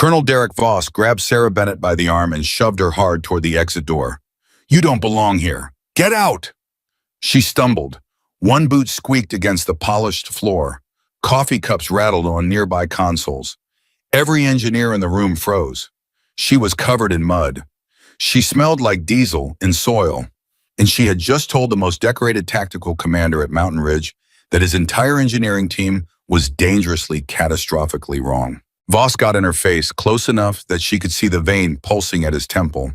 Colonel Derek Voss grabbed Sarah Bennett by the arm and shoved her hard toward the exit door. "You don't belong here. Get out!" She stumbled. One boot squeaked against the polished floor. Coffee cups rattled on nearby consoles. Every engineer in the room froze. She was covered in mud. She smelled like diesel and soil, and she had just told the most decorated tactical commander at Mountain Ridge that his entire engineering team was dangerously, catastrophically wrong. Voss got in her face, close enough that she could see the vein pulsing at his temple.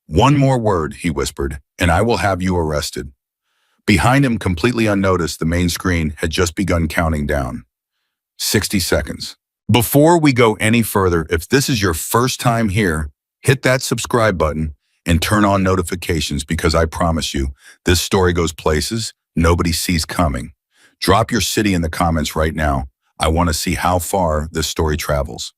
"One more word," he whispered, "and I will have you arrested." Behind him, completely unnoticed, the main screen had just begun counting down. 60 seconds. Before we go any further, if this is your first time here, hit that subscribe button and turn on notifications, because I promise you, this story goes places nobody sees coming. Drop your city in the comments right now. I want to see how far this story travels.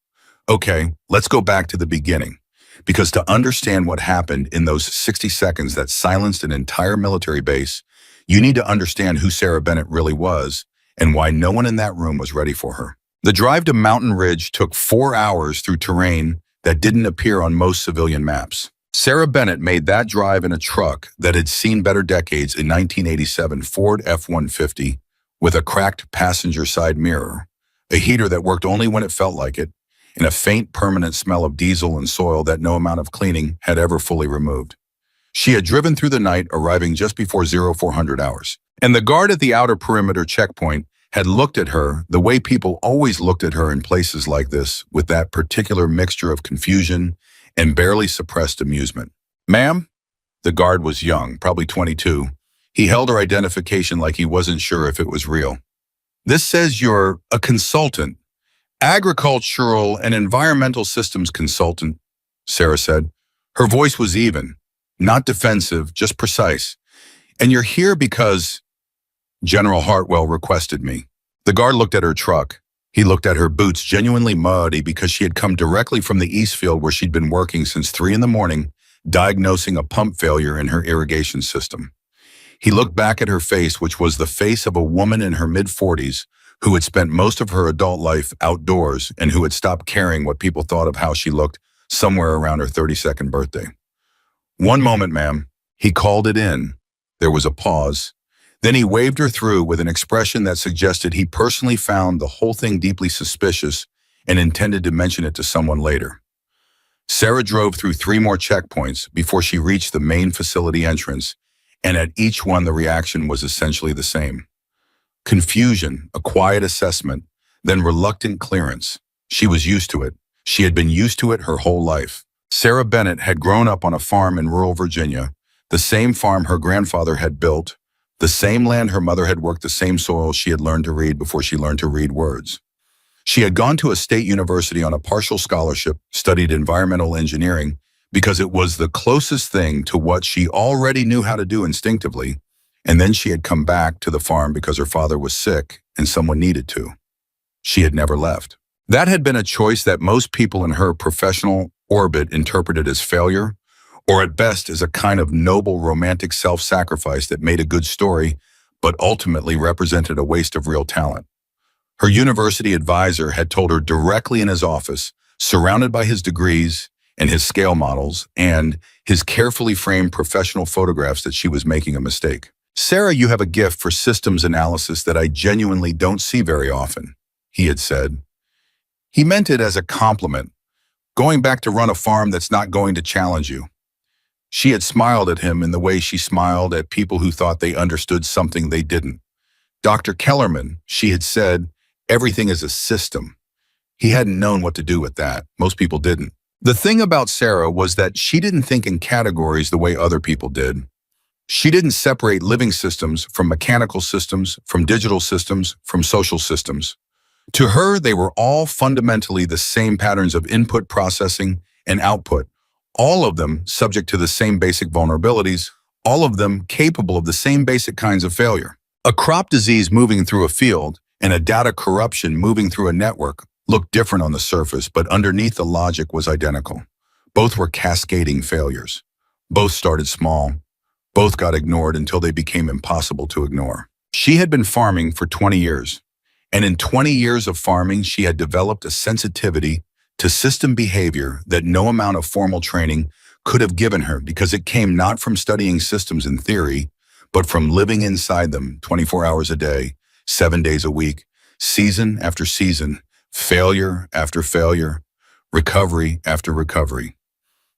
Okay, let's go back to the beginning, because to understand what happened in those 60 seconds that silenced an entire military base, you need to understand who Sarah Bennett really was and why no one in that room was ready for her. The drive to Mountain Ridge took 4 hours through terrain that didn't appear on most civilian maps. Sarah Bennett made that drive in a truck that had seen better decades, in 1987 Ford F-150 with a cracked passenger side mirror, a heater that worked only when it felt like it, and a faint permanent smell of diesel and soil that no amount of cleaning had ever fully removed. She had driven through the night, arriving just before 0400 hours. And the guard at the outer perimeter checkpoint had looked at her the way people always looked at her in places like this, with that particular mixture of confusion and barely suppressed amusement. "Ma'am?" The guard was young, probably 22. He held her identification like he wasn't sure if it was real. "This says you're a consultant, agricultural and environmental systems consultant," Sarah said. Her voice was even, not defensive, just precise. "And you're here because General Hartwell requested me." The guard looked at her truck. He looked at her boots, genuinely muddy because she had come directly from the East Field, where she'd been working since 3 in the morning, diagnosing a pump failure in her irrigation system. He looked back at her face, which was the face of a woman in her mid-40s who had spent most of her adult life outdoors and who had stopped caring what people thought of how she looked somewhere around her 32nd birthday. "One moment, ma'am." He called it in. There was a pause. Then he waved her through with an expression that suggested he personally found the whole thing deeply suspicious and intended to mention it to someone later. Sarah drove through 3 more checkpoints before she reached the main facility entrance, and at each one the reaction was essentially the same. Confusion, a quiet assessment, then reluctant clearance. She was used to it. She had been used to it her whole life. Sarah Bennett had grown up on a farm in rural Virginia, the same farm her grandfather had built, the same land her mother had worked, the same soil she had learned to read before she learned to read words. She had gone to a state university on a partial scholarship, studied environmental engineering, because it was the closest thing to what she already knew how to do instinctively, and then she had come back to the farm because her father was sick and someone needed to. She had never left. That had been a choice that most people in her professional orbit interpreted as failure, or at best as a kind of noble romantic self-sacrifice that made a good story, but ultimately represented a waste of real talent. Her university advisor had told her directly in his office, surrounded by his degrees and his scale models and his carefully framed professional photographs, that she was making a mistake. "Sarah, you have a gift for systems analysis that I genuinely don't see very often," he had said. He meant it as a compliment, going back to run a farm that's not going to challenge you. She had smiled at him in the way she smiled at people who thought they understood something they didn't. "Dr. Kellerman," she had said, "everything is a system." He hadn't known what to do with that. Most people didn't. The thing about Sarah was that she didn't think in categories the way other people did. She didn't separate living systems from mechanical systems, from digital systems, from social systems. To her, they were all fundamentally the same patterns of input, processing, and output, all of them subject to the same basic vulnerabilities, all of them capable of the same basic kinds of failure. A crop disease moving through a field and a data corruption moving through a network looked different on the surface, but underneath the logic was identical. Both were cascading failures. Both started small. Both got ignored until they became impossible to ignore. She had been farming for 20 years, and in 20 years of farming, she had developed a sensitivity to system behavior that no amount of formal training could have given her because it came not from studying systems in theory, but from living inside them 24 hours a day, 7 days a week, season after season, failure after failure, recovery after recovery.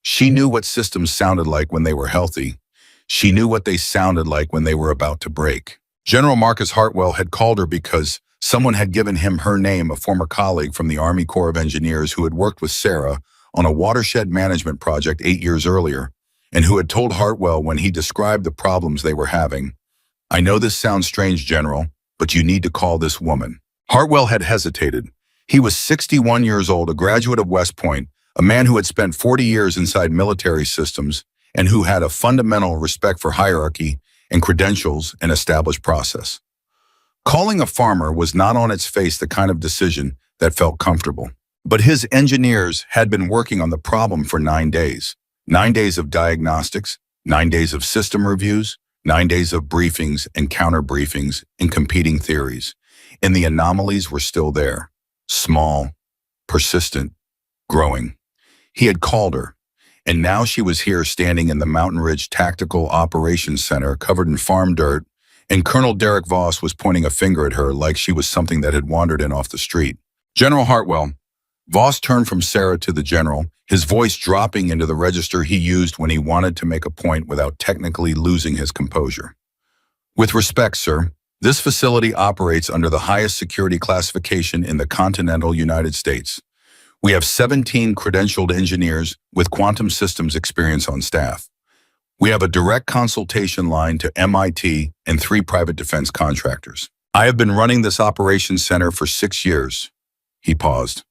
She knew what systems sounded like when they were healthy. She knew what they sounded like when they were about to break. General Marcus Hartwell had called her because someone had given him her name, a former colleague from the Army Corps of Engineers who had worked with Sarah on a watershed management project 8 years earlier, and who had told Hartwell when he described the problems they were having, "I know this sounds strange, General, but you need to call this woman." Hartwell had hesitated. He was 61 years old, a graduate of West Point, a man who had spent 40 years inside military systems and who had a fundamental respect for hierarchy and credentials and established process. Calling a farmer was not on its face the kind of decision that felt comfortable. But his engineers had been working on the problem for 9 days. 9 days of diagnostics, 9 days of system reviews, 9 days of briefings and counter-briefings and competing theories. And the anomalies were still there. Small, persistent, growing. He had called her, and now she was here standing in the Mountain Ridge Tactical Operations Center covered in farm dirt, and Colonel Derek Voss was pointing a finger at her like she was something that had wandered in off the street. "General Hartwell." Voss turned from Sarah to the general, his voice dropping into the register he used when he wanted to make a point without technically losing his composure. "With respect, sir, this facility operates under the highest security classification in the continental United States. We have 17 credentialed engineers with quantum systems experience on staff. We have a direct consultation line to MIT and 3 private defense contractors. I have been running this operations center for 6 years." He paused.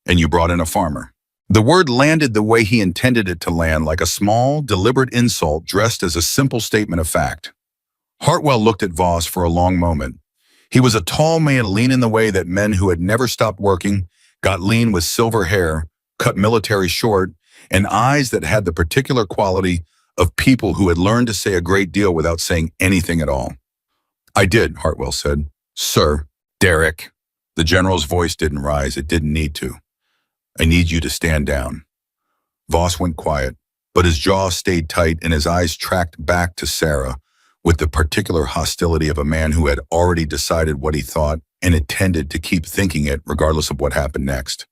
"And you brought in a farmer." The word landed the way he intended it to land, like a small, deliberate insult dressed as a simple statement of fact. Hartwell looked at Voss for a long moment. He was a tall man, lean in the way that men who had never stopped working got lean, with silver hair, cut military short, and eyes that had the particular quality of people who had learned to say a great deal without saying anything at all. "I did," Hartwell said. "Sir, Derek." The general's voice didn't rise. It didn't need to. "I need you to stand down." Voss went quiet, but his jaw stayed tight and his eyes tracked back to Sarah with the particular hostility of a man who had already decided what he thought and intended to keep thinking it regardless of what happened next.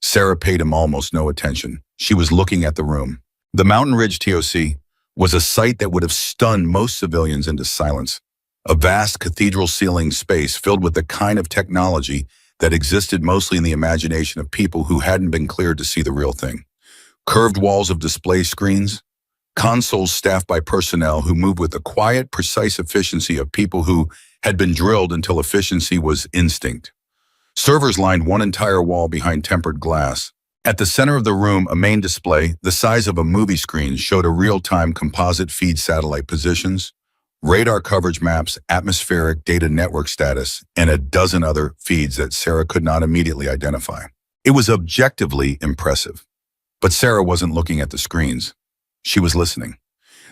Sarah paid him almost no attention. She was looking at the room. The Mountain Ridge TOC was a sight that would have stunned most civilians into silence. A vast cathedral-ceiling space filled with the kind of technology that existed mostly in the imagination of people who hadn't been cleared to see the real thing. Curved walls of display screens, consoles staffed by personnel who moved with the quiet, precise efficiency of people who had been drilled until efficiency was instinct. Servers lined one entire wall behind tempered glass. At the center of the room, a main display, the size of a movie screen, showed a real-time composite feed satellite positions, radar coverage maps, atmospheric data network status, and a dozen other feeds that Sarah could not immediately identify. It was objectively impressive. But Sarah wasn't looking at the screens. She was listening.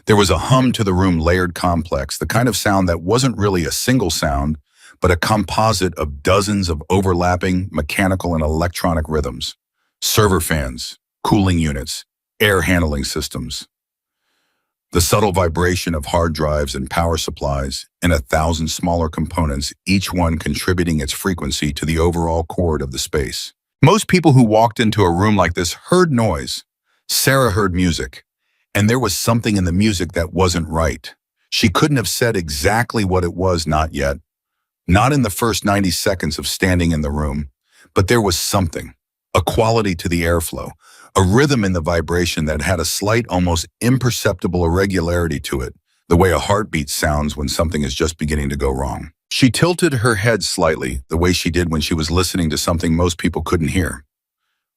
There was a hum to the room, layered complex, the kind of sound that wasn't really a single sound, but a composite of dozens of overlapping mechanical and electronic rhythms. Server fans, cooling units, air handling systems. The subtle vibration of hard drives and power supplies, and 1,000 smaller components, each one contributing its frequency to the overall chord of the space. Most people who walked into a room like this heard noise. Sarah heard music, and there was something in the music that wasn't right. She couldn't have said exactly what it was, not yet. Not in the first 90 seconds of standing in the room, but there was something, a quality to the airflow, a rhythm in the vibration that had a slight, almost imperceptible irregularity to it, the way a heartbeat sounds when something is just beginning to go wrong. She tilted her head slightly, the way she did when she was listening to something most people couldn't hear.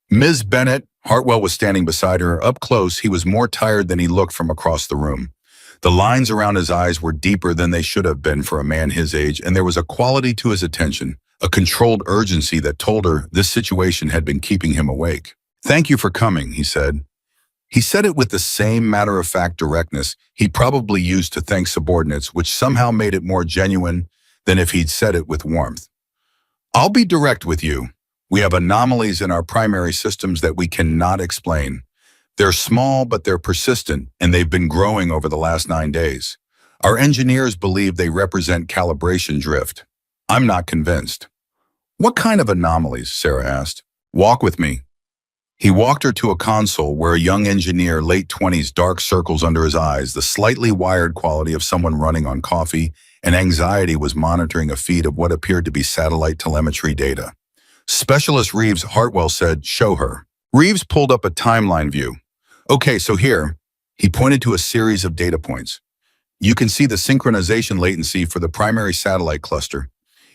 "Ms. Bennett," Hartwell was standing beside her. Up close, he was more tired than he looked from across the room. The lines around his eyes were deeper than they should have been for a man his age, and there was a quality to his attention, a controlled urgency that told her this situation had been keeping him awake. "Thank you for coming," he said. He said it with the same matter-of-fact directness he probably used to thank subordinates, which somehow made it more genuine than if he'd said it with warmth. "I'll be direct with you. We have anomalies in our primary systems that we cannot explain. They're small, but they're persistent, and they've been growing over the last 9 days. Our engineers believe they represent calibration drift. I'm not convinced. What kind of anomalies? Sarah asked. Walk with me. He walked her to a console where a young engineer, late 20s, dark circles under his eyes, the slightly wired quality of someone running on coffee, and anxiety was monitoring a feed of what appeared to be satellite telemetry data. Specialist Reeves Hartwell said, show her. Reeves pulled up a timeline view. Okay, so here, he pointed to a series of data points. You can see the synchronization latency for the primary satellite cluster.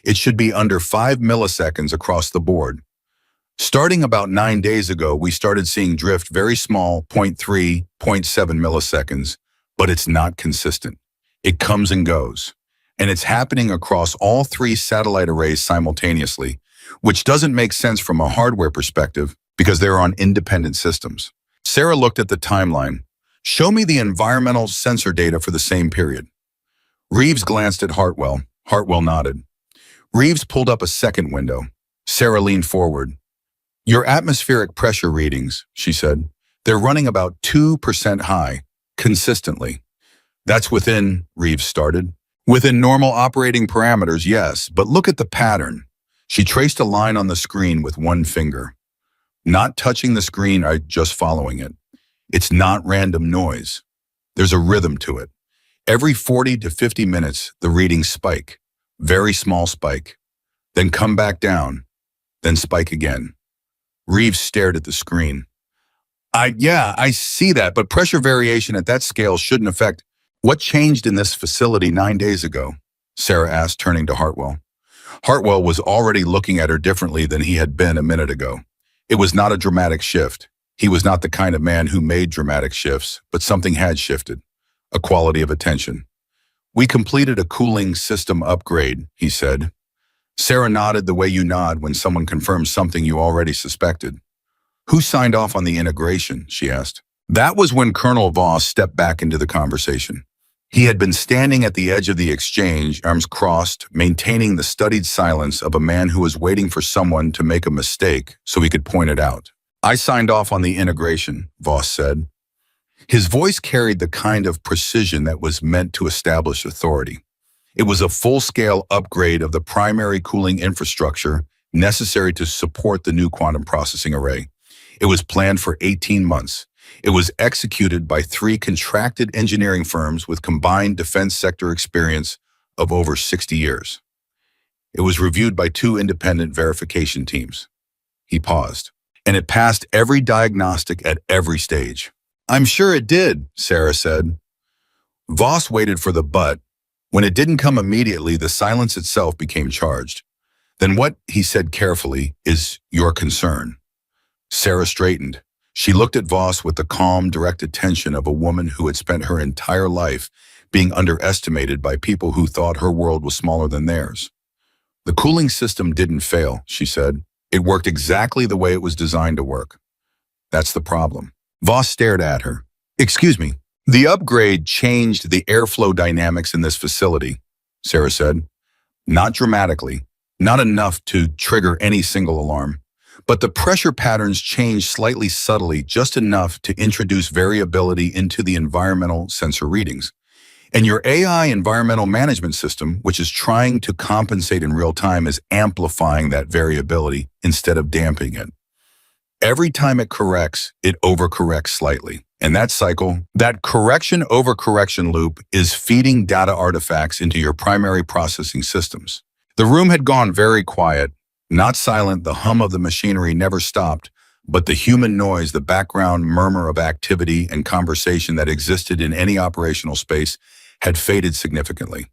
It should be under 5 milliseconds across the board. Starting about 9 days ago, we started seeing drift very small, 0.3, 0.7 milliseconds, but it's not consistent. It comes and goes. And it's happening across all 3 satellite arrays simultaneously, which doesn't make sense from a hardware perspective because they're on independent systems. Sarah looked at the timeline. Show me the environmental sensor data for the same period. Reeves glanced at Hartwell. Hartwell nodded. Reeves pulled up a second window. Sarah leaned forward. Your atmospheric pressure readings, she said, they're running about 2% high, consistently. That's within, Reeves started. Within normal operating parameters, yes, but look at the pattern. She traced a line on the screen with one finger. Not touching the screen, just following it. It's not random noise. There's a rhythm to it. Every 40 to 50 minutes, the readings spike. Very small spike. Then come back down. Then spike again. Reeves stared at the screen. I see that, but pressure variation at that scale shouldn't affect. What changed in this facility 9 days ago? Sarah asked, turning to Hartwell. Hartwell was already looking at her differently than he had been a minute ago. It was not a dramatic shift. He was not the kind of man who made dramatic shifts, but something had shifted. A quality of attention. We completed a cooling system upgrade, he said. Sarah nodded the way you nod when someone confirms something you already suspected. Who signed off on the integration? She asked. That was when Colonel Voss stepped back into the conversation. He had been standing at the edge of the exchange, arms crossed, maintaining the studied silence of a man who was waiting for someone to make a mistake so he could point it out. I signed off on the integration, Voss said. His voice carried the kind of precision that was meant to establish authority. It was a full-scale upgrade of the primary cooling infrastructure necessary to support the new quantum processing array. It was planned for 18 months. It was executed by 3 contracted engineering firms with combined defense sector experience of over 60 years. It was reviewed by 2 independent verification teams. He paused. And it passed every diagnostic at every stage. I'm sure it did, Sarah said. Voss waited for the but. When it didn't come immediately, the silence itself became charged. Then what, he said carefully, is your concern? Sarah straightened. She looked at Voss with the calm, direct attention of a woman who had spent her entire life being underestimated by people who thought her world was smaller than theirs. The cooling system didn't fail, she said. It worked exactly the way it was designed to work. That's the problem. Voss stared at her. Excuse me. The upgrade changed the airflow dynamics in this facility, Sarah said. Not dramatically, not enough to trigger any single alarm. But the pressure patterns changed slightly subtly, just enough to introduce variability into the environmental sensor readings. And your AI environmental management system, which is trying to compensate in real time, is amplifying that variability instead of dampening it. Every time it corrects, it overcorrects slightly. And that cycle, that correction-overcorrection loop, is feeding data artifacts into your primary processing systems. The room had gone very quiet, not silent. The hum of the machinery never stopped, but the human noise, the background murmur of activity and conversation that existed in any operational space, had faded significantly.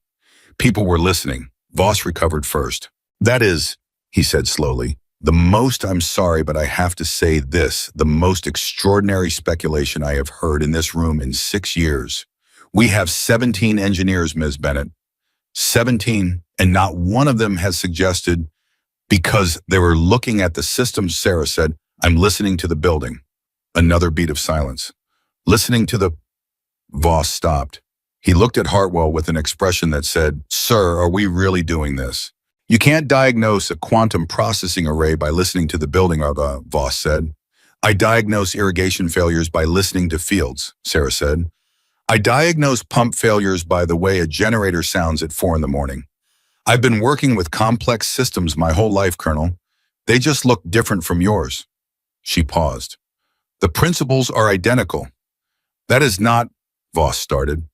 People were listening. Voss recovered first. That is, he said slowly, I'm sorry, but I have to say this, the most extraordinary speculation I have heard in this room in 6 years. We have 17 engineers, Ms. Bennett. 17, and not one of them has suggested, because they were looking at the system, Sarah said, I'm listening to the building. Another beat of silence. Listening to the... Voss stopped. He looked at Hartwell with an expression that said, Sir, are we really doing this? You can't diagnose a quantum processing array by listening to the building, Voss said. I diagnose irrigation failures by listening to fields, Sarah said. I diagnose pump failures by the way a generator sounds at 4 in the morning. I've been working with complex systems my whole life, Colonel. They just look different from yours. She paused. The principles are identical. That is not, Voss started.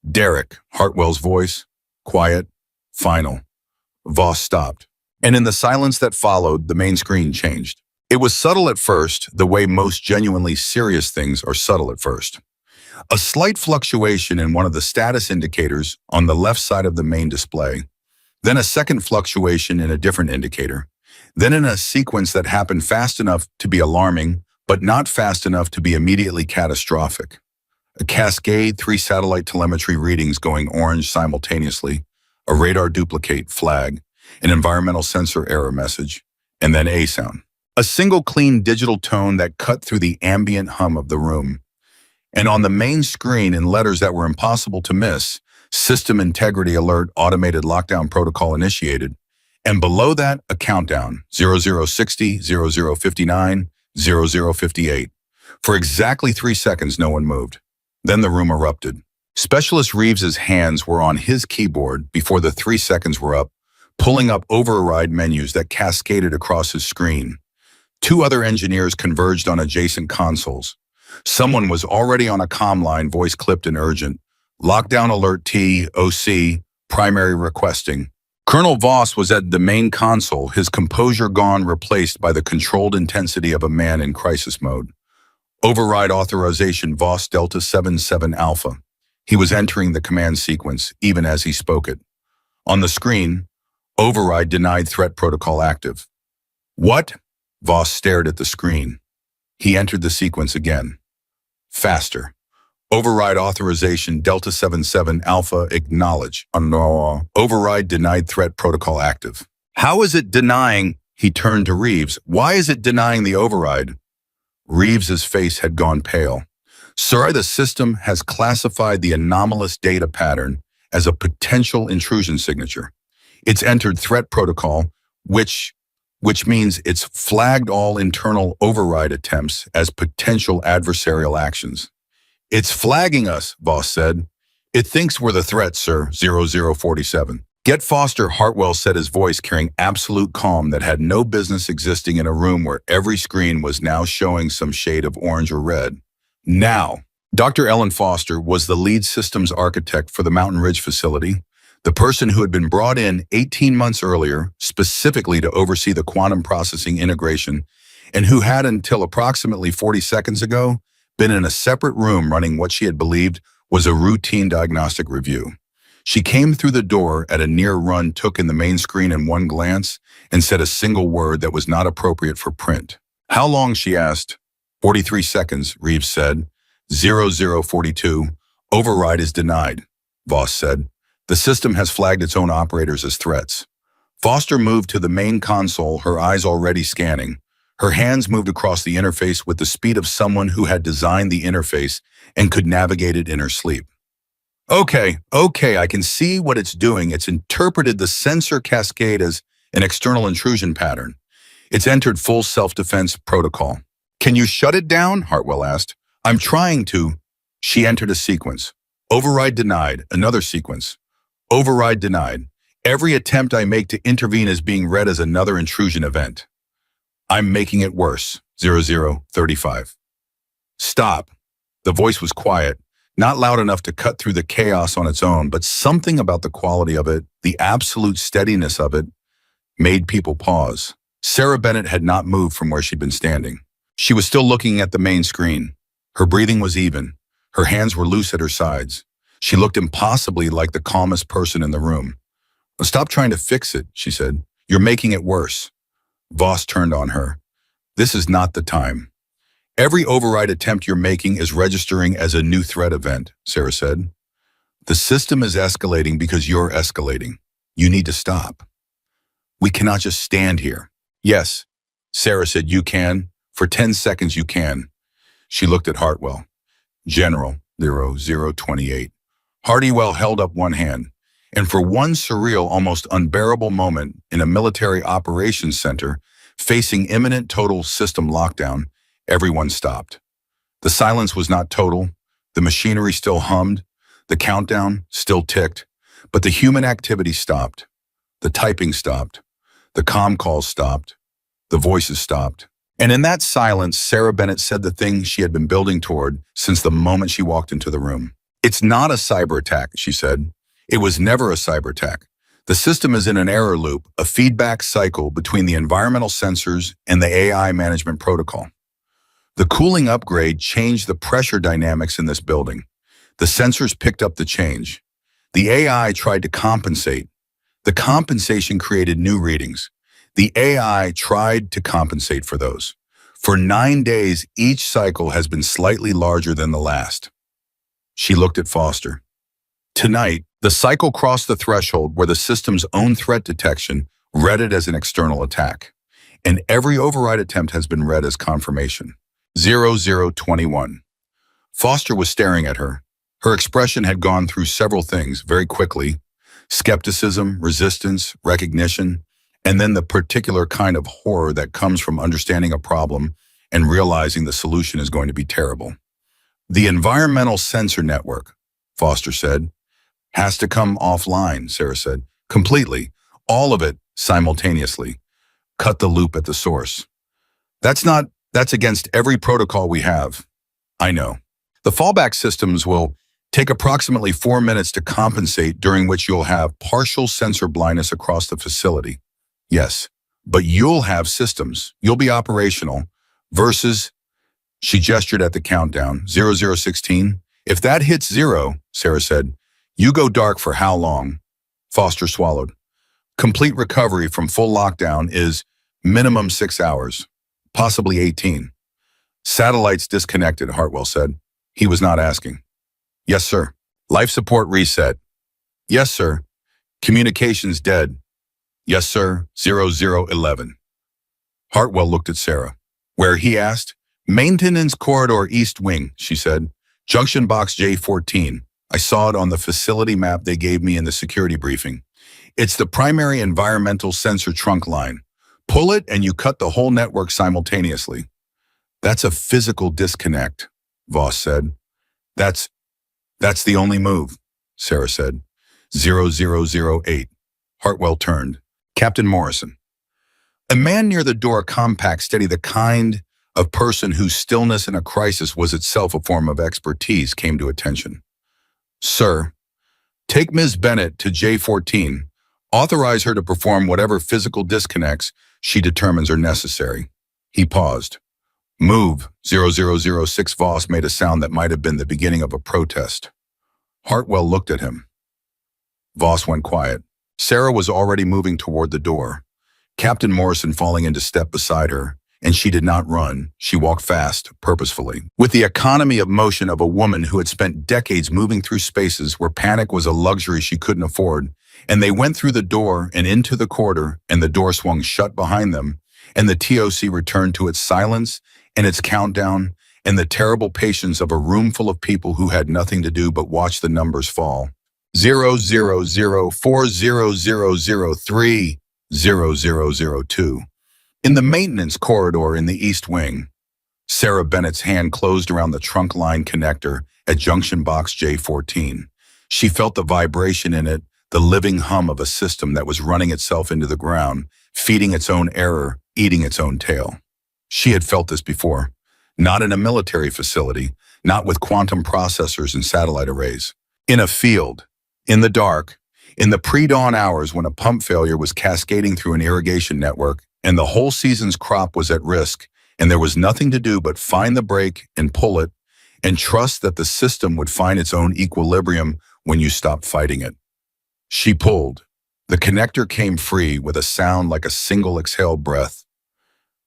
Derek, Hartwell's voice, quiet, final. Voss stopped. And in the silence that followed, the main screen changed. It was subtle at first, the way most genuinely serious things are subtle at first. A slight fluctuation in one of the status indicators on the left side of the main display, then a second fluctuation in a different indicator, then in a sequence that happened fast enough to be alarming, but not fast enough to be immediately catastrophic. A cascade, 3 satellite telemetry readings going orange simultaneously, a radar duplicate flag, an environmental sensor error message, and then a sound. A single clean digital tone that cut through the ambient hum of the room. And on the main screen in letters that were impossible to miss, System Integrity Alert Automated Lockdown Protocol Initiated. And below that, a countdown, 0060, 0059, 0058. For exactly 3 seconds, no one moved. Then the room erupted. Specialist Reeves's hands were on his keyboard before the 3 seconds were up, pulling up override menus that cascaded across his screen. 2 other engineers converged on adjacent consoles. Someone was already on a comm line, voice clipped and urgent. Lockdown alert T, OC, primary requesting. Colonel Voss was at the main console, his composure gone, replaced by the controlled intensity of a man in crisis mode. Override authorization Voss Delta 77 Alpha. He was entering the command sequence, even as he spoke it. On the screen, override denied threat protocol active. What? Voss stared at the screen. He entered the sequence again. Faster. Override authorization Delta 77 Alpha acknowledge. Override denied threat protocol active. How is it denying? He turned to Reeves. Why is it denying the override? Reeves's face had gone pale. Sir, the system has classified the anomalous data pattern as a potential intrusion signature. It's entered threat protocol, which means it's flagged all internal override attempts as potential adversarial actions. It's flagging us, Voss said. It thinks we're the threat, sir, 0047. Get Foster, Hartwell said, his voice carrying absolute calm that had no business existing in a room where every screen was now showing some shade of orange or red. Now, Dr. Ellen Foster was the lead systems architect for the Mountain Ridge facility, the person who had been brought in 18 months earlier specifically to oversee the quantum processing integration, and who had until approximately 40 seconds ago been in a separate room running what she had believed was a routine diagnostic review. She came through the door at a near run, took in the main screen in one glance, and said a single word that was not appropriate for print. How long, she asked. 43 seconds, Reeves said. 0042, override is denied, Voss said. The system has flagged its own operators as threats. Foster moved to the main console, her eyes already scanning. Her hands moved across the interface with the speed of someone who had designed the interface and could navigate it in her sleep. Okay, I can see what it's doing. It's interpreted the sensor cascade as an external intrusion pattern. It's entered full self-defense protocol. Can you shut it down? Hartwell asked. I'm trying to. She entered a sequence. Override denied, another sequence. Override denied. Every attempt I make to intervene is being read as another intrusion event. I'm making it worse. 0035. Stop. The voice was quiet, not loud enough to cut through the chaos on its own, but something about the quality of it, the absolute steadiness of it, made people pause. Sarah Bennett had not moved from where she'd been standing. She was still looking at the main screen. Her breathing was even. Her hands were loose at her sides. She looked impossibly like the calmest person in the room. Stop trying to fix it, she said. You're making it worse. Voss turned on her. This is not the time. Every override attempt you're making is registering as a new threat event, Sarah said. The system is escalating because you're escalating. You need to stop. We cannot just stand here. Yes, Sarah said, you can. For 10 seconds you can. She looked at Hartwell. General, 0028. Hartwell held up one hand. And for one surreal, almost unbearable moment in a military operations center, facing imminent total system lockdown, everyone stopped. The silence was not total. The machinery still hummed. The countdown still ticked. But the human activity stopped. The typing stopped. The comm calls stopped. The voices stopped. And in that silence, Sarah Bennett said the thing she had been building toward since the moment she walked into the room. It's not a cyber attack, she said. It was never a cyber attack. The system is in an error loop, a feedback cycle between the environmental sensors and the AI management protocol. The cooling upgrade changed the pressure dynamics in this building. The sensors picked up the change. The AI tried to compensate. The compensation created new readings. The AI tried to compensate for those. For 9 days, each cycle has been slightly larger than the last. She looked at Foster. Tonight, the cycle crossed the threshold where the system's own threat detection read it as an external attack. And every override attempt has been read as confirmation. 0021. Foster was staring at her. Her expression had gone through several things very quickly: skepticism, resistance, recognition, and then the particular kind of horror that comes from understanding a problem and realizing the solution is going to be terrible. The environmental sensor network, Foster said, has to come offline, Sarah said. Completely. All of it simultaneously. Cut the loop at the source. That's against every protocol we have. I know. The fallback systems will take approximately 4 minutes to compensate, during which you'll have partial sensor blindness across the facility. Yes, but you'll have systems. You'll be operational versus, she gestured at the countdown, 0016. If that hits 0, Sarah said, you go dark for how long? Foster swallowed. Complete recovery from full lockdown is minimum 6 hours, possibly 18. Satellites disconnected, Hartwell said. He was not asking. Yes, sir. Life support reset. Yes, sir. Communications dead. Yes, sir. 0011. Hartwell looked at Sarah. Where, he asked. Maintenance corridor east wing, she said. Junction box J14. I saw it on the facility map they gave me in the security briefing. It's the primary environmental sensor trunk line. Pull it and you cut the whole network simultaneously. That's a physical disconnect, Voss said. That's the only move, Sarah said. 0008. Hartwell turned. Captain Morrison. A man near the door, compact, steady, the kind of person whose stillness in a crisis was itself a form of expertise, came to attention. Sir, take Ms. Bennett to J14. Authorize her to perform whatever physical disconnects she determines are necessary. He paused. Move, 0006. Voss made a sound that might have been the beginning of a protest. Hartwell looked at him. Voss went quiet. Sarah was already moving toward the door, Captain Morrison falling into step beside her, and she did not run. She walked fast, purposefully, with the economy of motion of a woman who had spent decades moving through spaces where panic was a luxury she couldn't afford. And they went through the door and into the corridor, and the door swung shut behind them, and the TOC returned to its silence and its countdown and the terrible patience of a room full of people who had nothing to do but watch the numbers fall. 00040003 0002. In the maintenance corridor in the east wing, Sarah Bennett's hand closed around the trunk line connector at junction box J14. She felt the vibration in it, the living hum of a system that was running itself into the ground, feeding its own error, eating its own tail. She had felt this before, not in a military facility, not with quantum processors and satellite arrays. In a field, in the dark, in the pre-dawn hours when a pump failure was cascading through an irrigation network and the whole season's crop was at risk, and there was nothing to do but find the brake and pull it and trust that the system would find its own equilibrium when you stopped fighting it. She pulled. The connector came free with a sound like a single exhaled breath,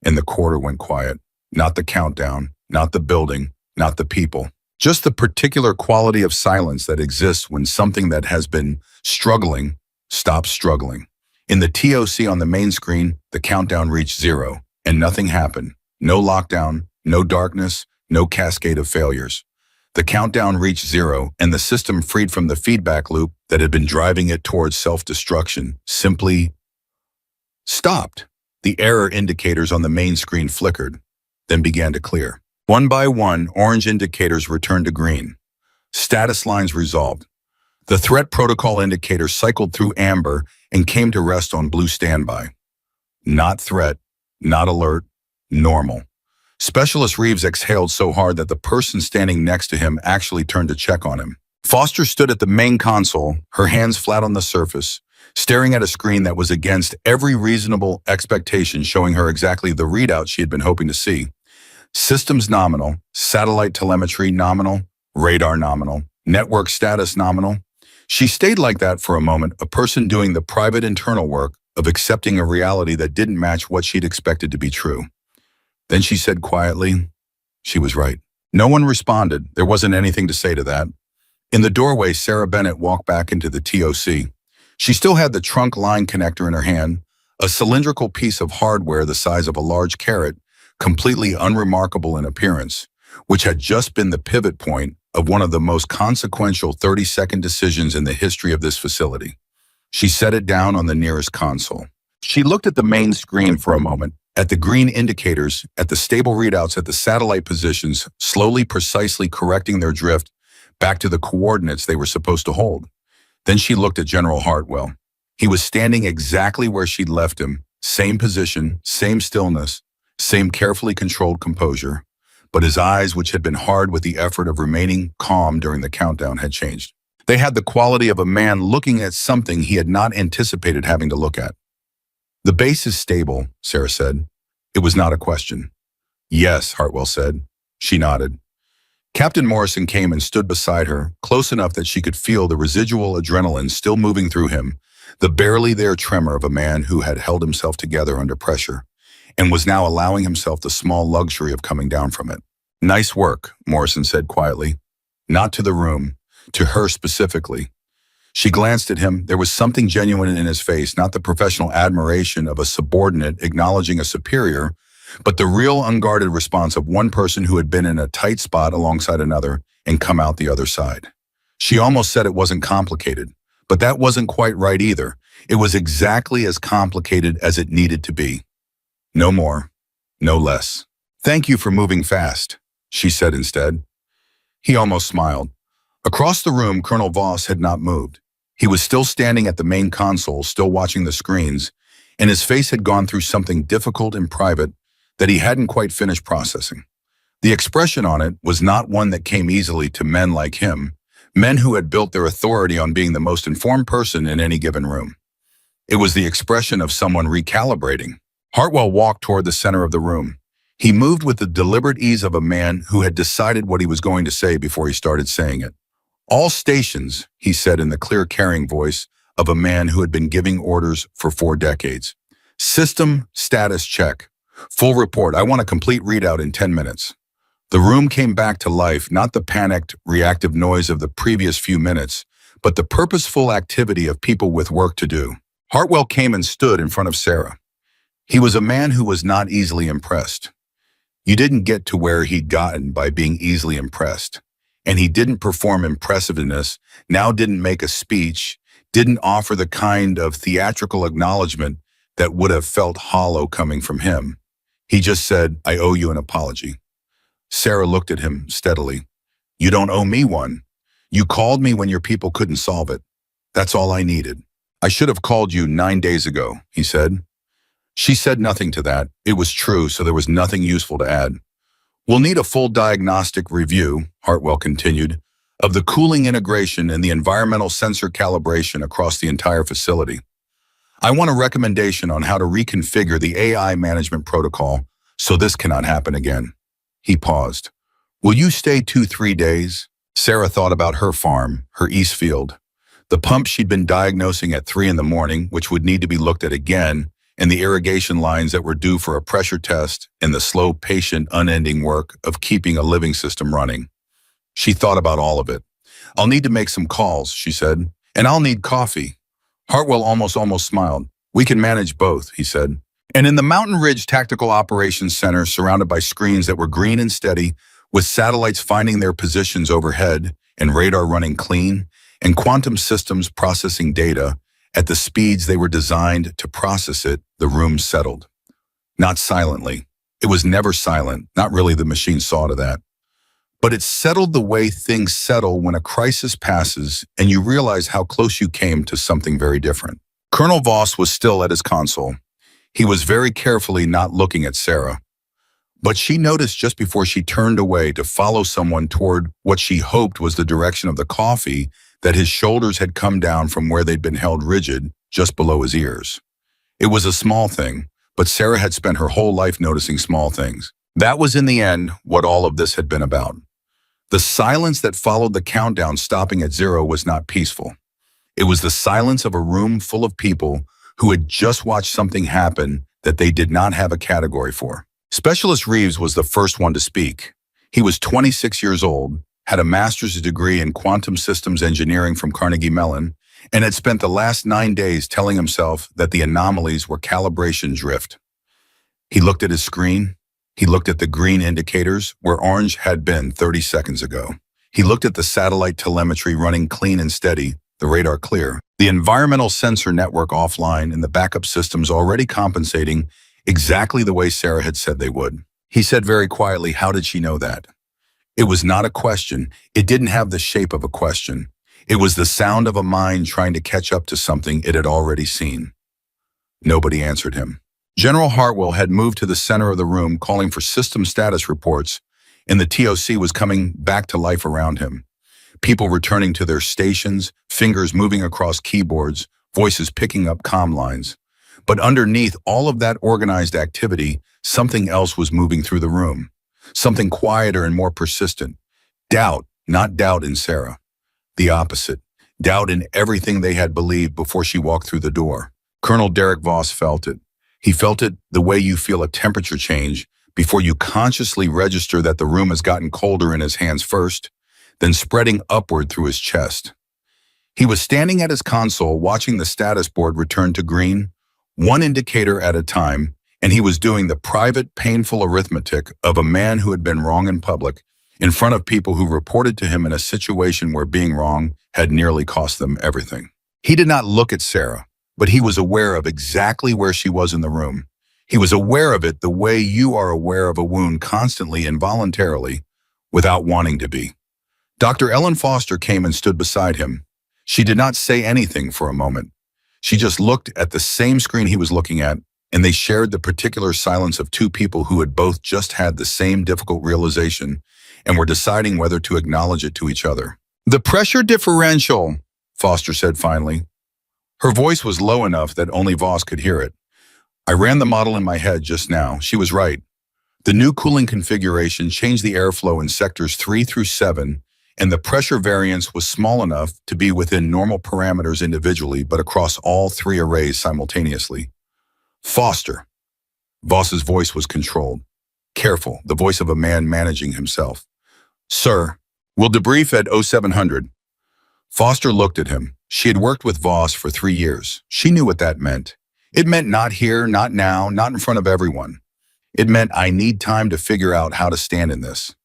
and the corridor went quiet. Not the countdown, not the building, not the people. Just the particular quality of silence that exists when something that has been struggling stops struggling. In the TOC on the main screen, the countdown reached 0, and nothing happened. No lockdown, no darkness, no cascade of failures. The countdown reached 0, and the system, freed from the feedback loop that had been driving it towards self-destruction, simply stopped. The error indicators on the main screen flickered, then began to clear. One by one, orange indicators returned to green. Status lines resolved. The threat protocol indicator cycled through amber and came to rest on blue standby. Not threat, not alert, normal. Specialist Reeves exhaled so hard that the person standing next to him actually turned to check on him. Foster stood at the main console, her hands flat on the surface, staring at a screen that was against every reasonable expectation, showing her exactly the readout she had been hoping to see. Systems nominal, satellite telemetry nominal, radar nominal, network status nominal. She stayed like that for a moment, a person doing the private internal work of accepting a reality that didn't match what she'd expected to be true. Then she said quietly, she was right. No one responded. There wasn't anything to say to that. In the doorway, Sarah Bennett walked back into the TOC. She still had the trunk line connector in her hand, a cylindrical piece of hardware the size of a large carrot, completely unremarkable in appearance, which had just been the pivot point of one of the most consequential 30-second decisions in the history of this facility. She set it down on the nearest console. She looked at the main screen for a moment, at the green indicators, at the stable readouts, at the satellite positions, slowly, precisely correcting their drift back to the coordinates they were supposed to hold. Then she looked at General Hartwell. He was standing exactly where she'd left him, same position, same stillness, same carefully controlled composure. But his eyes, which had been hard with the effort of remaining calm during the countdown, had changed. They had the quality of a man looking at something he had not anticipated having to look at. The base is stable, Sarah said. It was not a question. Yes, Hartwell said. She nodded. Captain Morrison came and stood beside her, close enough that she could feel the residual adrenaline still moving through him, the barely there tremor of a man who had held himself together under pressure, and was now allowing himself the small luxury of coming down from it. Nice work, Morrison said quietly. Not to the room, to her specifically. She glanced at him. There was something genuine in his face, not the professional admiration of a subordinate acknowledging a superior, but the real unguarded response of one person who had been in a tight spot alongside another and come out the other side. She almost said it wasn't complicated, but that wasn't quite right either. It was exactly as complicated as it needed to be. No more, no less. Thank you for moving fast, she said instead. He almost smiled. Across the room, Colonel Voss had not moved. He was still standing at the main console, still watching the screens, and his face had gone through something difficult and private that he hadn't quite finished processing. The expression on it was not one that came easily to men like him, men who had built their authority on being the most informed person in any given room. It was the expression of someone recalibrating. Hartwell walked toward the center of the room. He moved with the deliberate ease of a man who had decided what he was going to say before he started saying it. All stations, he said in the clear, carrying voice of a man who had been giving orders for 4 decades. System status check. Full report. I want a complete readout in 10 minutes. The room came back to life, not the panicked, reactive noise of the previous few minutes, but the purposeful activity of people with work to do. Hartwell came and stood in front of Sarah. He was a man who was not easily impressed. You didn't get to where he'd gotten by being easily impressed. And he didn't perform impressiveness, now didn't make a speech, didn't offer the kind of theatrical acknowledgement that would have felt hollow coming from him. He just said, I owe you an apology. Sarah looked at him steadily. You don't owe me one. You called me when your people couldn't solve it. That's all I needed. I should have called you 9 days ago, he said. She said nothing to that. It was true, so there was nothing useful to add. We'll need a full diagnostic review, Hartwell continued, of the cooling integration and the environmental sensor calibration across the entire facility. I want a recommendation on how to reconfigure the AI management protocol so this cannot happen again. He paused. Will you stay 2-3 days? Sarah thought about her farm, her east field, the pump she'd been diagnosing at 3 in the morning, which would need to be looked at again, and the irrigation lines that were due for a pressure test, and the slow, patient, unending work of keeping a living system running. She thought about all of it. I'll need to make some calls, she said, and I'll need coffee. Hartwell almost smiled. We can manage both, he said. And in the Mountain Ridge Tactical Operations Center, surrounded by screens that were green and steady, with satellites finding their positions overhead and radar running clean, and quantum systems processing data at the speeds they were designed to process it, the room settled. Not silently. It was never silent, not really, the machine saw to that. But it settled the way things settle when a crisis passes and you realize how close you came to something very different. Colonel Voss was still at his console. He was very carefully not looking at Sarah. But she noticed just before she turned away to follow someone toward what she hoped was the direction of the coffee that his shoulders had come down from where they'd been held rigid just below his ears. It was a small thing, but Sarah had spent her whole life noticing small things. That was in the end what all of this had been about. The silence that followed the countdown stopping at 0 was not peaceful. It was the silence of a room full of people who had just watched something happen that they did not have a category for. Specialist Reeves was the first one to speak. He was 26 years old, had a master's degree in quantum systems engineering from Carnegie Mellon, and had spent the last 9 days telling himself that the anomalies were calibration drift. He looked at his screen. He looked at the green indicators where orange had been 30 seconds ago. He looked at the satellite telemetry running clean and steady, the radar clear, the environmental sensor network offline, and the backup systems already compensating exactly the way Sarah had said they would. He said very quietly, "How did she know that?" It was not a question. It didn't have the shape of a question. It was the sound of a mind trying to catch up to something it had already seen. Nobody answered him. General Hartwell had moved to the center of the room, calling for system status reports, and the TOC was coming back to life around him. People returning to their stations, fingers moving across keyboards, voices picking up comm lines. But underneath all of that organized activity, something else was moving through the room. Something quieter and more persistent. Doubt, not doubt in Sarah. The opposite. Doubt in everything they had believed before she walked through the door. Colonel Derek Voss felt it. He felt it the way you feel a temperature change before you consciously register that the room has gotten colder in his hands first, then spreading upward through his chest. He was standing at his console watching the status board return to green, one indicator at a time, and he was doing the private, painful arithmetic of a man who had been wrong in public, in front of people who reported to him in a situation where being wrong had nearly cost them everything. He did not look at Sarah, but he was aware of exactly where she was in the room. He was aware of it the way you are aware of a wound constantly, involuntarily, without wanting to be. Dr. Ellen Foster came and stood beside him. She did not say anything for a moment. She just looked at the same screen he was looking at, and they shared the particular silence of two people who had both just had the same difficult realization and were deciding whether to acknowledge it to each other. "The pressure differential," Foster said finally. Her voice was low enough that only Voss could hear it. "I ran the model in my head just now. She was right. The new cooling configuration changed the airflow in sectors 3 through 7, and the pressure variance was small enough to be within normal parameters individually, but across all 3 arrays simultaneously." "Foster." Voss's voice was controlled. Careful, the voice of a man managing himself. "Sir, we'll debrief at 0700. Foster looked at him. She had worked with Voss for 3 years. She knew what that meant. It meant not here, not now, not in front of everyone. It meant I need time to figure out how to stand in this.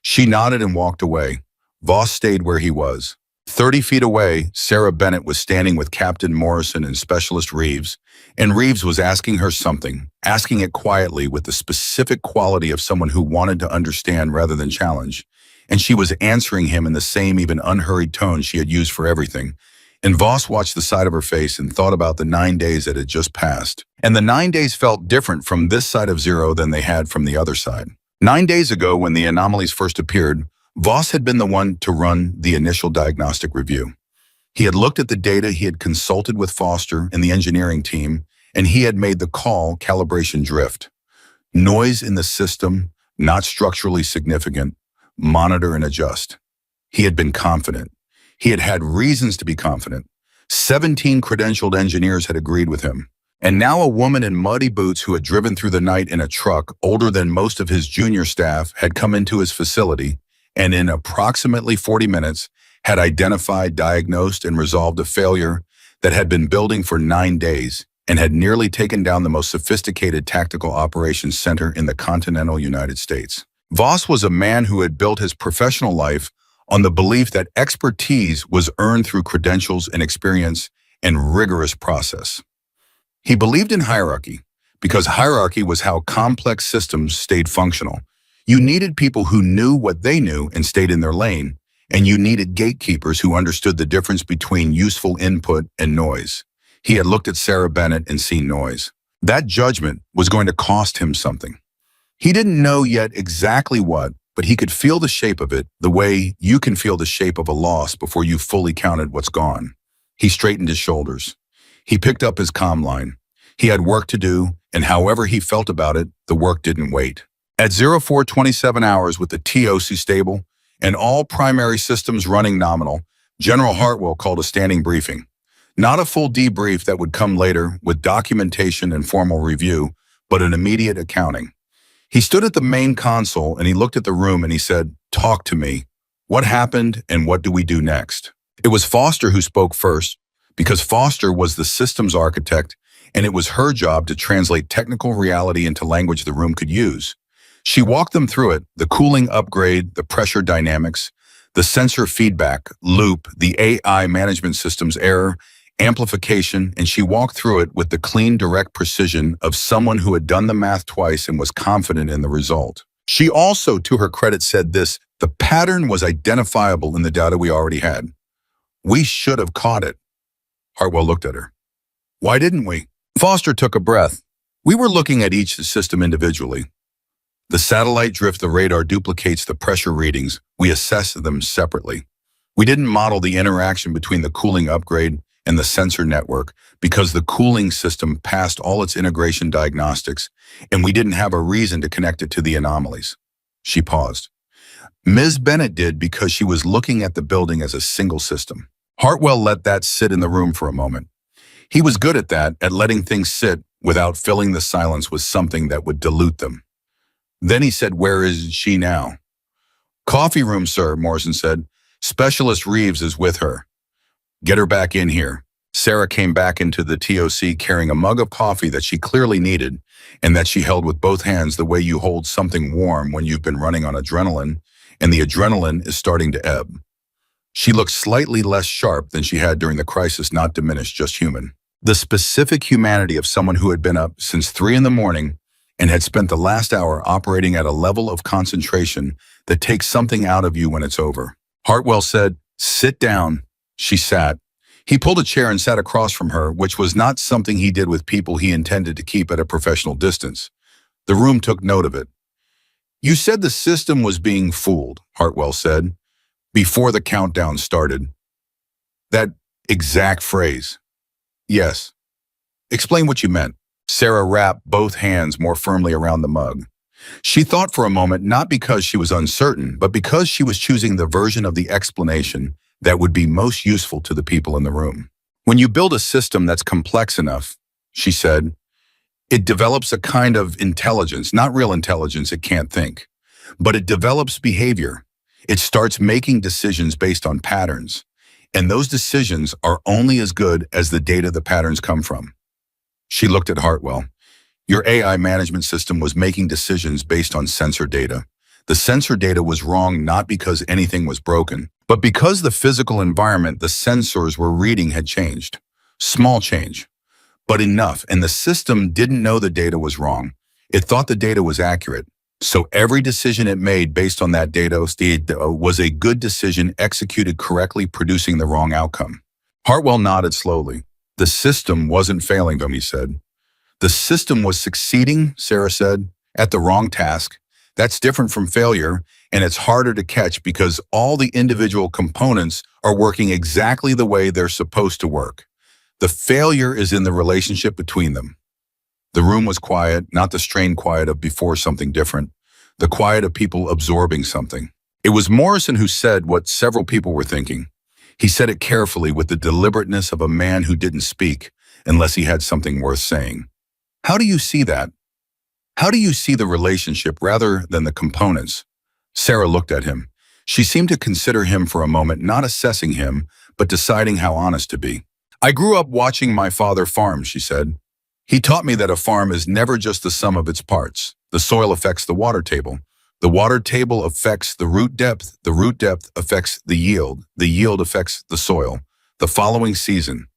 She nodded and walked away. Voss stayed where he was. 30 feet away, Sarah Bennett was standing with Captain Morrison and Specialist Reeves, and Reeves was asking her something, asking it quietly with the specific quality of someone who wanted to understand rather than challenge, and she was answering him in the same even unhurried tone she had used for everything. And Voss watched the side of her face and thought about the 9 days that had just passed. And the 9 days felt different from this side of 0 than they had from the other side. 9 days ago, when the anomalies first appeared, Voss had been the one to run the initial diagnostic review. He had looked at the data, he had consulted with Foster and the engineering team, and he had made the call calibration drift. Noise in the system, not structurally significant, monitor and adjust. He had been confident. He had had reasons to be confident. 17 credentialed engineers had agreed with him. And now a woman in muddy boots who had driven through the night in a truck older than most of his junior staff had come into his facility and in approximately 40 minutes had identified, diagnosed, and resolved a failure that had been building for 9 days and had nearly taken down the most sophisticated tactical operations center in the continental United States. Voss was a man who had built his professional life on the belief that expertise was earned through credentials and experience and rigorous process. He believed in hierarchy because hierarchy was how complex systems stayed functional. You needed people who knew what they knew and stayed in their lane, and you needed gatekeepers who understood the difference between useful input and noise. He had looked at Sarah Bennett and seen noise. That judgment was going to cost him something. He didn't know yet exactly what, but he could feel the shape of it, the way you can feel the shape of a loss before you've fully counted what's gone. He straightened his shoulders. He picked up his comm line. He had work to do, and however he felt about it, the work didn't wait. At 0427 hours with the TOC stable and all primary systems running nominal, General Hartwell called a standing briefing. Not a full debrief that would come later with documentation and formal review, but an immediate accounting. He stood at the main console and he looked at the room and he said, "Talk to me. What happened and what do we do next?" It was Foster who spoke first, because Foster was the systems architect and it was her job to translate technical reality into language the room could use. She walked them through it, the cooling upgrade, the pressure dynamics, the sensor feedback loop, the AI management system's error, amplification, and she walked through it with the clean, direct precision of someone who had done the math twice and was confident in the result. She also, to her credit, said this: the pattern was identifiable in the data we already had. We should have caught it. Hartwell looked at her. Why didn't we? Foster took a breath. We were looking at each system individually. The satellite drift, the radar duplicates the pressure readings. We assessed them separately. We didn't model the interaction between the cooling upgrade and the sensor network because the cooling system passed all its integration diagnostics and we didn't have a reason to connect it to the anomalies. She paused. Ms. Bennett did because she was looking at the building as a single system. Hartwell let that sit in the room for a moment. He was good at that, at letting things sit without filling the silence with something that would dilute them. Then he said, "Where is she now?" "Coffee room, sir," Morrison said. "Specialist Reeves is with her." "Get her back in here." Sarah came back into the TOC carrying a mug of coffee that she clearly needed and that she held with both hands the way you hold something warm when you've been running on adrenaline and the adrenaline is starting to ebb. She looked slightly less sharp than she had during the crisis, not diminished, just human. The specific humanity of someone who had been up since 3 a.m. and had spent the last hour operating at a level of concentration that takes something out of you when it's over. Hartwell said, "Sit down." She sat. He pulled a chair and sat across from her, which was not something he did with people he intended to keep at a professional distance. The room took note of it. "You said the system was being fooled," Hartwell said, before the countdown started. "That exact phrase." "Yes." "Explain what you meant." Sarah wrapped both hands more firmly around the mug. She thought for a moment, not because she was uncertain, but because she was choosing the version of the explanation that would be most useful to the people in the room. "When you build a system that's complex enough," she said, "it develops a kind of intelligence, not real intelligence, it can't think, but it develops behavior. It starts making decisions based on patterns, and those decisions are only as good as the data the patterns come from." She looked at Hartwell. "Your AI management system was making decisions based on sensor data. The sensor data was wrong not because anything was broken, but because the physical environment the sensors were reading had changed. Small change, but enough, and the system didn't know the data was wrong. It thought the data was accurate. So every decision it made based on that data was a good decision executed correctly, producing the wrong outcome." Hartwell nodded slowly. "The system wasn't failing them," he said. "The system was succeeding," Sarah said, "at the wrong task. That's different from failure, and it's harder to catch because all the individual components are working exactly the way they're supposed to work. The failure is in the relationship between them." The room was quiet, not the strained quiet of before something different, the quiet of people absorbing something. It was Morrison who said what several people were thinking. He said it carefully with the deliberateness of a man who didn't speak unless he had something worth saying. "How do you see that? How do you see the relationship rather than the components?" Sarah looked at him. She seemed to consider him for a moment, not assessing him, but deciding how honest to be. "I grew up watching my father farm," she said. "He taught me that a farm is never just the sum of its parts. The soil affects the water table. The water table affects the root depth affects the yield affects the soil. The following season,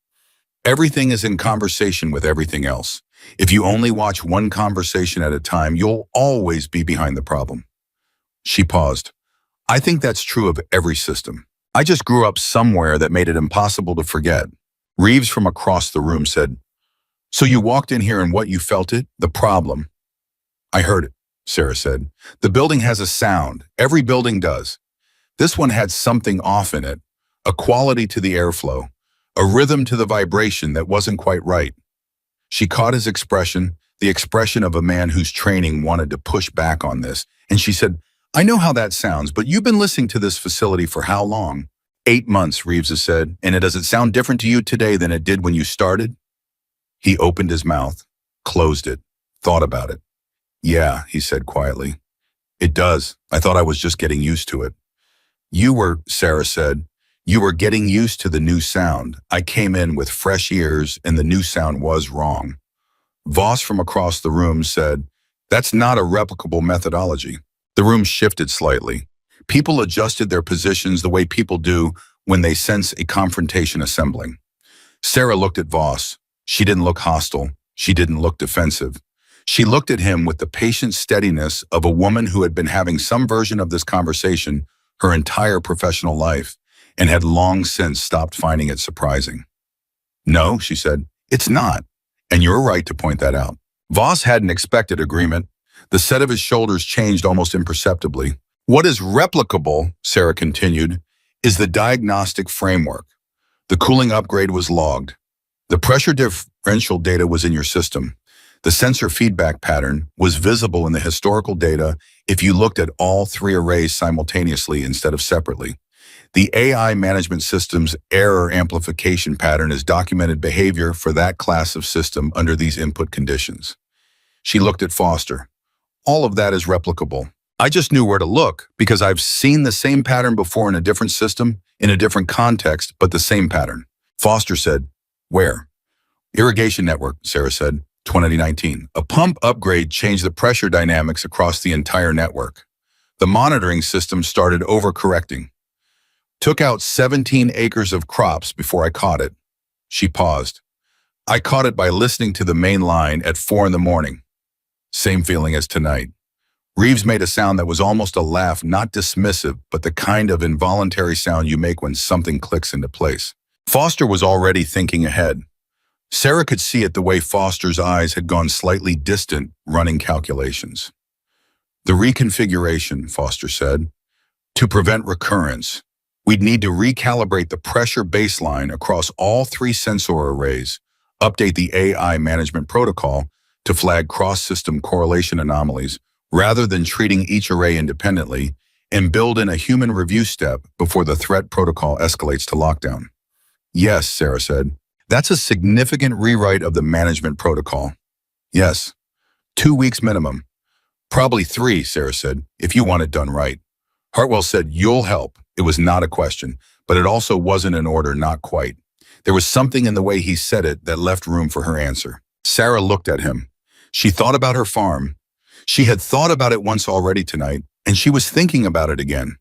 everything is in conversation with everything else. If you only watch one conversation at a time, you'll always be behind the problem. She paused. I think that's true of every system. I just grew up somewhere that made it impossible to forget. Reeves from across the room said, so you walked in here and what you felt it? The problem. I heard it, Sarah said. The building has a sound. Every building does. This one had something off in it, a quality to the airflow, a rhythm to the vibration that wasn't quite right. She caught his expression, the expression of a man whose training wanted to push back on this, and she said, I know how that sounds, but you've been listening to this facility for how long? 8 months, Reeves has said, and does it sound different to you today than it did when you started? He opened his mouth, closed it, thought about it. Yeah, he said quietly. It does. I thought I was just getting used to it. You were, Sarah said, you were getting used to the new sound. I came in with fresh ears and the new sound was wrong. Voss from across the room said, that's not a replicable methodology. The room shifted slightly. People adjusted their positions the way people do when they sense a confrontation assembling. Sarah looked at Voss. She didn't look hostile. She didn't look defensive. She looked at him with the patient steadiness of a woman who had been having some version of this conversation her entire professional life and had long since stopped finding it surprising. No, she said, it's not. And you're right to point that out. Voss hadn't expected agreement. The set of his shoulders changed almost imperceptibly. What is replicable, Sarah continued, is the diagnostic framework. The cooling upgrade was logged. The pressure differential data was in your system. The sensor feedback pattern was visible in the historical data if you looked at all 3 arrays simultaneously instead of separately. The AI management system's error amplification pattern is documented behavior for that class of system under these input conditions. She looked at Foster. All of that is replicable. I just knew where to look because I've seen the same pattern before in a different system, in a different context, but the same pattern. Foster said, where? Irrigation network, Sarah said, 2019. A pump upgrade changed the pressure dynamics across the entire network. The monitoring system started overcorrecting. Took out 17 acres of crops before I caught it. She paused. I caught it by listening to the main line at 4 in the morning. Same feeling as tonight. Reeves made a sound that was almost a laugh, not dismissive, but the kind of involuntary sound you make when something clicks into place. Foster was already thinking ahead. Sarah could see it the way Foster's eyes had gone slightly distant, running calculations. The reconfiguration, Foster said, to prevent recurrence, we'd need to recalibrate the pressure baseline across all 3 sensor arrays, update the AI management protocol to flag cross-system correlation anomalies rather than treating each array independently, and build in a human review step before the threat protocol escalates to lockdown. Yes, Sarah said. That's a significant rewrite of the management protocol. Yes. 2 weeks minimum. Probably 3, Sarah said, if you want it done right. Hartwell said, you'll help. It was not a question, but it also wasn't an order, not quite. There was something in the way he said it that left room for her answer. Sarah looked at him. She thought about her farm. She had thought about it once already tonight, and she was thinking about it again.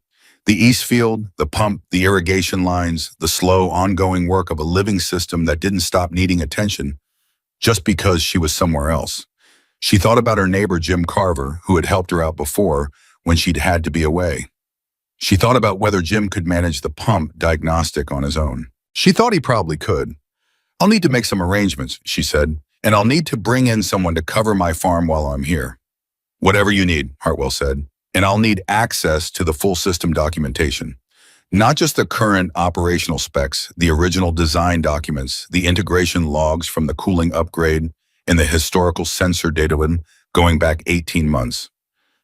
The east field, the pump, the irrigation lines, the slow, ongoing work of a living system that didn't stop needing attention just because she was somewhere else. She thought about her neighbor, Jim Carver, who had helped her out before when she'd had to be away. She thought about whether Jim could manage the pump diagnostic on his own. She thought he probably could. I'll need to make some arrangements, she said, and I'll need to bring in someone to cover my farm while I'm here. Whatever you need, Hartwell said, and I'll need access to the full system documentation. Not just the current operational specs, the original design documents, the integration logs from the cooling upgrade, and the historical sensor data going back 18 months.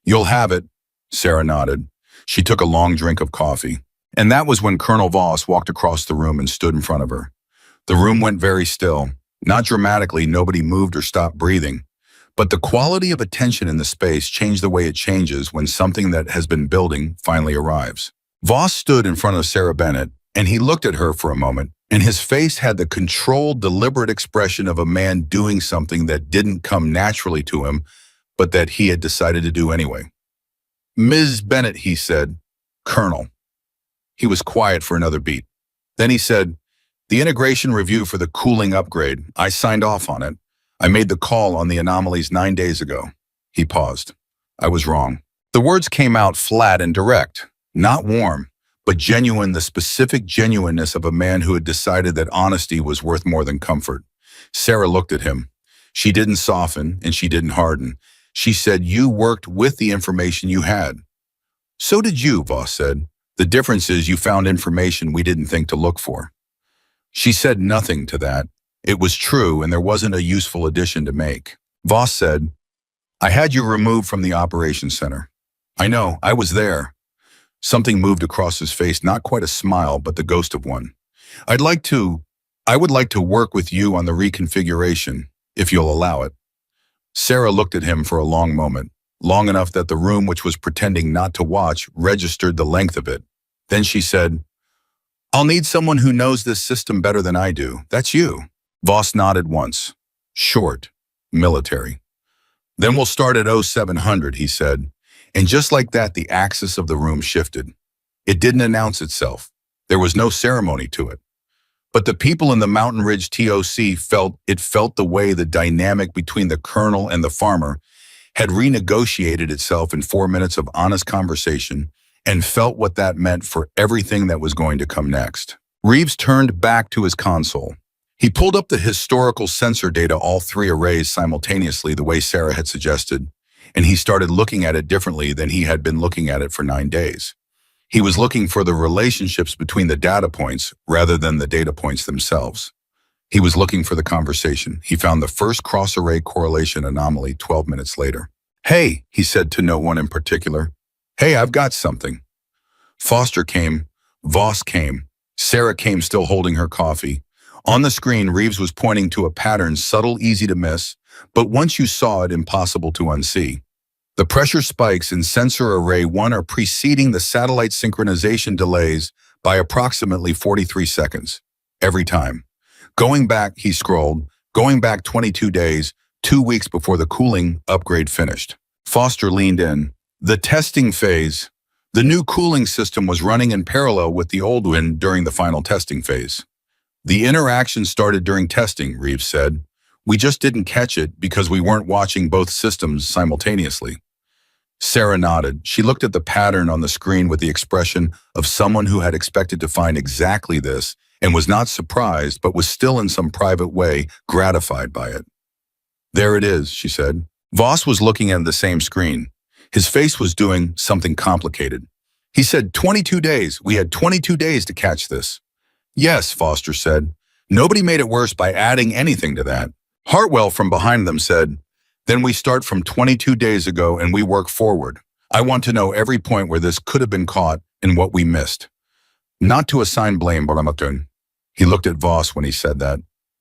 You'll have it, Sarah nodded. She took a long drink of coffee. And that was when Colonel Voss walked across the room and stood in front of her. The room went very still. Not dramatically, nobody moved or stopped breathing. But the quality of attention in the space changed the way it changes when something that has been building finally arrives. Voss stood in front of Sarah Bennett, and he looked at her for a moment, and his face had the controlled, deliberate expression of a man doing something that didn't come naturally to him, but that he had decided to do anyway. Ms. Bennett, he said. Colonel. He was quiet for another beat. Then he said, the integration review for the cooling upgrade, I signed off on it. I made the call on the anomalies 9 days ago. He paused. I was wrong. The words came out flat and direct, not warm, but genuine, the specific genuineness of a man who had decided that honesty was worth more than comfort. Sarah looked at him. She didn't soften and she didn't harden. She said, you worked with the information you had. So did you, Voss said. The difference is you found information we didn't think to look for. She said nothing to that. It was true and there wasn't a useful addition to make. Voss said, I had you removed from the operations center. I know, I was there. Something moved across his face, not quite a smile, but the ghost of one. I would like to work with you on the reconfiguration, if you'll allow it. Sarah looked at him for a long moment, long enough that the room which was pretending not to watch registered the length of it. Then she said, I'll need someone who knows this system better than I do. That's you. Voss nodded once. Short. Military. Then we'll start at 0700, he said. And just like that, the axis of the room shifted. It didn't announce itself. There was no ceremony to it. But the people in the Mountain Ridge TOC felt the way the dynamic between the colonel and the farmer had renegotiated itself in 4 minutes of honest conversation and felt what that meant for everything that was going to come next. Reeves turned back to his console. He pulled up the historical sensor data, all 3 arrays simultaneously, the way Sarah had suggested, and he started looking at it differently than he had been looking at it for 9 days. He was looking for the relationships between the data points rather than the data points themselves. He was looking for the conversation. He found the first cross-array correlation anomaly 12 minutes later. Hey, he said to no one in particular. Hey, I've got something. Foster came. Voss came. Sarah came, still holding her coffee. On the screen, Reeves was pointing to a pattern, subtle, easy to miss, but once you saw it, impossible to unsee. The pressure spikes in sensor array 1 are preceding the satellite synchronization delays by approximately 43 seconds. Every time. Going back, he scrolled, going back 22 days, 2 weeks before the cooling upgrade finished. Foster leaned in. The testing phase. The new cooling system was running in parallel with the old one during the final testing phase. The interaction started during testing, Reeves said. We just didn't catch it because we weren't watching both systems simultaneously. Sarah nodded. She looked at the pattern on the screen with the expression of someone who had expected to find exactly this and was not surprised, but was still in some private way gratified by it. There it is, she said. Voss was looking at the same screen. His face was doing something complicated. He said, 22 days. We had 22 days to catch this. Yes, Foster said. Nobody made it worse by adding anything to that. Hartwell from behind them said, then we start from 22 days ago and we work forward. I want to know every point where this could have been caught and what we missed. Not to assign blame, Baramatun. He looked at Voss when he said that,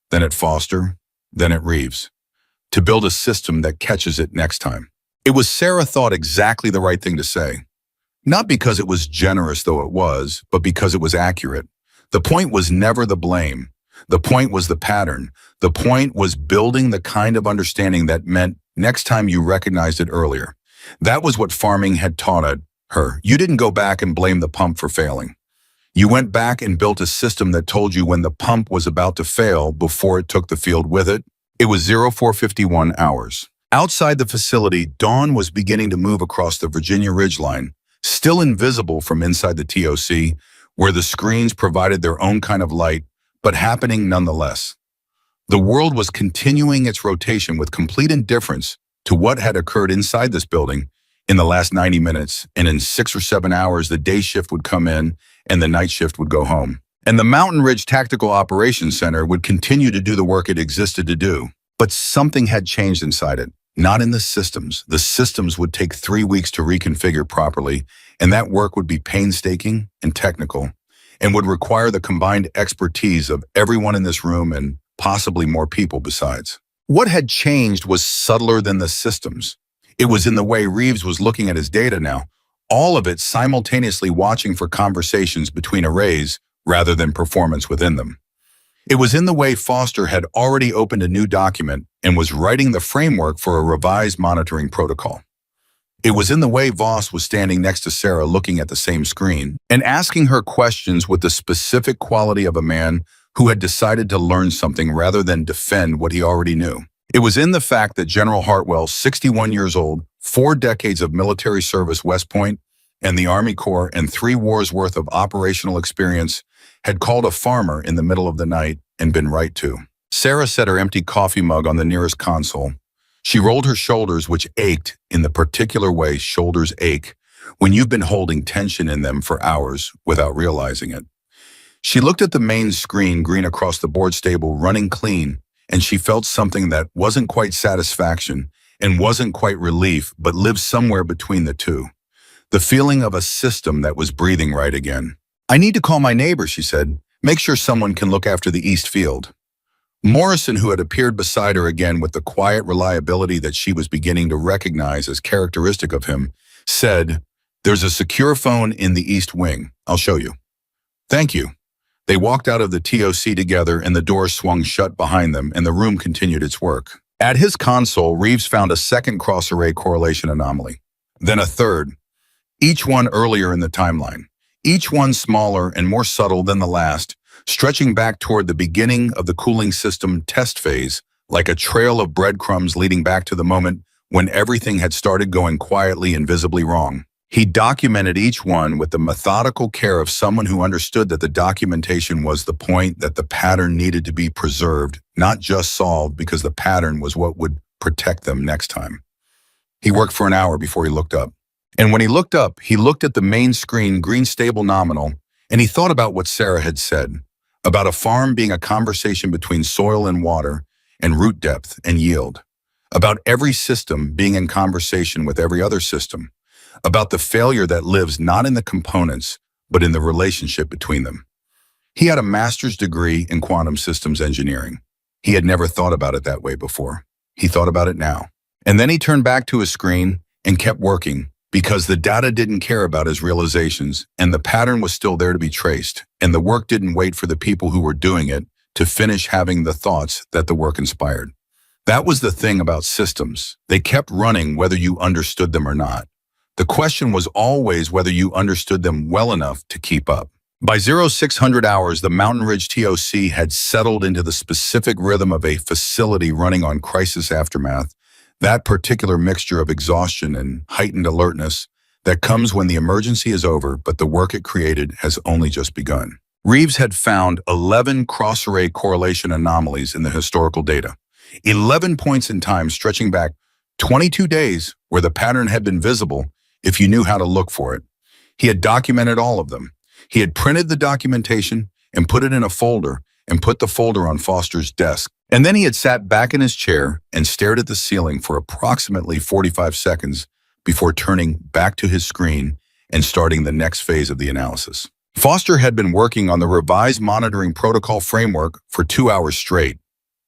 then at Foster, then at Reeves. To build a system that catches it next time. It was, Sarah thought, exactly the right thing to say. Not because it was generous, though it was, but because it was accurate. The point was never the blame. The point was the pattern. The point was building the kind of understanding that meant next time you recognized it earlier. That was what farming had taught her. You didn't go back and blame the pump for failing. You went back and built a system that told you when the pump was about to fail before it took the field with it. It was 0451 hours. Outside the facility, dawn was beginning to move across the Virginia ridgeline, still invisible from inside the TOC, where the screens provided their own kind of light, but happening nonetheless. The world was continuing its rotation with complete indifference to what had occurred inside this building in the last 90 minutes, and in 6 or 7 hours, the day shift would come in and the night shift would go home. And the Mountain Ridge Tactical Operations Center would continue to do the work it existed to do. But something had changed inside it, not in the systems. The systems would take 3 weeks to reconfigure properly, and that work would be painstaking and technical, and would require the combined expertise of everyone in this room and possibly more people besides. What had changed was subtler than the systems. It was in the way Reeves was looking at his data now, all of it simultaneously watching for conversations between arrays rather than performance within them. It was in the way Foster had already opened a new document and was writing the framework for a revised monitoring protocol. It was in the way Voss was standing next to Sarah looking at the same screen and asking her questions with the specific quality of a man who had decided to learn something rather than defend what he already knew. It was in the fact that General Hartwell, 61 years old, 4 decades of military service West Point, and the Army Corps and 3 wars worth of operational experience, had called a farmer in the middle of the night and been right too. Sarah set her empty coffee mug on the nearest console. She rolled her shoulders, which ached in the particular way shoulders ache when you've been holding tension in them for hours without realizing it. She looked at the main screen green across the board stable running clean, and she felt something that wasn't quite satisfaction and wasn't quite relief, but lived somewhere between the two. The feeling of a system that was breathing right again. "I need to call my neighbor," she said. "Make sure someone can look after the East Field." Morrison, who had appeared beside her again with the quiet reliability that she was beginning to recognize as characteristic of him, said, "There's a secure phone in the East Wing. I'll show you." "Thank you." They walked out of the TOC together and the door swung shut behind them and the room continued its work. At his console, Reeves found a second cross-array correlation anomaly, then a third, each one earlier in the timeline, each one smaller and more subtle than the last, stretching back toward the beginning of the cooling system test phase, like a trail of breadcrumbs leading back to the moment when everything had started going quietly and visibly wrong. He documented each one with the methodical care of someone who understood that the documentation was the point, that the pattern needed to be preserved, not just solved, because the pattern was what would protect them next time. He worked for an hour before he looked up. And when he looked up, he looked at the main screen green stable nominal, and he thought about what Sarah had said, about a farm being a conversation between soil and water, and root depth and yield, about every system being in conversation with every other system, about the failure that lives not in the components, but in the relationship between them. He had a master's degree in quantum systems engineering. He had never thought about it that way before. He thought about it now. And then he turned back to his screen and kept working, because the data didn't care about his realizations, and the pattern was still there to be traced, and the work didn't wait for the people who were doing it to finish having the thoughts that the work inspired. That was the thing about systems. They kept running whether you understood them or not. The question was always whether you understood them well enough to keep up. By 0600 hours, the Mountain Ridge TOC had settled into the specific rhythm of a facility running on crisis aftermath, that particular mixture of exhaustion and heightened alertness that comes when the emergency is over, but the work it created has only just begun. Reeves had found 11 cross-array correlation anomalies in the historical data, 11 points in time stretching back 22 days where the pattern had been visible if you knew how to look for it. He had documented all of them. He had printed the documentation and put it in a folder and put the folder on Foster's desk. And then he had sat back in his chair and stared at the ceiling for approximately 45 seconds before turning back to his screen and starting the next phase of the analysis. Foster had been working on the revised monitoring protocol framework for 2 hours straight.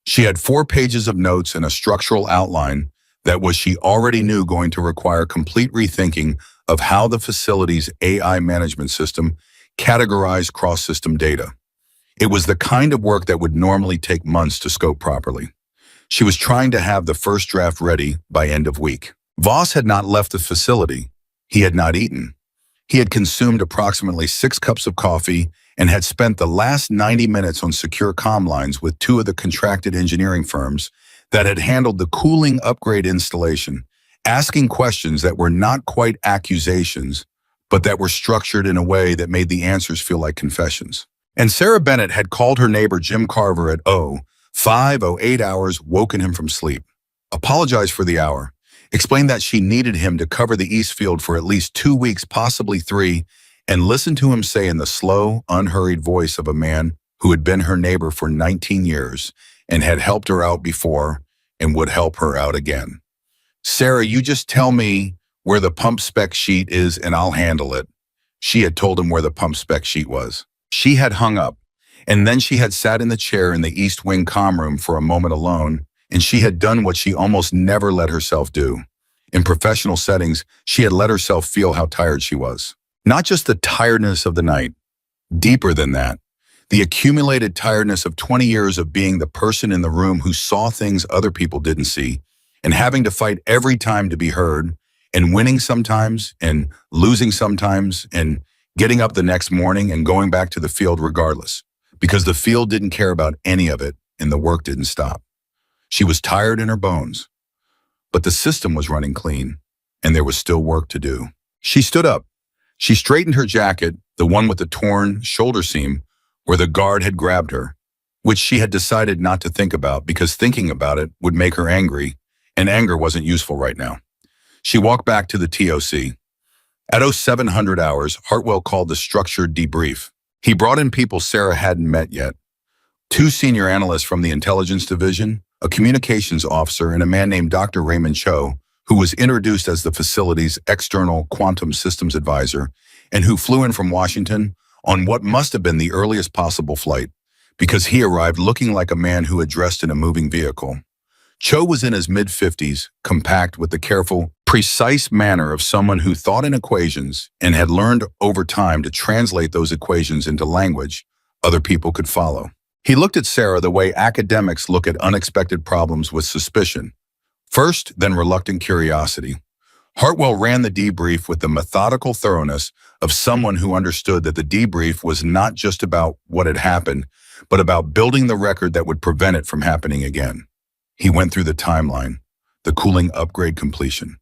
She had 4 pages of notes and a structural outline that was she already knew going to require complete rethinking of how the facility's AI management system categorized cross-system data. It was the kind of work that would normally take months to scope properly. She was trying to have the first draft ready by end of week. Voss had not left the facility. He had not eaten. He had consumed approximately 6 cups of coffee and had spent the last 90 minutes on secure comm lines with 2 of the contracted engineering firms that had handled the cooling upgrade installation, asking questions that were not quite accusations, but that were structured in a way that made the answers feel like confessions. And Sarah Bennett had called her neighbor Jim Carver at 05:08 hours, woken him from sleep, apologized for the hour, explained that she needed him to cover the East Field for at least 2 weeks, possibly 3, and listened to him say in the slow, unhurried voice of a man who had been her neighbor for 19 years and had helped her out before and would help her out again. "Sarah, you just tell me where the pump spec sheet is and I'll handle it." She had told him where the pump spec sheet was. She had hung up, and then she had sat in the chair in the East Wing comm room for a moment alone, and she had done what she almost never let herself do. In professional settings, she had let herself feel how tired she was. Not just the tiredness of the night. Deeper than that. The accumulated tiredness of 20 years of being the person in the room who saw things other people didn't see, and having to fight every time to be heard, and winning sometimes and losing sometimes and getting up the next morning and going back to the field regardless, because the field didn't care about any of it and the work didn't stop. She was tired in her bones, but the system was running clean and there was still work to do. She stood up. She straightened her jacket, the one with the torn shoulder seam where the guard had grabbed her, which she had decided not to think about because thinking about it would make her angry, and anger wasn't useful right now. She walked back to the TOC. At 0700 hours, Hartwell called the structured debrief. He brought in people Sarah hadn't met yet. 2 senior analysts from the intelligence division, a communications officer, and a man named Dr. Raymond Cho, who was introduced as the facility's external quantum systems advisor and who flew in from Washington on what must have been the earliest possible flight, because he arrived looking like a man who had dressed in a moving vehicle. Cho was in his mid-50s, compact with the careful, precise manner of someone who thought in equations and had learned over time to translate those equations into language other people could follow. He looked at Sarah the way academics look at unexpected problems, with suspicion. First, then reluctant curiosity. Hartwell ran the debrief with the methodical thoroughness of someone who understood that the debrief was not just about what had happened, but about building the record that would prevent it from happening again. He went through the timeline, the cooling upgrade completion,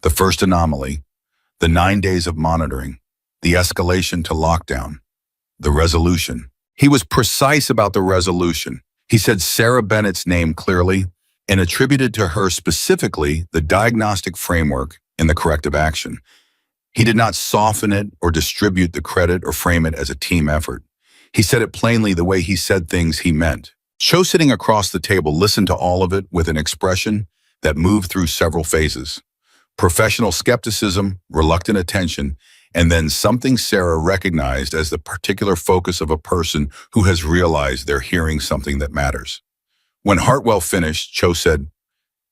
the first anomaly, the 9 days of monitoring, the escalation to lockdown, the resolution. He was precise about the resolution. He said Sarah Bennett's name clearly and attributed to her specifically the diagnostic framework and the corrective action. He did not soften it or distribute the credit or frame it as a team effort. He said it plainly the way he said things he meant. Cho, sitting across the table, listened to all of it with an expression that moved through several phases. Professional skepticism, reluctant attention, and then something Sarah recognized as the particular focus of a person who has realized they're hearing something that matters. When Hartwell finished, Cho said,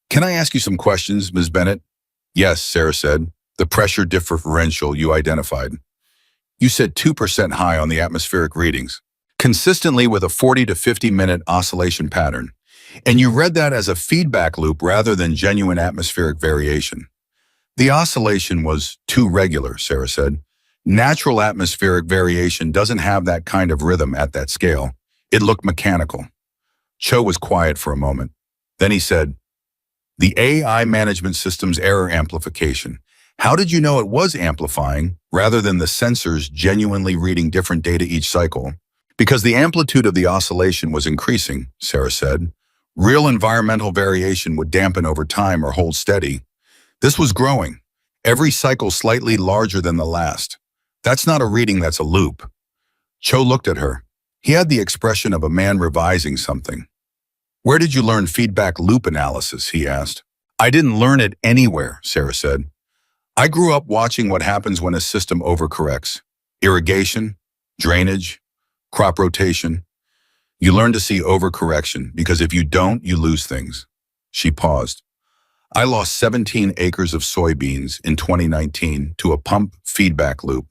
"Can I ask you some questions, Ms. Bennett?" "Yes," Sarah said, "the pressure differential you identified. You said 2% high on the atmospheric readings, consistently with a 40 to 50-minute oscillation pattern, and you read that as a feedback loop rather than genuine atmospheric variation." "The oscillation was too regular," Sarah said. "Natural atmospheric variation doesn't have that kind of rhythm at that scale. It looked mechanical." Cho was quiet for a moment. Then he said, "The AI management system's error amplification. How did you know it was amplifying rather than the sensors genuinely reading different data each cycle?" "Because the amplitude of the oscillation was increasing," Sarah said. "Real environmental variation would dampen over time or hold steady. This was growing, every cycle slightly larger than the last. That's not a reading, that's a loop." Cho looked at her. He had the expression of a man revising something. "Where did you learn feedback loop analysis?" he asked. "I didn't learn it anywhere," Sarah said. "I grew up watching what happens when a system overcorrects. Irrigation, drainage, crop rotation. You learn to see overcorrection because if you don't, you lose things." She paused. "I lost 17 acres of soybeans in 2019 to a pump feedback loop.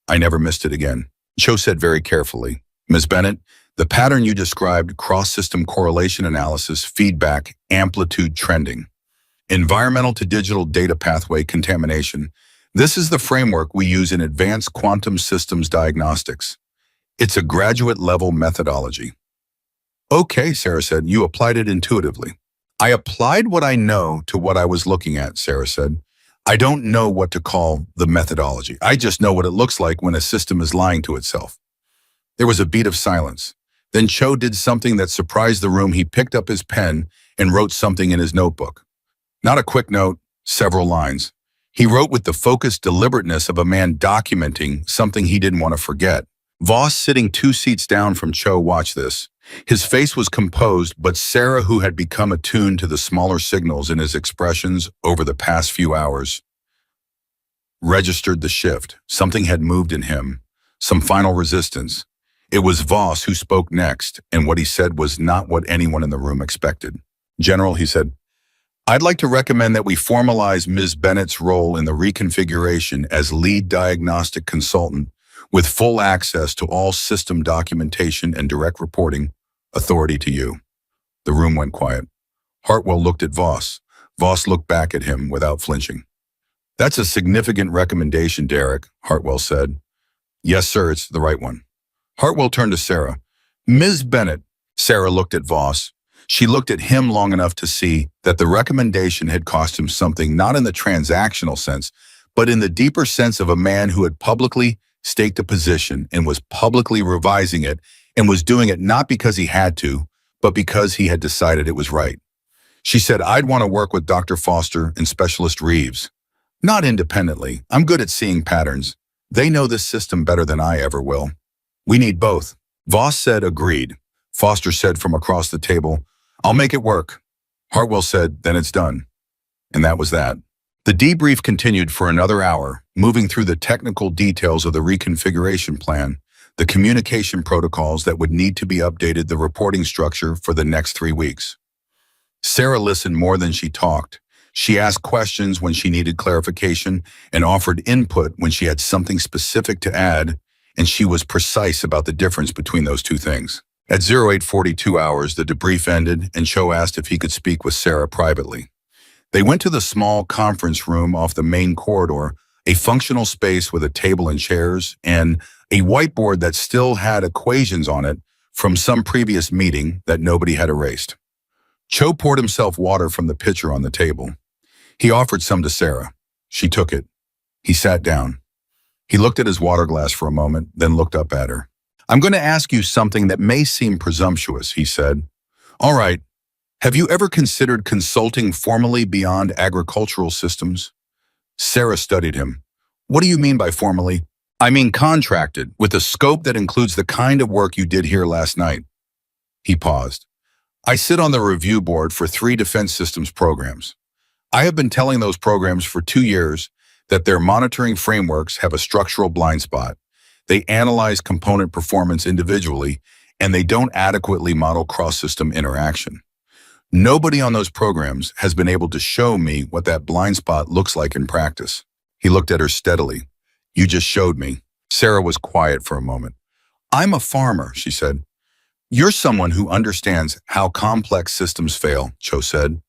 I never missed it again." Cho said very carefully, "Ms. Bennett, the pattern you described, cross-system correlation analysis, feedback, amplitude trending, environmental to digital data pathway contamination, this is the framework we use in advanced quantum systems diagnostics. It's a graduate-level methodology." "Okay," Sarah said, "you applied it intuitively." "I applied what I know to what I was looking at," Sarah said. "I don't know what to call the methodology. I just know what it looks like when a system is lying to itself." There was a beat of silence. Then Cho did something that surprised the room. He picked up his pen and wrote something in his notebook. Not a quick note, several lines. He wrote with the focused deliberateness of a man documenting something he didn't want to forget. Voss, sitting 2 seats down from Cho, watched this. His face was composed, but Sarah, who had become attuned to the smaller signals in his expressions over the past few hours, registered the shift. Something had moved in him, some final resistance. It was Voss who spoke next, and what he said was not what anyone in the room expected. "General," he said, "I'd like to recommend that we formalize Ms. Bennett's role in the reconfiguration as lead diagnostic consultant with full access to all system documentation and direct reporting authority to you." The room went quiet. Hartwell looked at Voss. Voss looked back at him without flinching. That's a significant recommendation, Derek, Hartwell said. Yes, sir, it's the right one. Hartwell turned to Sarah. Ms. Bennett. Sarah looked at Voss. She looked at him long enough to see that the recommendation had cost him something, not in the transactional sense, but in the deeper sense of a man who had publicly staked a position and was publicly revising it and was doing it not because he had to, but because he had decided it was right. She said, I'd want to work with Dr. Foster and Specialist Reeves. Not independently. I'm good at seeing patterns. They know this system better than I ever will. We need both. Voss said, agreed. Foster said from across the table, I'll make it work. Hartwell said, then it's done. And that was that. The debrief continued for another hour, moving through the technical details of the reconfiguration plan, the communication protocols that would need to be updated, the reporting structure for the next 3 weeks. Sarah listened more than she talked. She asked questions when she needed clarification and offered input when she had something specific to add, and she was precise about the difference between those two things. At 0842 hours, the debrief ended, and Cho asked if he could speak with Sarah privately. They went to the small conference room off the main corridor, a functional space with a table and chairs, and a whiteboard that still had equations on it from some previous meeting that nobody had erased. Cho poured himself water from the pitcher on the table. He offered some to Sarah. She took it. He sat down. He looked at his water glass for a moment, then looked up at her. I'm going to ask you something that may seem presumptuous, he said. All right. Have you ever considered consulting formally beyond agricultural systems? Sarah studied him. What do you mean by formally? I mean contracted, with a scope that includes the kind of work you did here last night. He paused. I sit on the review board for 3 defense systems programs. I have been telling those programs for 2 years that their monitoring frameworks have a structural blind spot. They analyze component performance individually, and they don't adequately model cross-system interaction. Nobody on those programs has been able to show me what that blind spot looks like in practice. He looked at her steadily. You just showed me. Sarah was quiet for a moment. I'm a farmer, she said. You're someone who understands how complex systems fail, Cho said.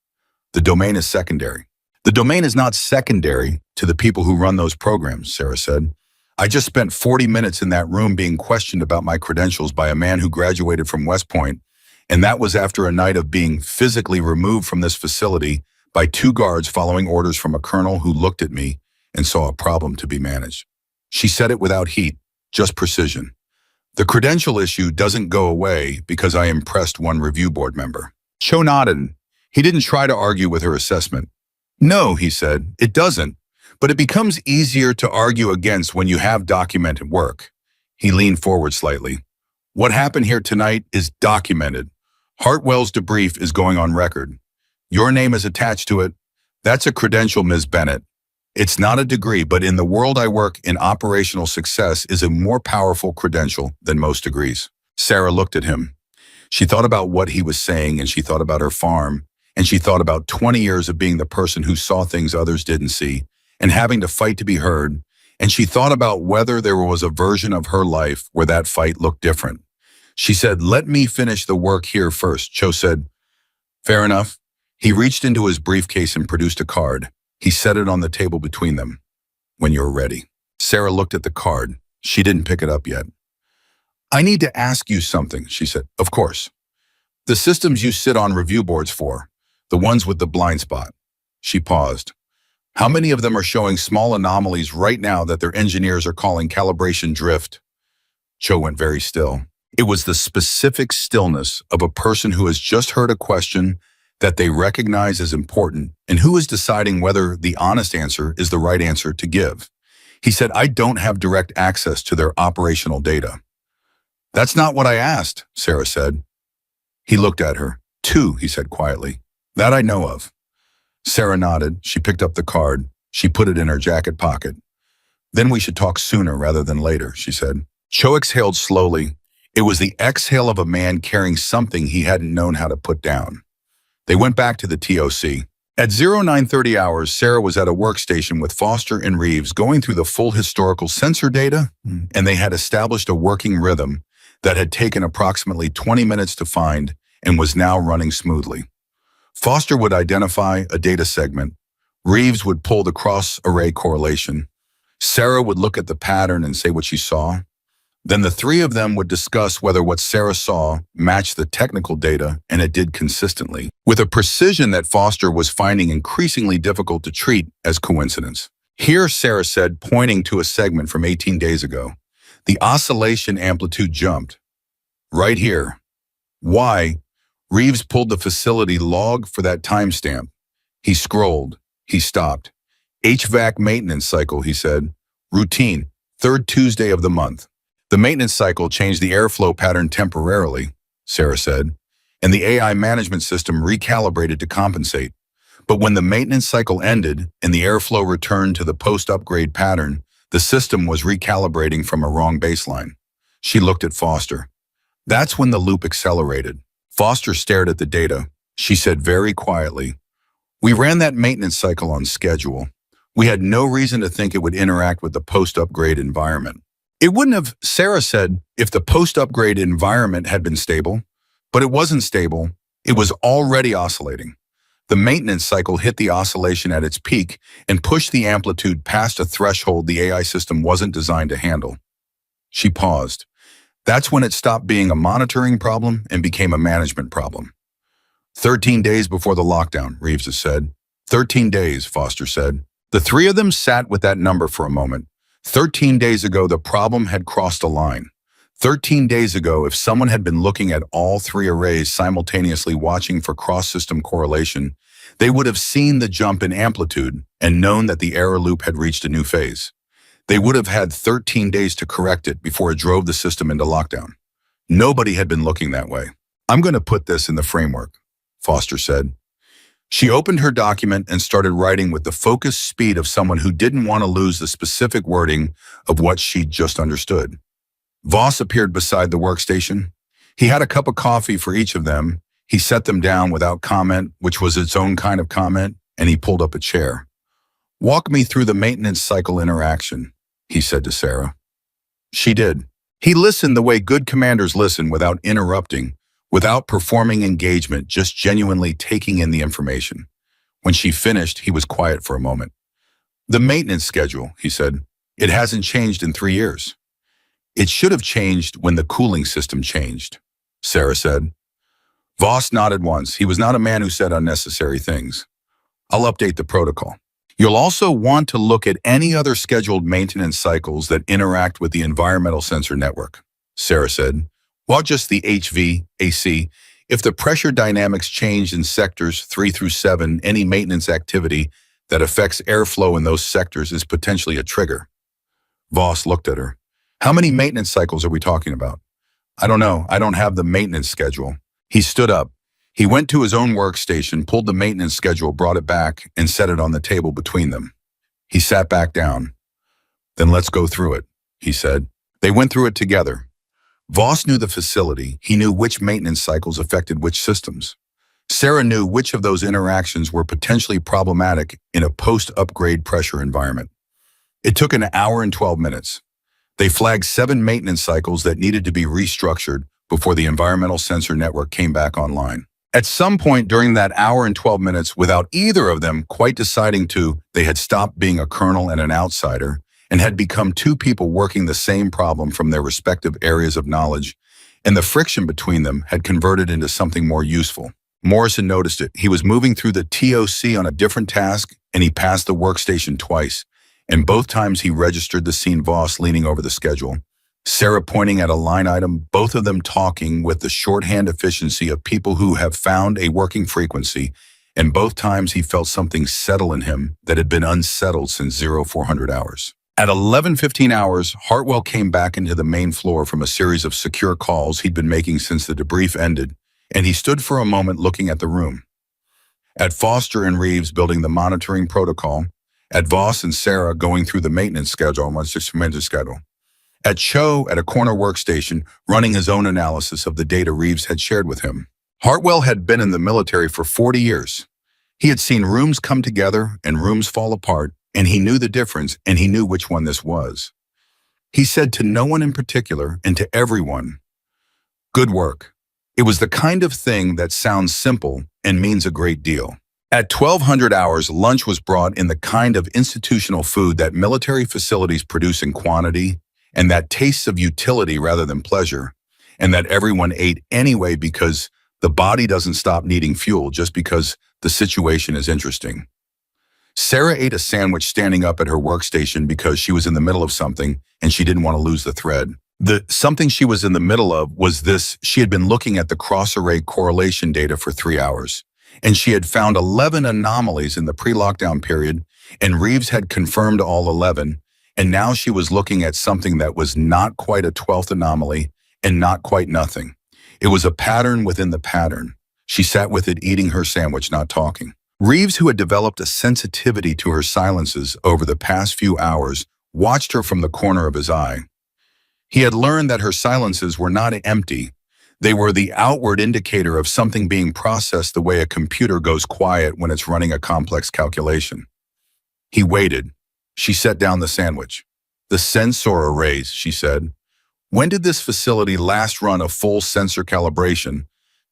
The domain is secondary. The domain is not secondary to the people who run those programs, Sarah said. I just spent 40 minutes in that room being questioned about my credentials by a man who graduated from West Point, and that was after a night of being physically removed from this facility by 2 guards following orders from a colonel who looked at me and saw a problem to be managed. She said it without heat, just precision. The credential issue doesn't go away because I impressed one review board member. Cho nodded. He didn't try to argue with her assessment. No, he said, it doesn't, but it becomes easier to argue against when you have documented work. He leaned forward slightly. What happened here tonight is documented. Hartwell's debrief is going on record. Your name is attached to it. That's a credential, Ms. Bennett. It's not a degree, but in the world I work in, operational success is a more powerful credential than most degrees. Sarah looked at him. She thought about what he was saying, and she thought about her farm, and she thought about 20 years of being the person who saw things others didn't see, and having to fight to be heard, and she thought about whether there was a version of her life where that fight looked different. She said, let me finish the work here first. Cho said, fair enough. He reached into his briefcase and produced a card. He set it on the table between them. When you're ready. Sarah looked at the card. She didn't pick it up yet. I need to ask you something, she said. Of course. The systems you sit on review boards for, the ones with the blind spot. She paused. How many of them are showing small anomalies right now that their engineers are calling calibration drift? Cho went very still. It was the specific stillness of a person who has just heard a question that they recognize as important and who is deciding whether the honest answer is the right answer to give. He said, I don't have direct access to their operational data. That's not what I asked, Sarah said. He looked at her. 2, he said quietly. That I know of. Sarah nodded. She picked up the card. She put it in her jacket pocket. Then we should talk sooner rather than later, she said. Cho exhaled slowly. It was the exhale of a man carrying something he hadn't known how to put down. They went back to the TOC. At 0930 hours, Sarah was at a workstation with Foster and Reeves going through the full historical sensor data, and they had established a working rhythm that had taken approximately 20 minutes to find and was now running smoothly. Foster would identify a data segment, Reeves would pull the cross-array correlation. Sarah would look at the pattern and say what she saw. Then the three of them would discuss whether what Sarah saw matched the technical data, and it did consistently, with a precision that Foster was finding increasingly difficult to treat as coincidence. Here, Sarah said, pointing to a segment from 18 days ago, the oscillation amplitude jumped. Right here. Why? Reeves pulled the facility log for that timestamp. He scrolled. He stopped. HVAC maintenance cycle, he said. Routine, third Tuesday of the month. The maintenance cycle changed the airflow pattern temporarily, Sarah said, and the AI management system recalibrated to compensate. But when the maintenance cycle ended and the airflow returned to the post-upgrade pattern, the system was recalibrating from a wrong baseline. She looked at Foster. That's when the loop accelerated. Foster stared at the data. She said very quietly, "We ran that maintenance cycle on schedule. We had no reason to think it would interact with the post-upgrade environment." It wouldn't have, Sarah said, if the post-upgrade environment had been stable, but it wasn't stable. It was already oscillating. The maintenance cycle hit the oscillation at its peak and pushed the amplitude past a threshold the AI system wasn't designed to handle. She paused. That's when it stopped being a monitoring problem and became a management problem. 13 days before the lockdown, Reeves said. 13 days, Foster said. The three of them sat with that number for a moment. 13 days ago, the problem had crossed a line. 13 days ago, if someone had been looking at all three arrays simultaneously watching for cross-system correlation, they would have seen the jump in amplitude and known that the error loop had reached a new phase. They would have had 13 days to correct it before it drove the system into lockdown. Nobody had been looking that way. I'm going to put this in the framework, Foster said. She opened her document and started writing with the focused speed of someone who didn't want to lose the specific wording of what she'd just understood. Voss appeared beside the workstation. He had a cup of coffee for each of them. He set them down without comment, which was its own kind of comment, and he pulled up a chair. "Walk me through the maintenance cycle interaction," he said to Sarah. She did. He listened the way good commanders listen, without interrupting, without performing engagement, just genuinely taking in the information. When she finished, he was quiet for a moment. "The maintenance schedule," he said. "It hasn't changed in 3 years." "It should have changed when the cooling system changed," Sarah said. Voss nodded once. He was not a man who said unnecessary things. "I'll update the protocol. You'll also want to look at any other scheduled maintenance cycles that interact with the environmental sensor network," Sarah said. "While just the HVAC, if the pressure dynamics change in sectors 3 through 7, any maintenance activity that affects airflow in those sectors is potentially a trigger." Voss looked at her. "How many maintenance cycles are we talking about?" "I don't know. I don't have the maintenance schedule." He stood up. He went to his own workstation, pulled the maintenance schedule, brought it back, and set it on the table between them. He sat back down. "Then let's go through it," he said. They went through it together. Voss knew the facility. He knew which maintenance cycles affected which systems. Sarah knew which of those interactions were potentially problematic in a post-upgrade pressure environment. It took an hour and 12 minutes. They flagged 7 maintenance cycles that needed to be restructured before the environmental sensor network came back online. At some point during that hour and 12 minutes, without either of them quite deciding to, they had stopped being a colonel and an outsider and had become two people working the same problem from their respective areas of knowledge, and the friction between them had converted into something more useful. Morrison noticed it. He was moving through the TOC on a different task, and he passed the workstation twice, and both times he registered the scene. Voss leaning over the schedule, Sarah pointing at a line item, both of them talking with the shorthand efficiency of people who have found a working frequency, and both times he felt something settle in him that had been unsettled since 0400 hours. At 11:15 hours, Hartwell came back into the main floor from a series of secure calls he'd been making since the debrief ended, and he stood for a moment looking at the room. At Foster and Reeves building the monitoring protocol, at Voss and Sarah going through the maintenance schedule and what's maintenance schedule. At Cho at a corner workstation, running his own analysis of the data Reeves had shared with him. Hartwell had been in the military for 40 years. He had seen rooms come together and rooms fall apart, and he knew the difference, and he knew which one this was. He said to no one in particular and to everyone, "Good work." It was the kind of thing that sounds simple and means a great deal. At 1200 hours, lunch was brought in the kind of institutional food that military facilities produce in quantity, and that tastes of utility rather than pleasure, and that everyone ate anyway because the body doesn't stop needing fuel just because the situation is interesting. Sarah ate a sandwich standing up at her workstation because she was in the middle of something and she didn't want to lose the thread. The something she was in the middle of was this: she had been looking at the cross-array correlation data for 3 hours, and she had found 11 anomalies in the pre-lockdown period, and Reeves had confirmed all 11, and now she was looking at something that was not quite a 12th anomaly and not quite nothing. It was a pattern within the pattern. She sat with it, eating her sandwich, not talking. Reeves, who had developed a sensitivity to her silences over the past few hours, watched her from the corner of his eye. He had learned that her silences were not empty. They were the outward indicator of something being processed the way a computer goes quiet when it's running a complex calculation. He waited. She set down the sandwich. "The sensor arrays," she said. "When did this facility last run a full sensor calibration?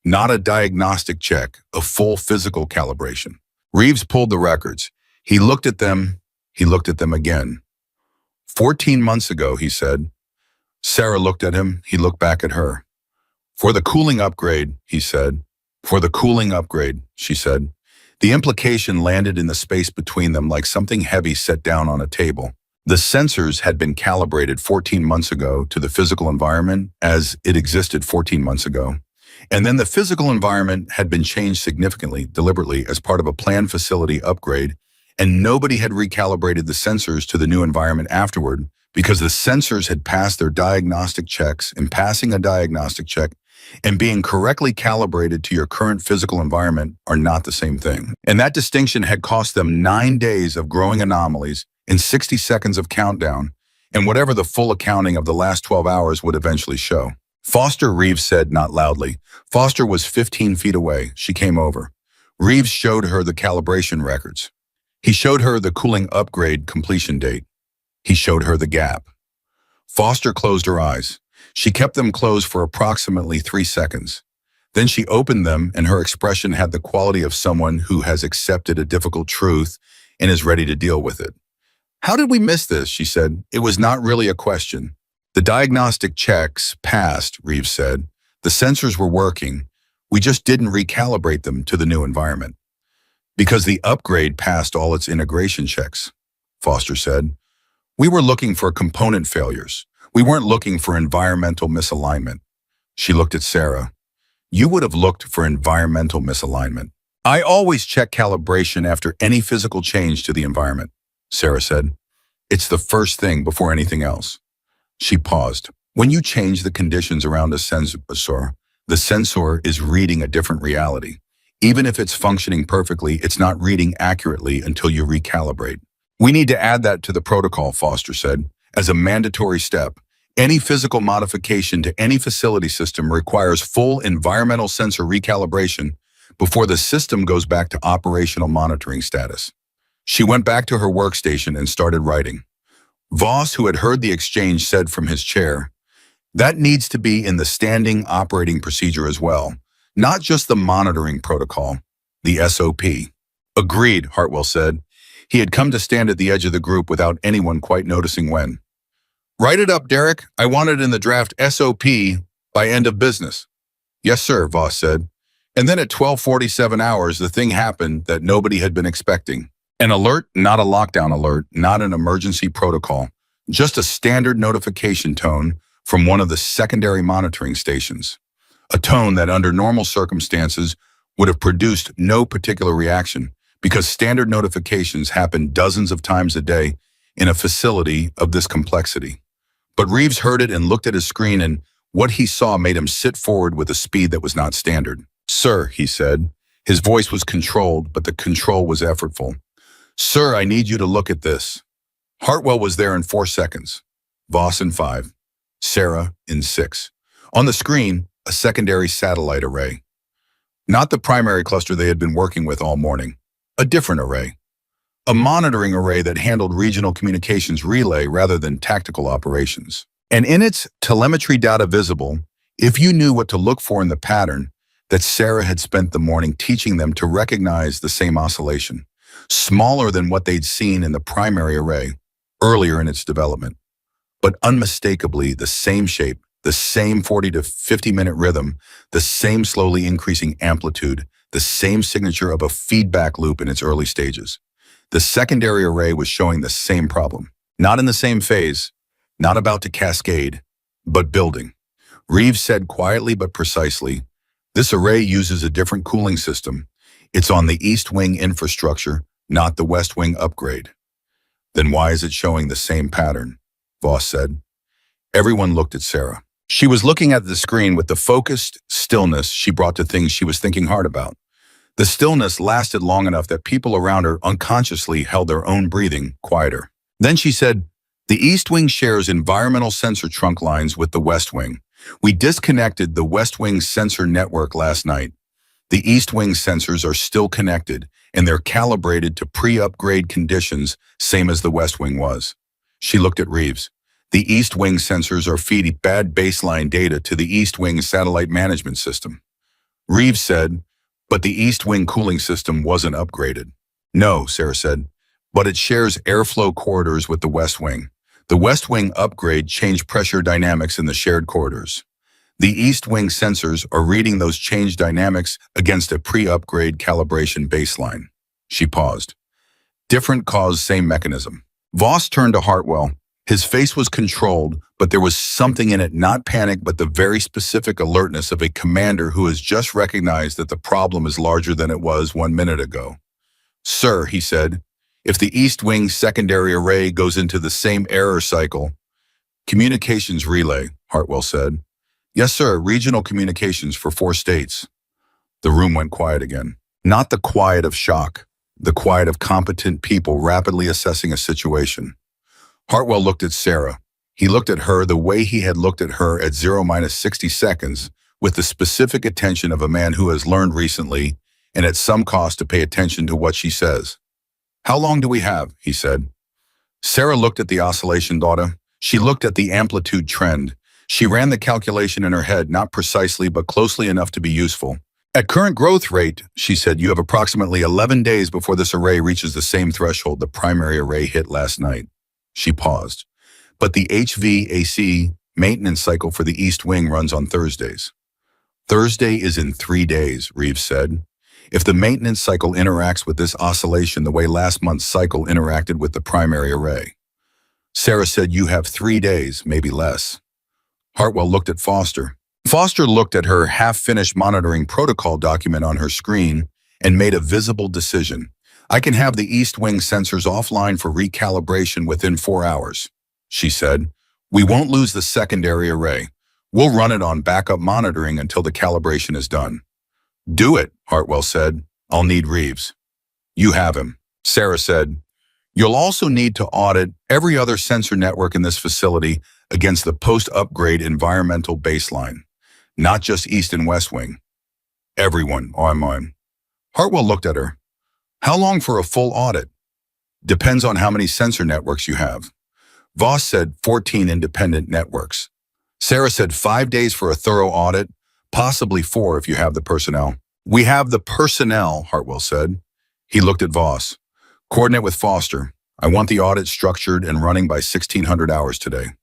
Not a diagnostic check, a full physical calibration." Reeves pulled the records. He looked at them. He looked at them again. 14 months ago, he said. Sarah looked at him. He looked back at her. "For the cooling upgrade," he said. "For the cooling upgrade," she said. The implication landed in the space between them like something heavy set down on a table. The sensors had been calibrated 14 months ago to the physical environment as it existed 14 months ago. And then the physical environment had been changed significantly, deliberately, as part of a planned facility upgrade, and nobody had recalibrated the sensors to the new environment afterward because the sensors had passed their diagnostic checks, and passing a diagnostic check and being correctly calibrated to your current physical environment are not the same thing. And that distinction had cost them 9 days of growing anomalies and 60 seconds of countdown, and whatever the full accounting of the last 12 hours would eventually show. "Foster," Reeves said, not loudly. Foster was 15 feet away. She came over. Reeves showed her the calibration records. He showed her the cooling upgrade completion date. He showed her the gap. Foster closed her eyes. She kept them closed for approximately 3 seconds. Then she opened them, and her expression had the quality of someone who has accepted a difficult truth and is ready to deal with it. "How did we miss this?" she said. "It was not really a question." "The diagnostic checks passed," Reeves said. "The sensors were working. We just didn't recalibrate them to the new environment." "Because the upgrade passed all its integration checks," Foster said. "We were looking for component failures. We weren't looking for environmental misalignment." She looked at Sarah. "You would have looked for environmental misalignment." "I always check calibration after any physical change to the environment," Sarah said. "It's the first thing before anything else." She paused. "When you change the conditions around a sensor, the sensor is reading a different reality. Even if it's functioning perfectly, it's not reading accurately until you recalibrate." "We need to add that to the protocol," Foster said, "as a mandatory step. Any physical modification to any facility system requires full environmental sensor recalibration before the system goes back to operational monitoring status." She went back to her workstation and started writing. Voss, who had heard the exchange, said from his chair, "That needs to be in the standing operating procedure as well, not just the monitoring protocol, the SOP." "Agreed," Hartwell said. He had come to stand at the edge of the group without anyone quite noticing when. "Write it up, Derek. I want it in the draft SOP by end of business." "Yes, sir," Voss said. And then at 12:47 hours, the thing happened that nobody had been expecting. An alert, not a lockdown alert, not an emergency protocol, just a standard notification tone from one of the secondary monitoring stations. A tone that under normal circumstances would have produced no particular reaction because standard notifications happen dozens of times a day in a facility of this complexity. But Reeves heard it and looked at his screen, and what he saw made him sit forward with a speed that was not standard. "Sir," he said. His voice was controlled, but the control was effortful. "Sir, I need you to look at this." Hartwell was there in 4 seconds. Voss in 5. Sarah in 6. On the screen, a secondary satellite array. Not the primary cluster they had been working with all morning. A different array. A monitoring array that handled regional communications relay rather than tactical operations. And in its telemetry data visible, if you knew what to look for in the pattern, that Sarah had spent the morning teaching them to recognize the same oscillation, smaller than what they'd seen in the primary array earlier in its development, but unmistakably the same shape, the same 40 to 50-minute rhythm, the same slowly increasing amplitude, the same signature of a feedback loop in its early stages. The secondary array was showing the same problem, not in the same phase, not about to cascade, but building. Reeves said quietly but precisely, "This array uses a different cooling system. It's on the East Wing infrastructure, not the West Wing upgrade." "Then why is it showing the same pattern?" Voss said. Everyone looked at Sarah. She was looking at the screen with the focused stillness she brought to things she was thinking hard about. The stillness lasted long enough that people around her unconsciously held their own breathing quieter. Then she said, "The East Wing shares environmental sensor trunk lines with the West Wing. We disconnected the West Wing sensor network last night. The East Wing sensors are still connected, and they're calibrated to pre-upgrade conditions, same as the West Wing was." She looked at Reeves. "The East Wing sensors are feeding bad baseline data to the East Wing satellite management system." Reeves said, "But the East Wing cooling system wasn't upgraded." "No," Sarah said, "but it shares airflow corridors with the West Wing. The West Wing upgrade changed pressure dynamics in the shared corridors. The East Wing sensors are reading those changed dynamics against a pre-upgrade calibration baseline." She paused. "Different cause, same mechanism." Voss turned to Hartwell. His face was controlled, but there was something in it, not panic, but the very specific alertness of a commander who has just recognized that the problem is larger than it was 1 minute ago. "Sir," he said, "if the East Wing secondary array goes into the same error cycle—" "Communications relay," Hartwell said. "Yes, sir, regional communications for 4 states." The room went quiet again. Not the quiet of shock, the quiet of competent people rapidly assessing a situation. Hartwell looked at Sarah. He looked at her the way he had looked at her at 0-60 seconds, with the specific attention of a man who has learned recently, and at some cost, to pay attention to what she says. "How long do we have?" he said. Sarah looked at the oscillation data. She looked at the amplitude trend. She ran the calculation in her head, not precisely but closely enough to be useful. "At current growth rate," she said, "you have approximately 11 days before this array reaches the same threshold the primary array hit last night." She paused. "But the HVAC maintenance cycle for the East Wing runs on Thursdays." "Thursday is in 3 days," Reeves said. "If the maintenance cycle interacts with this oscillation the way last month's cycle interacted with the primary array." Sarah said, "You have 3 days, maybe less." Hartwell looked at Foster. Foster looked at her half-finished monitoring protocol document on her screen and made a visible decision. "I can have the East Wing sensors offline for recalibration within 4 hours," she said. "We won't lose the secondary array. We'll run it on backup monitoring until the calibration is done." "Do it," Hartwell said. "I'll need Reeves." "You have him," Sarah said. "You'll also need to audit every other sensor network in this facility against the post-upgrade environmental baseline, not just East and West Wing. Everyone on." Hartwell looked at her. "How long for a full audit?" "Depends on how many sensor networks you have." Voss said 14 independent networks. Sarah said 5 days for a thorough audit, possibly 4 if you have the personnel. "We have the personnel," Hartwell said. He looked at Voss. "Coordinate with Foster. I want the audit structured and running by 1600 hours today."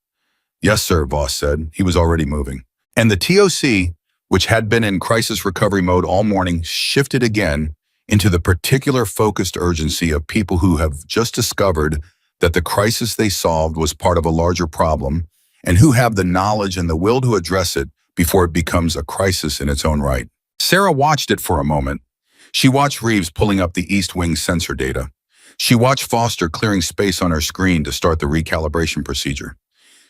"Yes, sir," Voss said. He was already moving. And the TOC, which had been in crisis recovery mode all morning, shifted again into the particular focused urgency of people who have just discovered that the crisis they solved was part of a larger problem, and who have the knowledge and the will to address it before it becomes a crisis in its own right. Sarah watched it for a moment. She watched Reeves pulling up the East Wing sensor data. She watched Foster clearing space on her screen to start the recalibration procedure.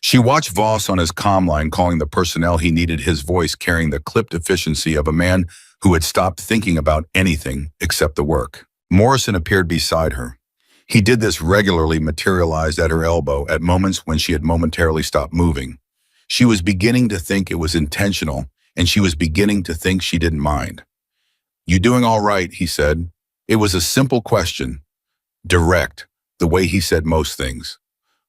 She watched Voss on his comm line calling the personnel he needed, his voice carrying the clipped efficiency of a man who had stopped thinking about anything except the work. Morrison appeared beside her. He did this regularly, materialized at her elbow at moments when she had momentarily stopped moving. She was beginning to think it was intentional, and she was beginning to think she didn't mind. "You doing all right?" he said. It was a simple question. Direct, the way he said most things.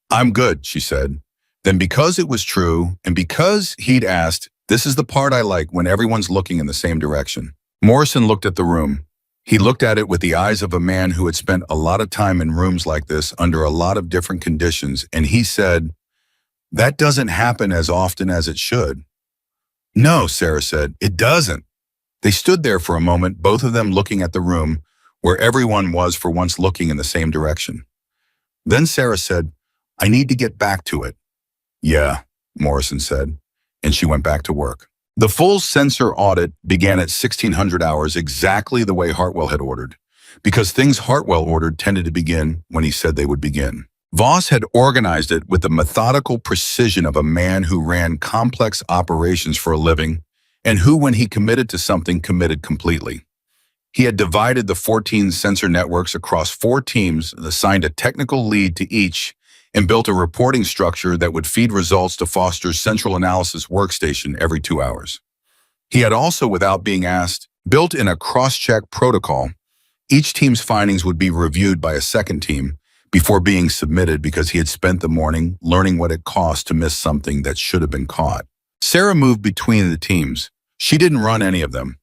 "I'm good," she said. Then, because it was true, and because he'd asked, This is the part I like, when everyone's looking in the same direction. Morrison looked at the room. He looked at it with the eyes of a man who had spent a lot of time in rooms like this under a lot of different conditions, and he said, "That doesn't happen as often as it should." "No," Sarah said, "it doesn't." They stood there for a moment, both of them looking at the room, where everyone was for once looking in the same direction. Then Sarah said, "I need to get back to it." "Yeah," Morrison said, and she went back to work. The full sensor audit began at 1600 hours, exactly the way Hartwell had ordered, because things Hartwell ordered tended to begin when he said they would begin. Voss had organized it with the methodical precision of a man who ran complex operations for a living, and who, when he committed to something, committed completely. He had divided the 14 sensor networks across 4 teams, assigned a technical lead to each, and built a reporting structure that would feed results to Foster's central analysis workstation every 2 hours. He had also, without being asked, built in a cross-check protocol. Each team's findings would be reviewed by a second team before being submitted, because he had spent the morning learning what it cost to miss something that should have been caught. Sarah moved between the teams. She didn't run any of them.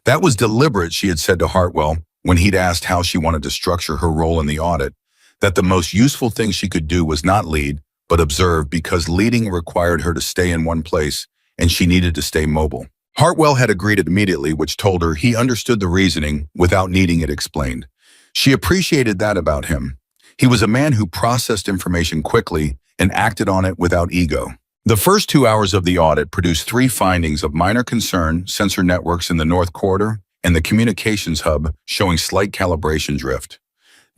That was deliberate, she had said to Hartwell when he'd asked how she wanted to structure her role in the audit, that the most useful thing she could do was not lead, but observe, because leading required her to stay in one place, and she needed to stay mobile. Hartwell had agreed immediately, which told her he understood the reasoning without needing it explained. She appreciated that about him. He was a man who processed information quickly and acted on it without ego. The first 2 hours of the audit produced 3 findings of minor concern: sensor networks in the North Corridor and the communications hub showing slight calibration drift.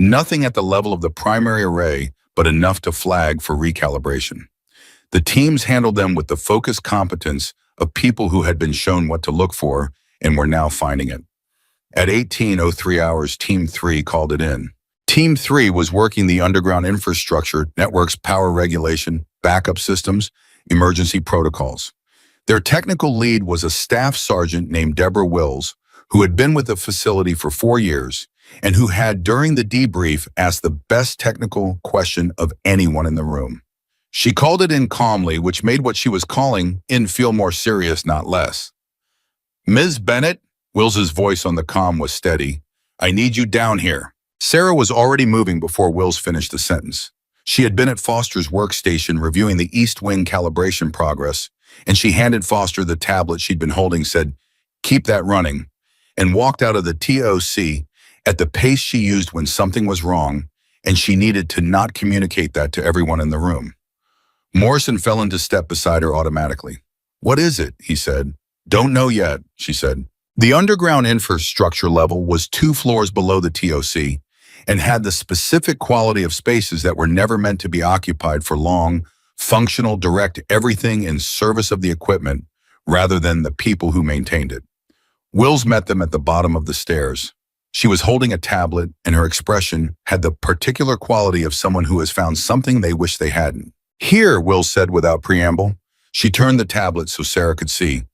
Nothing at the level of the primary array, but enough to flag for recalibration. The teams handled them with the focused competence of people who had been shown what to look for and were now finding it. At 18:03 hours, Team 3 called it in. Team 3 was working the underground infrastructure, networks, power regulation, backup systems, emergency protocols. Their technical lead was a staff sergeant named Deborah Wills, who had been with the facility for 4 years, and who had, during the debrief, asked the best technical question of anyone in the room. She called it in calmly, which made what she was calling in feel more serious, not less. "Ms. Bennett," Wills's voice on the comm was steady, "I need you down here." Sarah was already moving before Wills finished the sentence. She had been at Foster's workstation reviewing the East Wing calibration progress, and she handed Foster the tablet she'd been holding, said, "Keep that running," and walked out of the TOC at the pace she used when something was wrong, and she needed to not communicate that to everyone in the room. Morrison fell into step beside her automatically. "What is it?" he said. "Don't know yet," she said. The underground infrastructure level was 2 floors below the TOC and had the specific quality of spaces that were never meant to be occupied for long, functional, direct everything in service of the equipment rather than the people who maintained it. Wills met them at the bottom of the stairs. She was holding a tablet, and her expression had the particular quality of someone who has found something they wish they hadn't. "Here," Wills said without preamble. She turned the tablet so Sarah could see.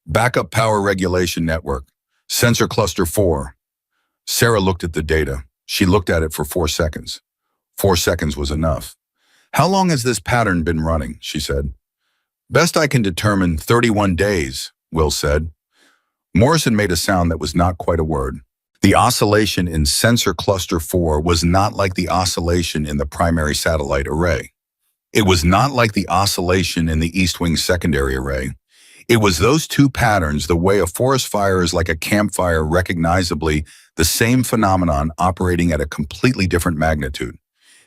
"Backup power regulation network. Sensor cluster 4. Sarah looked at the data. She looked at it for 4 seconds. 4 seconds was enough. "How long has this pattern been running?" she said. "Best I can determine, 31 days, Wills said. Morrison made a sound that was not quite a word. The oscillation in sensor cluster 4 was not like the oscillation in the primary satellite array. It was not like the oscillation in the East Wing secondary array. It was those 2 patterns, the way a forest fire is like a campfire, recognizably the same phenomenon operating at a completely different magnitude.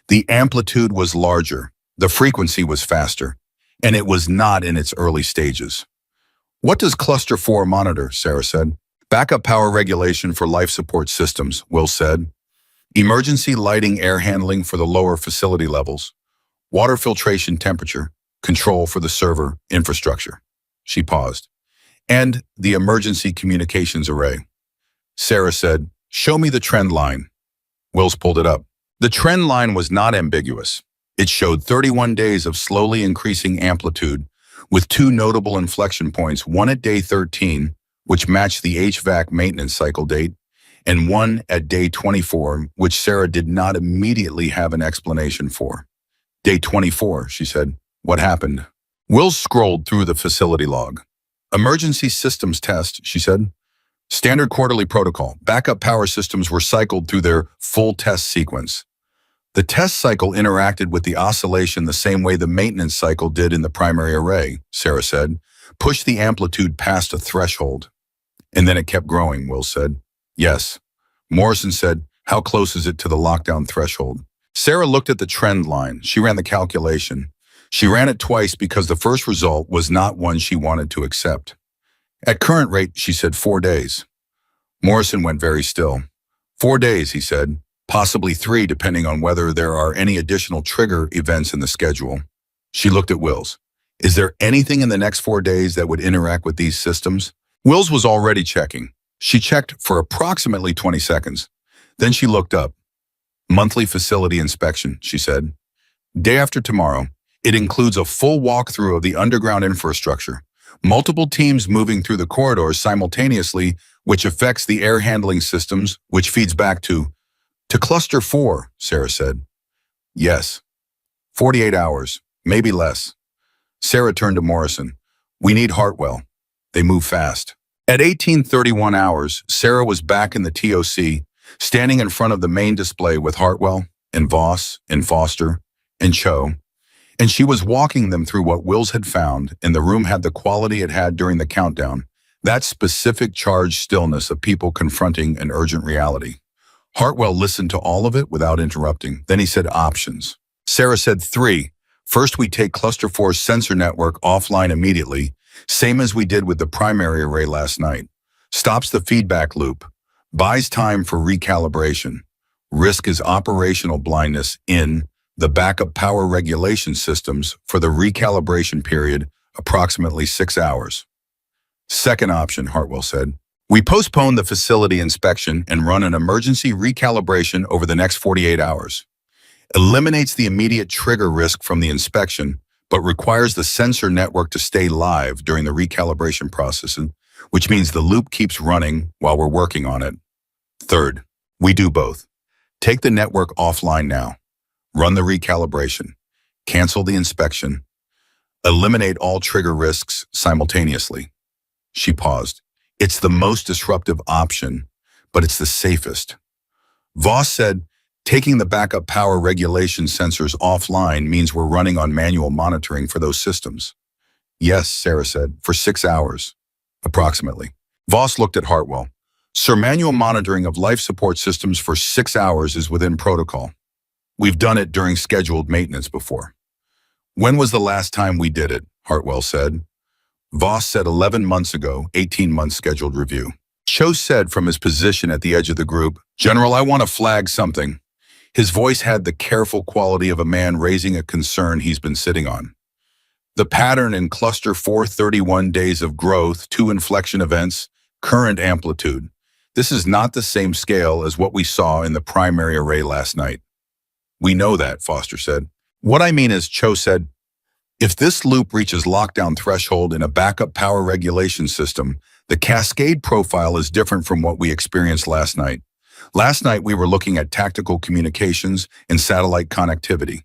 The amplitude was larger, the frequency was faster, and it was not in its early stages. "What does cluster 4 monitor?" Sarah said. "Backup power regulation for life support systems," Will said. "Emergency lighting, air handling for the lower facility levels. Water filtration, temperature control for the server infrastructure." She paused. "And the emergency communications array." Sarah said, "Show me the trend line." Wills pulled it up. The trend line was not ambiguous. It showed 31 days of slowly increasing amplitude, with 2 notable inflection points, one at day 13, which matched the HVAC maintenance cycle date, and one at day 24, which Sarah did not immediately have an explanation for. "Day 24, she said. "What happened?" Will scrolled through the facility log. Emergency systems test, she said. Standard quarterly protocol. Backup power systems were cycled through their full test sequence. The test cycle interacted with the oscillation the same way the maintenance cycle did in the primary array, Sarah said. Push the amplitude past a threshold. And then it kept growing, Will said. Yes. Morrison said, how close is it to the lockdown threshold? Sarah looked at the trend line. She ran the calculation. She ran it twice because the first result was not one she wanted to accept. At current rate, she said 4 days. Morrison went very still. 4 days, he said. Possibly 3, depending on whether there are any additional trigger events in the schedule. She looked at Wills. Is there anything in the next 4 days that would interact with these systems? Wills was already checking. She checked for approximately 20 seconds. Then she looked up. Monthly facility inspection, she said. Day after tomorrow. It includes a full walkthrough of the underground infrastructure. Multiple teams moving through the corridors simultaneously, which affects the air handling systems, which feeds back to Cluster 4, Sarah said. Yes. 48 hours, maybe less. Sarah turned to Morrison. We need Hartwell. They move fast. At 18:31 hours, Sarah was back in the TOC, standing in front of the main display with Hartwell and Voss and Foster and Cho, and she was walking them through what Wills had found, and the room had the quality it had during the countdown, that specific charged stillness of people confronting an urgent reality. Hartwell listened to all of it without interrupting. Then he said options. Sarah said 3. First, we take Cluster 4's sensor network offline immediately, same as we did with the primary array last night. Stops the feedback loop. Buys time for recalibration. Risk is operational blindness in the backup power regulation systems for the recalibration period, approximately 6 hours. Second option, Hartwell said. We postpone the facility inspection and run an emergency recalibration over the next 48 hours. Eliminates the immediate trigger risk from the inspection, but requires the sensor network to stay live during the recalibration process, which means the loop keeps running while we're working on it. Third, we do both. Take the network offline now. Run the recalibration. Cancel the inspection. Eliminate all trigger risks simultaneously. She paused. It's the most disruptive option, but it's the safest. Voss said, taking the backup power regulation sensors offline means we're running on manual monitoring for those systems. Yes, Sarah said, for 6 hours, approximately. Voss looked at Hartwell. Sir, manual monitoring of life support systems for 6 hours is within protocol. We've done it during scheduled maintenance before. When was the last time we did it? Hartwell said. Voss said 11 months ago, 18 months scheduled review. Cho said from his position at the edge of the group, General, I want to flag something. His voice had the careful quality of a man raising a concern he's been sitting on. The pattern in Cluster 431 days of growth, 2 inflection events, current amplitude. This is not the same scale as what we saw in the primary array last night. We know that, Foster said. What I mean is, Cho said, if this loop reaches lockdown threshold in a backup power regulation system, the cascade profile is different from what we experienced last night. Last night, we were looking at tactical communications and satellite connectivity.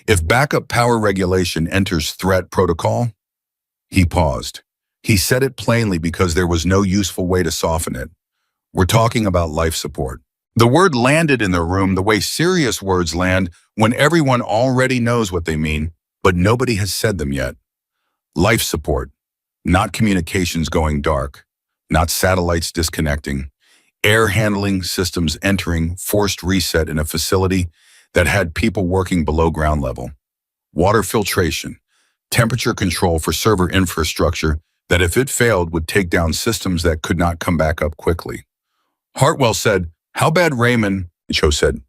If backup power regulation enters threat protocol, he paused. He said it plainly because there was no useful way to soften it. We're talking about life support. The word landed in the room the way serious words land when everyone already knows what they mean, but nobody has said them yet. Life support, not communications going dark, not satellites disconnecting, air handling systems entering forced reset in a facility that had people working below ground level, water filtration, temperature control for server infrastructure that if it failed would take down systems that could not come back up quickly. Hartwell said, how bad, Raymond? Cho said,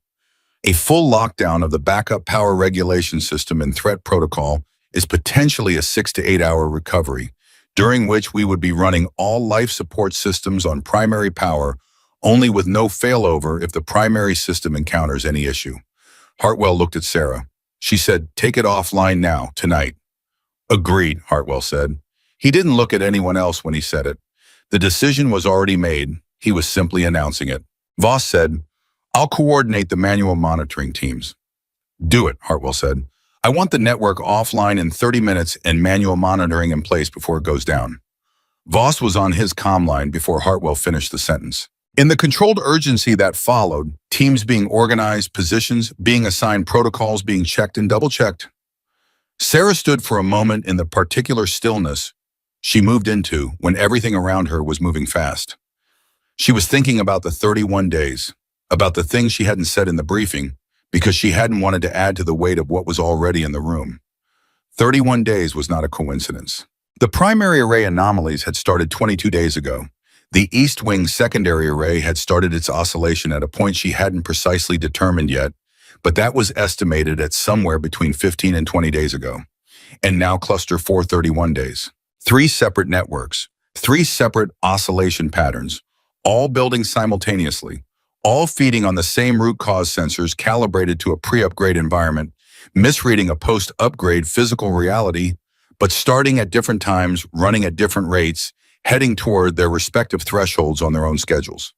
a full lockdown of the backup power regulation system and threat protocol is potentially a 6 to 8 hour recovery, during which we would be running all life support systems on primary power, only with no failover if the primary system encounters any issue. Hartwell looked at Sarah. She said, take it offline now, tonight. Agreed, Hartwell said. He didn't look at anyone else when he said it. The decision was already made. He was simply announcing it. Voss said, I'll coordinate the manual monitoring teams. Do it, Hartwell said. I want the network offline in 30 minutes and manual monitoring in place before it goes down. Voss was on his comm line before Hartwell finished the sentence. In the controlled urgency that followed, teams being organized, positions being assigned, protocols being checked and double-checked, Sarah stood for a moment in the particular stillness she moved into when everything around her was moving fast. She was thinking about the 31 days, about the things she hadn't said in the briefing, because she hadn't wanted to add to the weight of what was already in the room. 31 days was not a coincidence. The primary array anomalies had started 22 days ago. The East Wing secondary array had started its oscillation at a point she hadn't precisely determined yet, but that was estimated at somewhere between 15 and 20 days ago. And now cluster 431 days. 3 separate networks, 3 separate oscillation patterns, all building simultaneously, all feeding on the same root cause sensors calibrated to a pre-upgrade environment, misreading a post-upgrade physical reality, but starting at different times, running at different rates, heading toward their respective thresholds on their own schedules.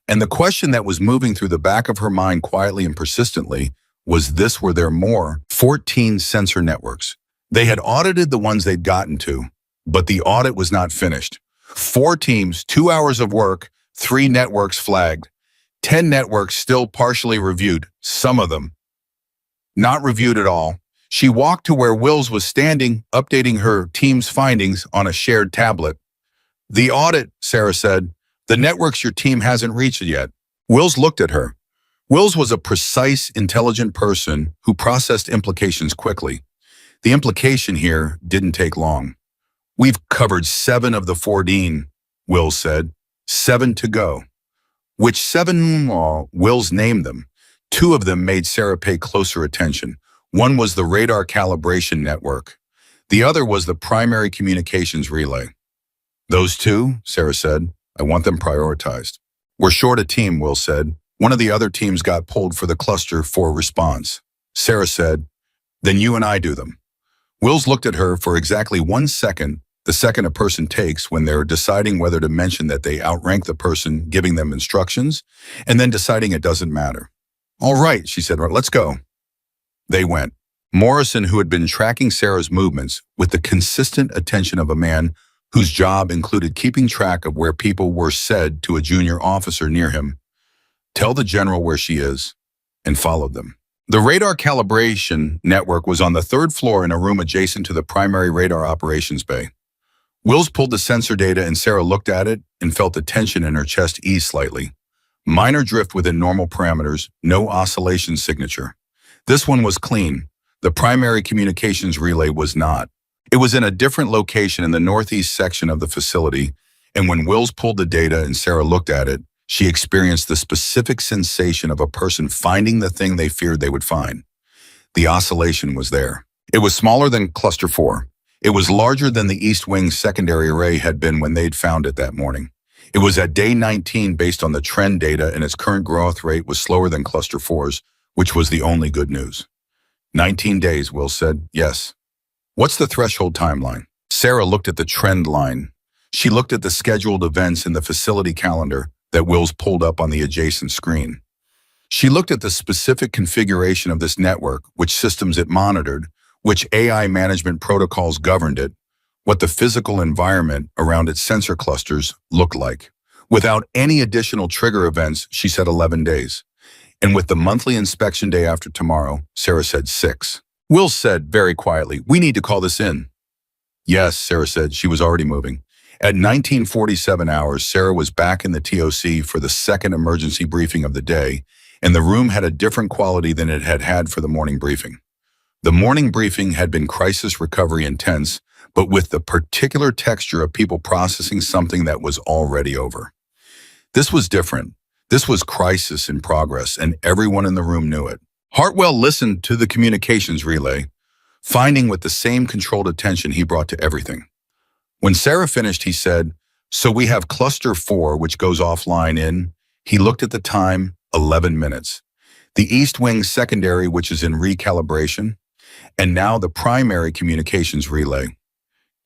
And the question that was moving through the back of her mind quietly and persistently was this: were there more? 14 sensor networks. They had audited the ones they'd gotten to, but the audit was not finished. 4 teams, 2 hours of work, 3 networks flagged, 10 networks still partially reviewed, some of them not reviewed at all. She walked to where Wills was standing, updating her team's findings on a shared tablet. The audit, Sarah said, the networks your team hasn't reached yet. Wills looked at her. Wills was a precise, intelligent person who processed implications quickly. The implication here didn't take long. We've covered 7 of the 14, Wills said. 7 to go. Which 7? Wills named them. 2 of them made Sarah pay closer attention. One was the radar calibration network. The other was the primary communications relay. Those 2, Sarah said, I want them prioritized. We're short a team, Will said. One of the other teams got pulled for the cluster 4 response. Sarah said, then you and I do them. Wills looked at her for exactly 1 second, the second a person takes when they're deciding whether to mention that they outrank the person giving them instructions, and then deciding it doesn't matter. All right, she said, let's go. They went. Morrison, who had been tracking Sarah's movements with the consistent attention of a man whose job included keeping track of where people were, said to a junior officer near him, tell the general where she is, and followed them. The radar calibration network was on the 3rd floor in a room adjacent to the primary radar operations bay. Wills pulled the sensor data and Sarah looked at it and felt the tension in her chest ease slightly. Minor drift within normal parameters, no oscillation signature. This one was clean. The primary communications relay was not. It was in a different location in the northeast section of the facility, and when Wills pulled the data and Sarah looked at it, she experienced the specific sensation of a person finding the thing they feared they would find. The oscillation was there. It was smaller than Cluster 4. It was larger than the East Wing secondary array had been when they'd found it that morning. It was at day 19 based on the trend data, and its current growth rate was slower than Cluster 4's, which was the only good news. 19 days, Will said. Yes. What's the threshold timeline? Sarah looked at the trend line. She looked at the scheduled events in the facility calendar that Wills pulled up on the adjacent screen. She looked at the specific configuration of this network, which systems it monitored, which AI management protocols governed it, what the physical environment around its sensor clusters looked like. Without any additional trigger events, she said 11 days. And with the monthly inspection day after tomorrow, Sarah said 6. Will said very quietly, we need to call this in. Yes, Sarah said. She was already moving. At 1947 hours, Sarah was back in the TOC for the second emergency briefing of the day, and the room had a different quality than it had had for the morning briefing. The morning briefing had been crisis recovery intense, but with the particular texture of people processing something that was already over. This was different. This was crisis in progress, and everyone in the room knew it. Hartwell listened to the communications relay, finding with the same controlled attention he brought to everything. When Sarah finished, he said, so we have cluster 4, which goes offline in, he looked at the time, 11 minutes. The East Wing secondary, which is in recalibration, and now the primary communications relay.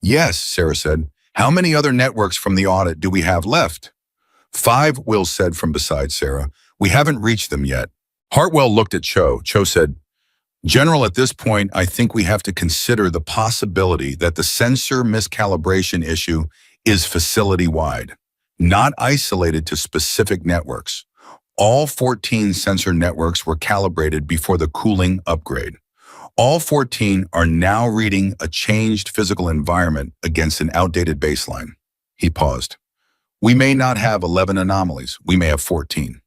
Yes, Sarah said. How many other networks from the audit do we have left? 5, Will said from beside Sarah. We haven't reached them yet. Hartwell looked at Cho. Cho said, General, at this point, I think we have to consider the possibility that the sensor miscalibration issue is facility-wide, not isolated to specific networks. All 14 sensor networks were calibrated before the cooling upgrade. All 14 are now reading a changed physical environment against an outdated baseline. He paused. We may not have 11 anomalies. We may have 14.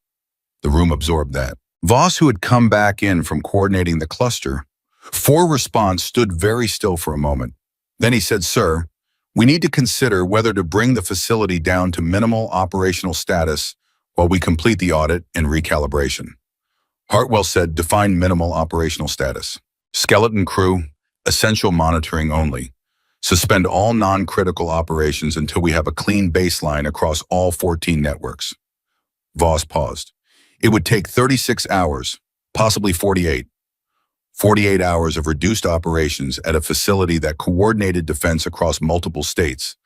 The room absorbed that. Voss, who had come back in from coordinating the cluster, for response stood very still for a moment. Then he said, Sir, we need to consider whether to bring the facility down to minimal operational status while we complete the audit and recalibration. Hartwell said, define minimal operational status. Skeleton crew, essential monitoring only. Suspend all non-critical operations until we have a clean baseline across all 14 networks. Voss paused. It would take 36 hours, possibly 48. 48 hours of reduced operations at a facility that coordinated defense across multiple states.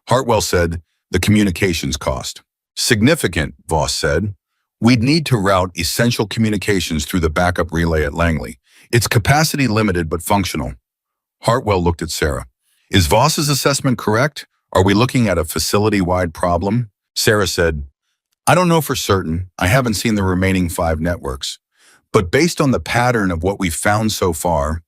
Hartwell said, the communications cost. Significant, Voss said. We'd need to route essential communications through the backup relay at Langley. It's capacity limited but functional. Hartwell looked at Sarah. Is Voss's assessment correct? Are we looking at a facility-wide problem? Sarah said, I don't know for certain. I haven't seen the remaining 5 networks. But based on the pattern of what we've found so far,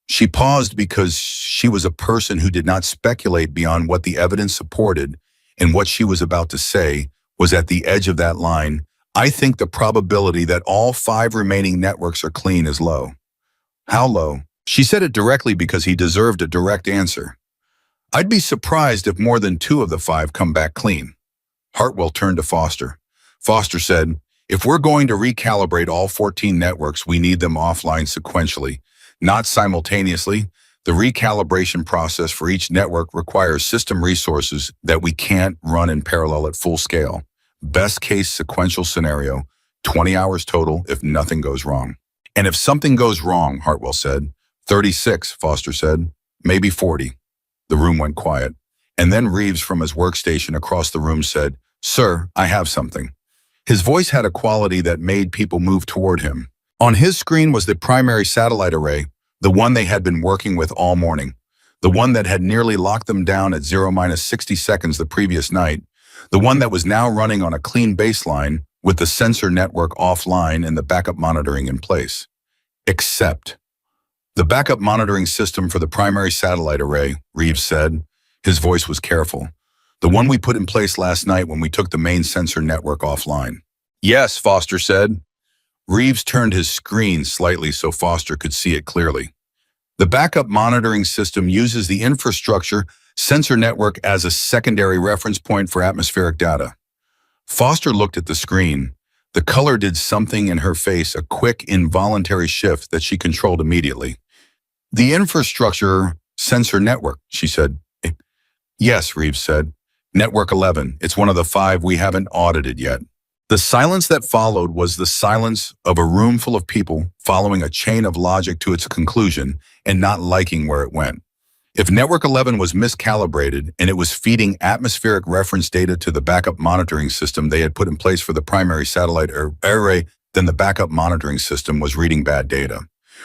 she paused because she was a person who did not speculate beyond what the evidence supported, and what she was about to say was at the edge of that line. I think the probability that all 5 remaining networks are clean is low. How low? She said it directly because he deserved a direct answer. I'd be surprised if more than 2 of the 5 come back clean. Hartwell turned to Foster. Foster said, if we're going to recalibrate all 14 networks, we need them offline sequentially, not simultaneously. The recalibration process for each network requires system resources that we can't run in parallel at full scale. Best case sequential scenario, 20 hours total if nothing goes wrong. And if something goes wrong, Hartwell said, 36, Foster said, maybe 40. The room went quiet. And then Reeves from his workstation across the room said, Sir, I have something. His voice had a quality that made people move toward him. On his screen was the primary satellite array, the one they had been working with all morning, the one that had nearly locked them down at 0-60 seconds the previous night, the one that was now running on a clean baseline with the sensor network offline and the backup monitoring in place. Except the backup monitoring system for the primary satellite array, Reeves said. His voice was careful. The one we put in place last night when we took the main sensor network offline. Yes, Foster said. Reeves turned his screen slightly so Foster could see it clearly. The backup monitoring system uses the infrastructure sensor network as a secondary reference point for atmospheric data. Foster looked at the screen. The color did something in her face, a quick, involuntary shift that she controlled immediately. The infrastructure sensor network, she said. Yes, Reeves said. Network 11. It's one of the 5 we haven't audited yet. The silence that followed was the silence of a room full of people following a chain of logic to its conclusion and not liking where it went. If Network 11 was miscalibrated and it was feeding atmospheric reference data to the backup monitoring system they had put in place for the primary satellite array, then the backup monitoring system was reading bad data,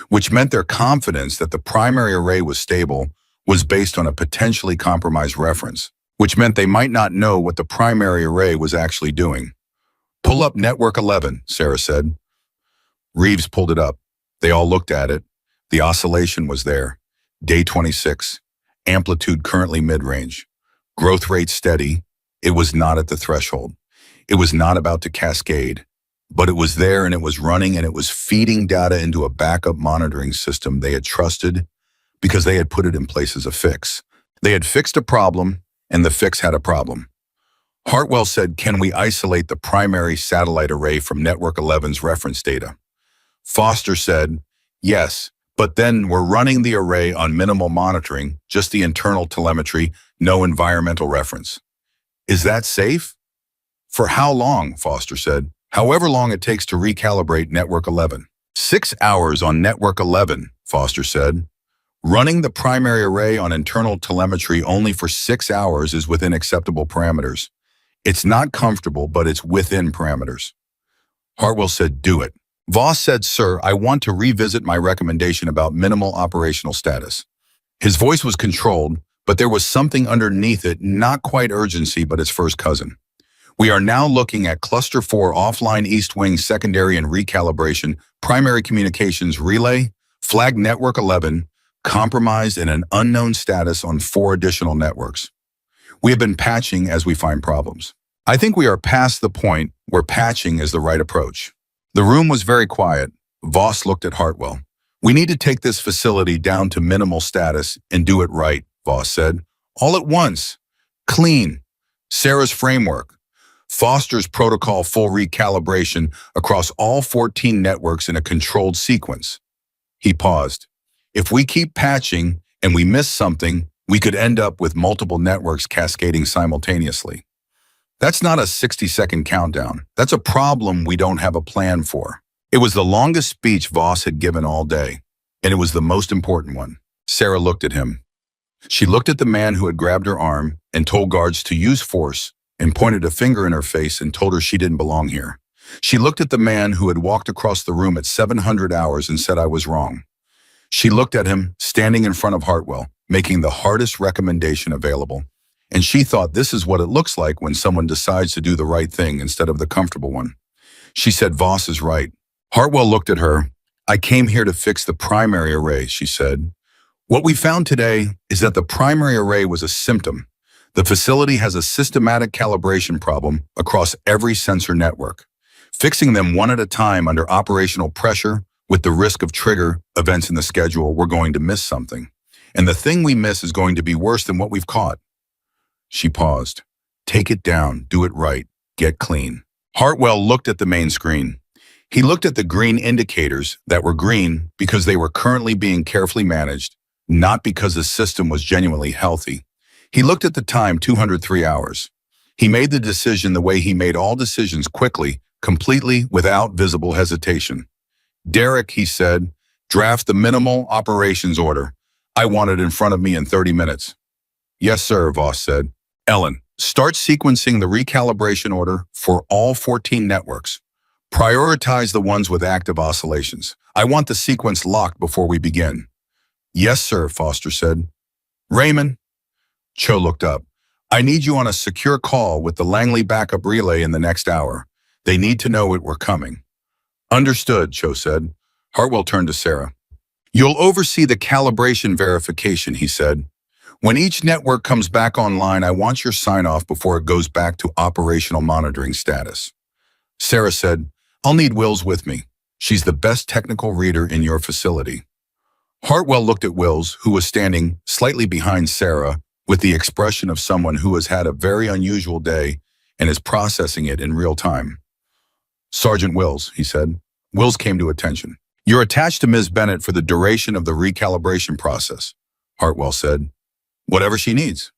which meant their confidence that the primary array was stable was based on a potentially compromised reference, which meant they might not know what the primary array was actually doing. Pull up Network 11, Sarah said. Reeves pulled it up. They all looked at it. The oscillation was there. Day 26. Amplitude currently mid-range. Growth rate steady. It was not at the threshold. It was not about to cascade. But it was there and it was running and it was feeding data into a backup monitoring system they had trusted because they had put it in place as a fix. They had fixed a problem and the fix had a problem. Hartwell said, can we isolate the primary satellite array from Network 11's reference data? Foster said, yes, but then we're running the array on minimal monitoring, just the internal telemetry, no environmental reference. Is that safe? For how long, Foster said. However long it takes to recalibrate Network 11. 6 hours on Network 11, Foster said. Running the primary array on internal telemetry only for 6 hours is within acceptable parameters. It's not comfortable, but it's within parameters. Hartwell said, do it. Voss said, sir, I want to revisit my recommendation about minimal operational status. His voice was controlled, But there was something underneath it, not quite urgency, but its first cousin. We are now looking at Cluster 4 offline East Wing secondary and recalibration, primary communications relay, flag network 11, compromised in an unknown status on 4 additional networks. We have been patching as we find problems. I think we are past the point where patching is the right approach. The room was very quiet. Voss looked at Hartwell. We need to take this facility down to minimal status and do it right, Voss said. All at once. Clean. Sarah's framework. Foster's protocol full recalibration across all 14 networks in a controlled sequence. He paused. If we keep patching and we miss something, we could end up with multiple networks cascading simultaneously. That's not a 60-second countdown. That's a problem we don't have a plan for. It was the longest speech Voss had given all day, and it was the most important one. Sarah looked at him. She looked at the man who had grabbed her arm and told guards to use force and pointed a finger in her face and told her she didn't belong here. She looked at the man who had walked across the room at 700 hours and said I was wrong. She looked at him, standing in front of Hartwell, making the hardest recommendation available. And she thought this is what it looks like when someone decides to do the right thing instead of the comfortable one. She said, Voss is right. Hartwell looked at her. I came here to fix the primary array, she said. What we found today is that the primary array was a symptom. The facility has a systematic calibration problem across every sensor network. Fixing them one at a time under operational pressure with the risk of trigger events in the schedule, we're going to miss something. And the thing we miss is going to be worse than what we've caught. She paused. Take it down, do it right, get clean. Hartwell looked at the main screen. He looked at the green indicators that were green because they were currently being carefully managed, not because the system was genuinely healthy. He looked at the time, 203 hours. He made the decision the way he made all decisions, quickly, completely, without visible hesitation. Derek, he said, draft the minimal operations order. I want it in front of me in 30 minutes. Yes, sir, Voss said. Ellen, start sequencing the recalibration order for all 14 networks. Prioritize the ones with active oscillations. I want the sequence locked before we begin. Yes, sir, Foster said. Raymond? Cho looked up. I need you on a secure call with the Langley backup relay in the next hour. They need to know we're coming. Understood, Cho said. Hartwell turned to Sarah. You'll oversee the calibration verification, he said. When each network comes back online, I want your sign-off before it goes back to operational monitoring status. Sarah said, I'll need Wills with me. She's the best technical reader in your facility. Hartwell looked at Wills, who was standing slightly behind Sarah, with the expression of someone who has had a very unusual day and is processing it in real time. Sergeant Wills, he said. Wills came to attention. You're attached to Ms. Bennett for the duration of the recalibration process, Hartwell said. Whatever she needs.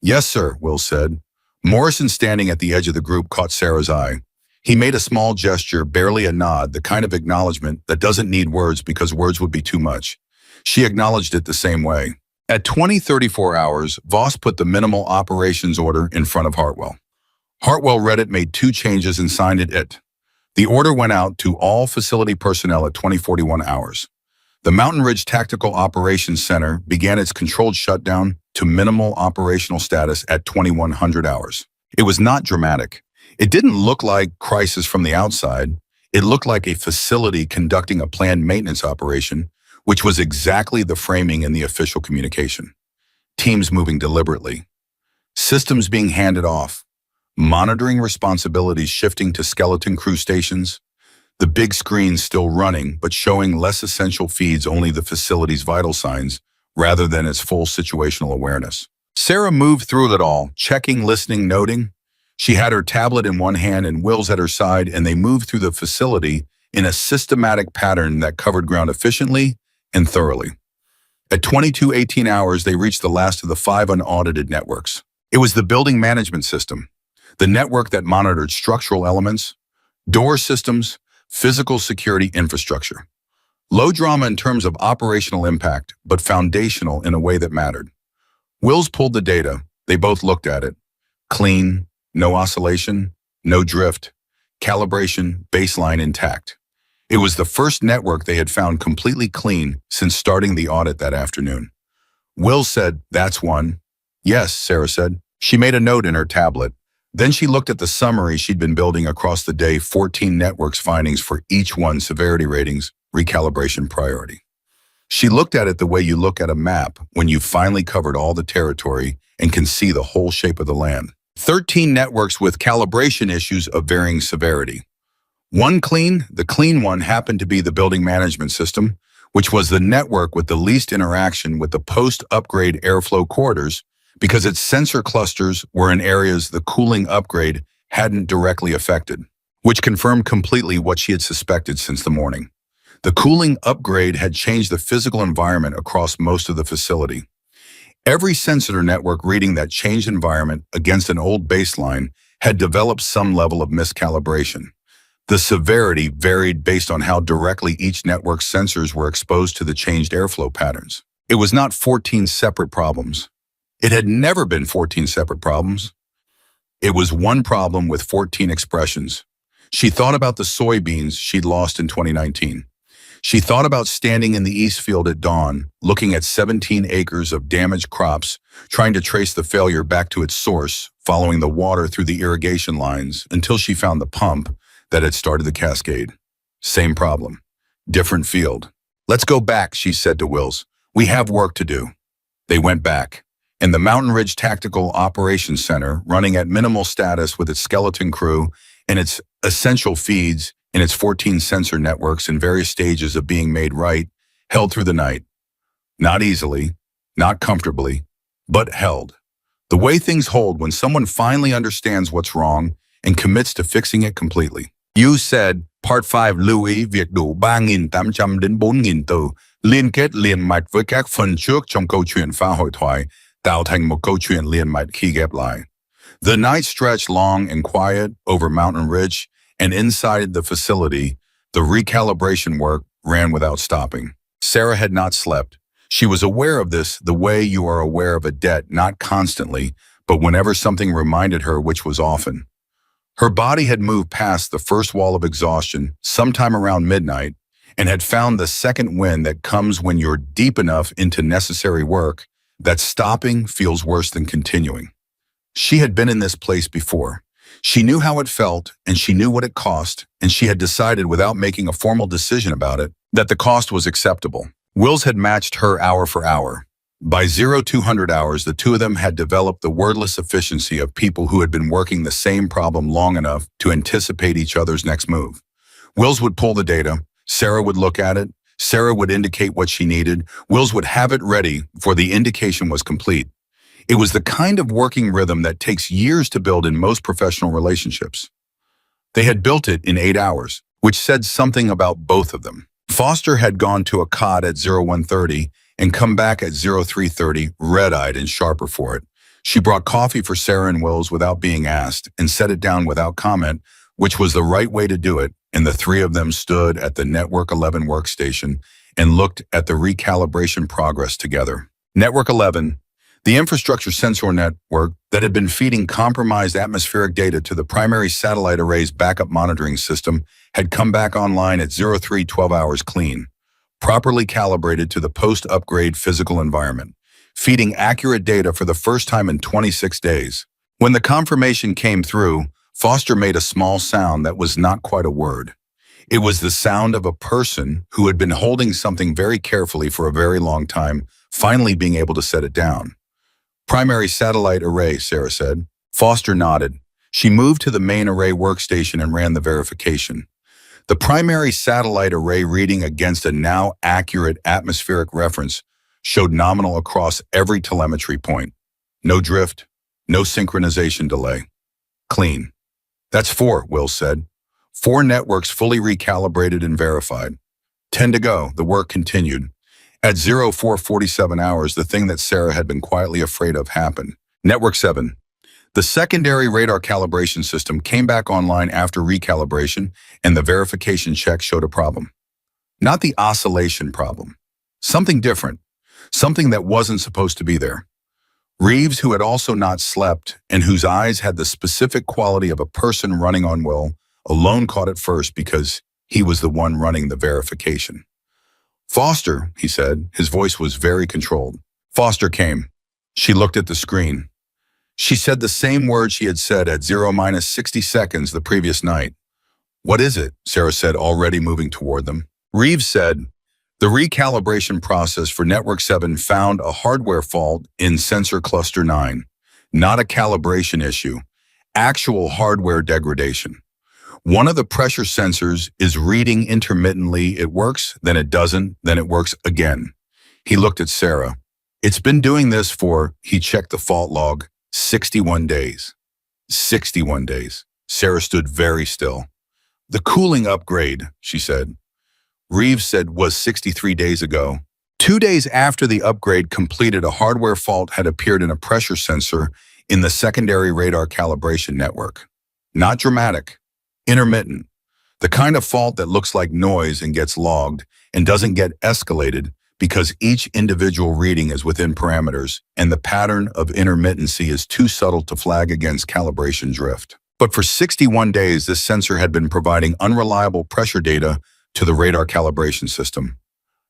Yes, sir, Wills said. Morrison, standing at the edge of the group, caught Sarah's eye. He made a small gesture, barely a nod, the kind of acknowledgement that doesn't need words because words would be too much. She acknowledged it the same way. At 20:34 hours, Voss put the minimal operations order in front of Hartwell. Hartwell read it, made 2 changes, and signed it. The order went out to all facility personnel at 20:41 hours. The Mountain Ridge Tactical Operations Center began its controlled shutdown to minimal operational status at 2100 hours. It was not dramatic. It didn't look like crisis from the outside. It looked like a facility conducting a planned maintenance operation, which was exactly the framing in the official communication. Teams moving deliberately. Systems being handed off. Monitoring responsibilities shifting to skeleton crew stations. The big screens still running, but showing less essential feeds, only the facility's vital signs, rather than its full situational awareness. Sarah moved through it all, checking, listening, noting. She had her tablet in one hand and Wills at her side, and they moved through the facility in a systematic pattern that covered ground efficiently and thoroughly. At 22:18 hours, they reached the last of the 5 unaudited networks. It was the building management system, the network that monitored structural elements, door systems, physical security infrastructure. Low drama in terms of operational impact, but foundational in a way that mattered. Wills pulled the data. They both looked at it. Clean, no oscillation, no drift, calibration, baseline intact. It was the first network they had found completely clean since starting the audit that afternoon. Will said, "That's one." "Yes," Sarah said. She made a note in her tablet. Then she looked at the summary she'd been building across the day, 14 networks findings for each one, severity ratings, recalibration priority. She looked at it the way you look at a map when you've finally covered all the territory and can see the whole shape of the land. 13 networks with calibration issues of varying severity. One clean, the clean one happened to be the building management system, which was the network with the least interaction with the post-upgrade airflow corridors because its sensor clusters were in areas the cooling upgrade hadn't directly affected, which confirmed completely what she had suspected since the morning. The cooling upgrade had changed the physical environment across most of the facility. Every sensor network reading that changed environment against an old baseline had developed some level of miscalibration. The severity varied based on how directly each network's sensors were exposed to the changed airflow patterns. It was not 14 separate problems. It had never been 14 separate problems. It was one problem with 14 expressions. She thought about the soybeans she'd lost in 2019. She thought about standing in the East Field at dawn, looking at 17 acres of damaged crops, trying to trace the failure back to its source, following the water through the irrigation lines until she found the pump that had started the cascade. Same problem, different field. "Let's go back," she said to Wills. "We have work to do." They went back. In the Mountain Ridge Tactical Operations Center, running at minimal status with its skeleton crew and its essential feeds in its 14 sensor networks in various stages of being made right, held through the night. Not easily, not comfortably, but held. The way things hold when someone finally understands what's wrong and commits to fixing it completely. You said, Part 5 lưu ý việc đủ 3.800 đến 4.000 từ, liên kết liền mạch với các phần trước trong câu chuyện pha hội thoại, tạo thành một câu chuyện liền mạch khi ghép lại. The night stretched long and quiet over Mountain Ridge, and inside the facility, the recalibration work ran without stopping. Sarah had not slept. She was aware of this the way you are aware of a debt, not constantly, but whenever something reminded her, which was often. Her body had moved past the first wall of exhaustion sometime around midnight and had found the second wind that comes when you're deep enough into necessary work that stopping feels worse than continuing. She had been in this place before. She knew how it felt, and she knew what it cost, and she had decided without making a formal decision about it that the cost was acceptable. Wills had matched her hour for hour. By 0200 hours, the two of them had developed the wordless efficiency of people who had been working the same problem long enough to anticipate each other's next move. Wills would pull the data, Sarah would look at it, Sarah would indicate what she needed, Wills would have it ready before the indication was complete. It was the kind of working rhythm that takes years to build in most professional relationships. They had built it in 8 hours, which said something about both of them. Foster had gone to a cot at 0130 and come back at 0330, red-eyed and sharper for it. She brought coffee for Sarah and Wills without being asked and set it down without comment, which was the right way to do it, and the three of them stood at the Network 11 workstation and looked at the recalibration progress together. Network 11, the infrastructure sensor network that had been feeding compromised atmospheric data to the primary satellite array's backup monitoring system, had come back online at 0312 hours clean, properly calibrated to the post-upgrade physical environment, feeding accurate data for the first time in 26 days. When the confirmation came through, Foster made a small sound that was not quite a word. It was the sound of a person who had been holding something very carefully for a very long time, finally being able to set it down. Primary satellite array, Sarah said. Foster nodded. She moved to the main array workstation and ran the verification. The primary satellite array reading against a now accurate atmospheric reference showed nominal across every telemetry point. No drift, no synchronization delay. Clean. That's 4, Will said. 4 networks fully recalibrated and verified. 10 to go, the work continued. At 0447 hours, the thing that Sarah had been quietly afraid of happened. Network 7. The secondary radar calibration system came back online after recalibration, and the verification check showed a problem. Not the oscillation problem. Something different. Something that wasn't supposed to be there. Reeves, who had also not slept, and whose eyes had the specific quality of a person running on Will, alone caught it first because he was the one running the verification. Foster, he said, his voice was very controlled. Foster came. She looked at the screen. She said the same words she had said at 0 - 60 seconds the previous night. What is it? Sarah said, already moving toward them. Reeves said, the recalibration process for Network 7 found a hardware fault in sensor cluster 9. Not a calibration issue, actual hardware degradation. One of the pressure sensors is reading intermittently. It works, then it doesn't, then it works again. He looked at Sarah. It's been doing this for, he checked the fault log, 61 days. 61 days. Sarah stood very still. The cooling upgrade, she said. Reeves said was 63 days ago. 2 days after the upgrade completed, a hardware fault had appeared in a pressure sensor in the secondary radar calibration network. Not dramatic, intermittent. The kind of fault that looks like noise and gets logged and doesn't get escalated because each individual reading is within parameters and the pattern of intermittency is too subtle to flag against calibration drift. But for 61 days, this sensor had been providing unreliable pressure data to the radar calibration system.